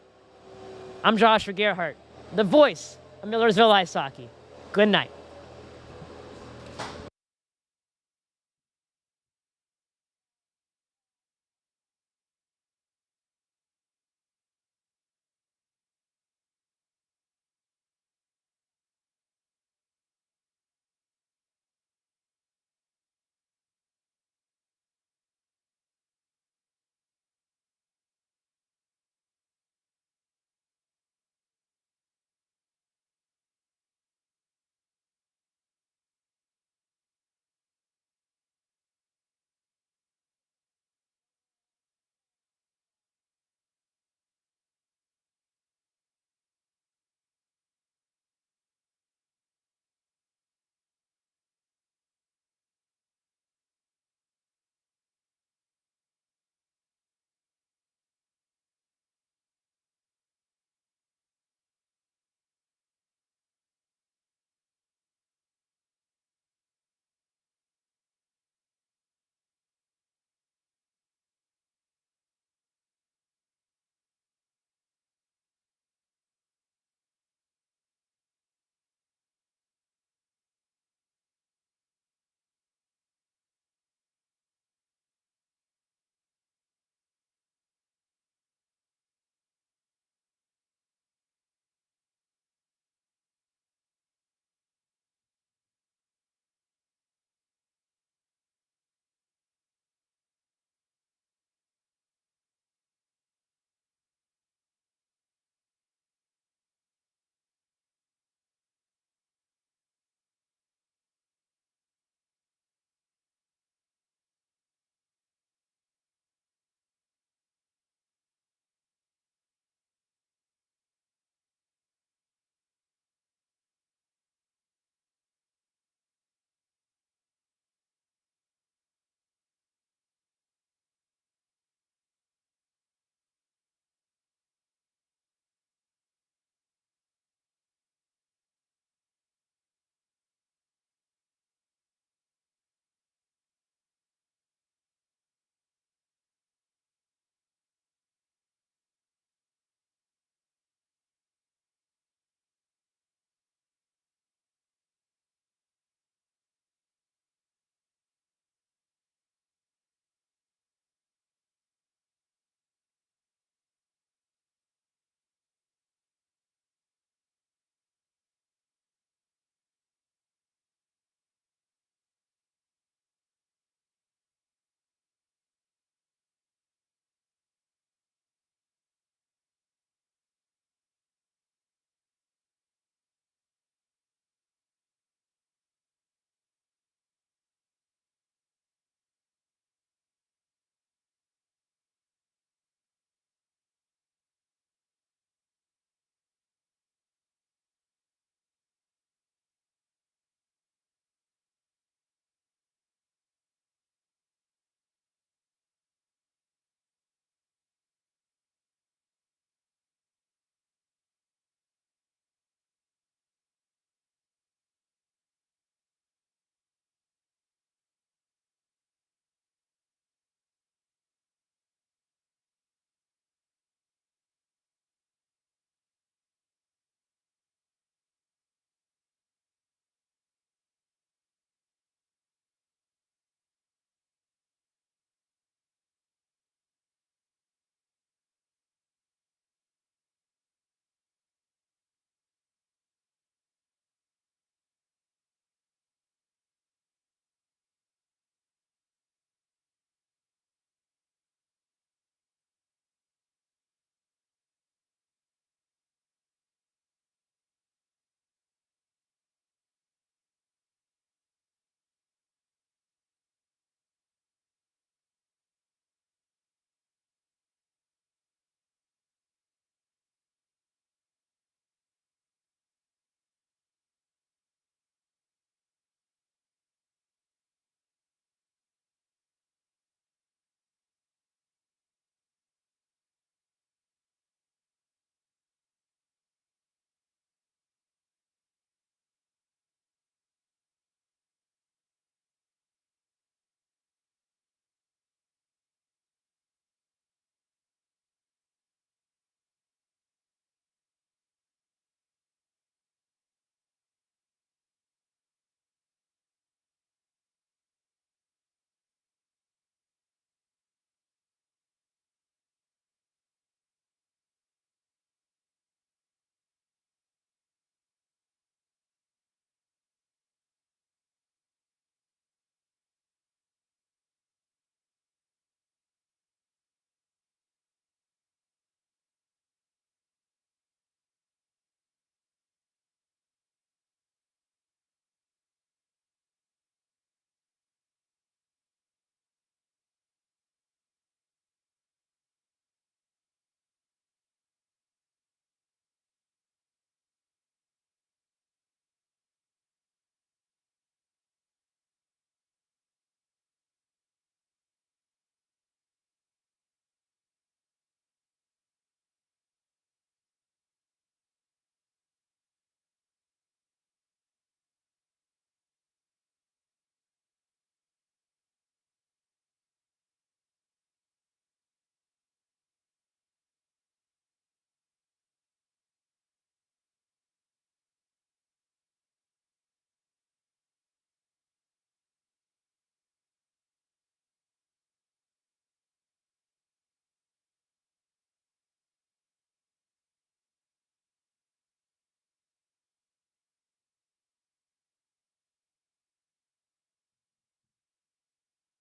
I'm Joshua Gerhart, the voice of Millersville Ice Hockey. Good night.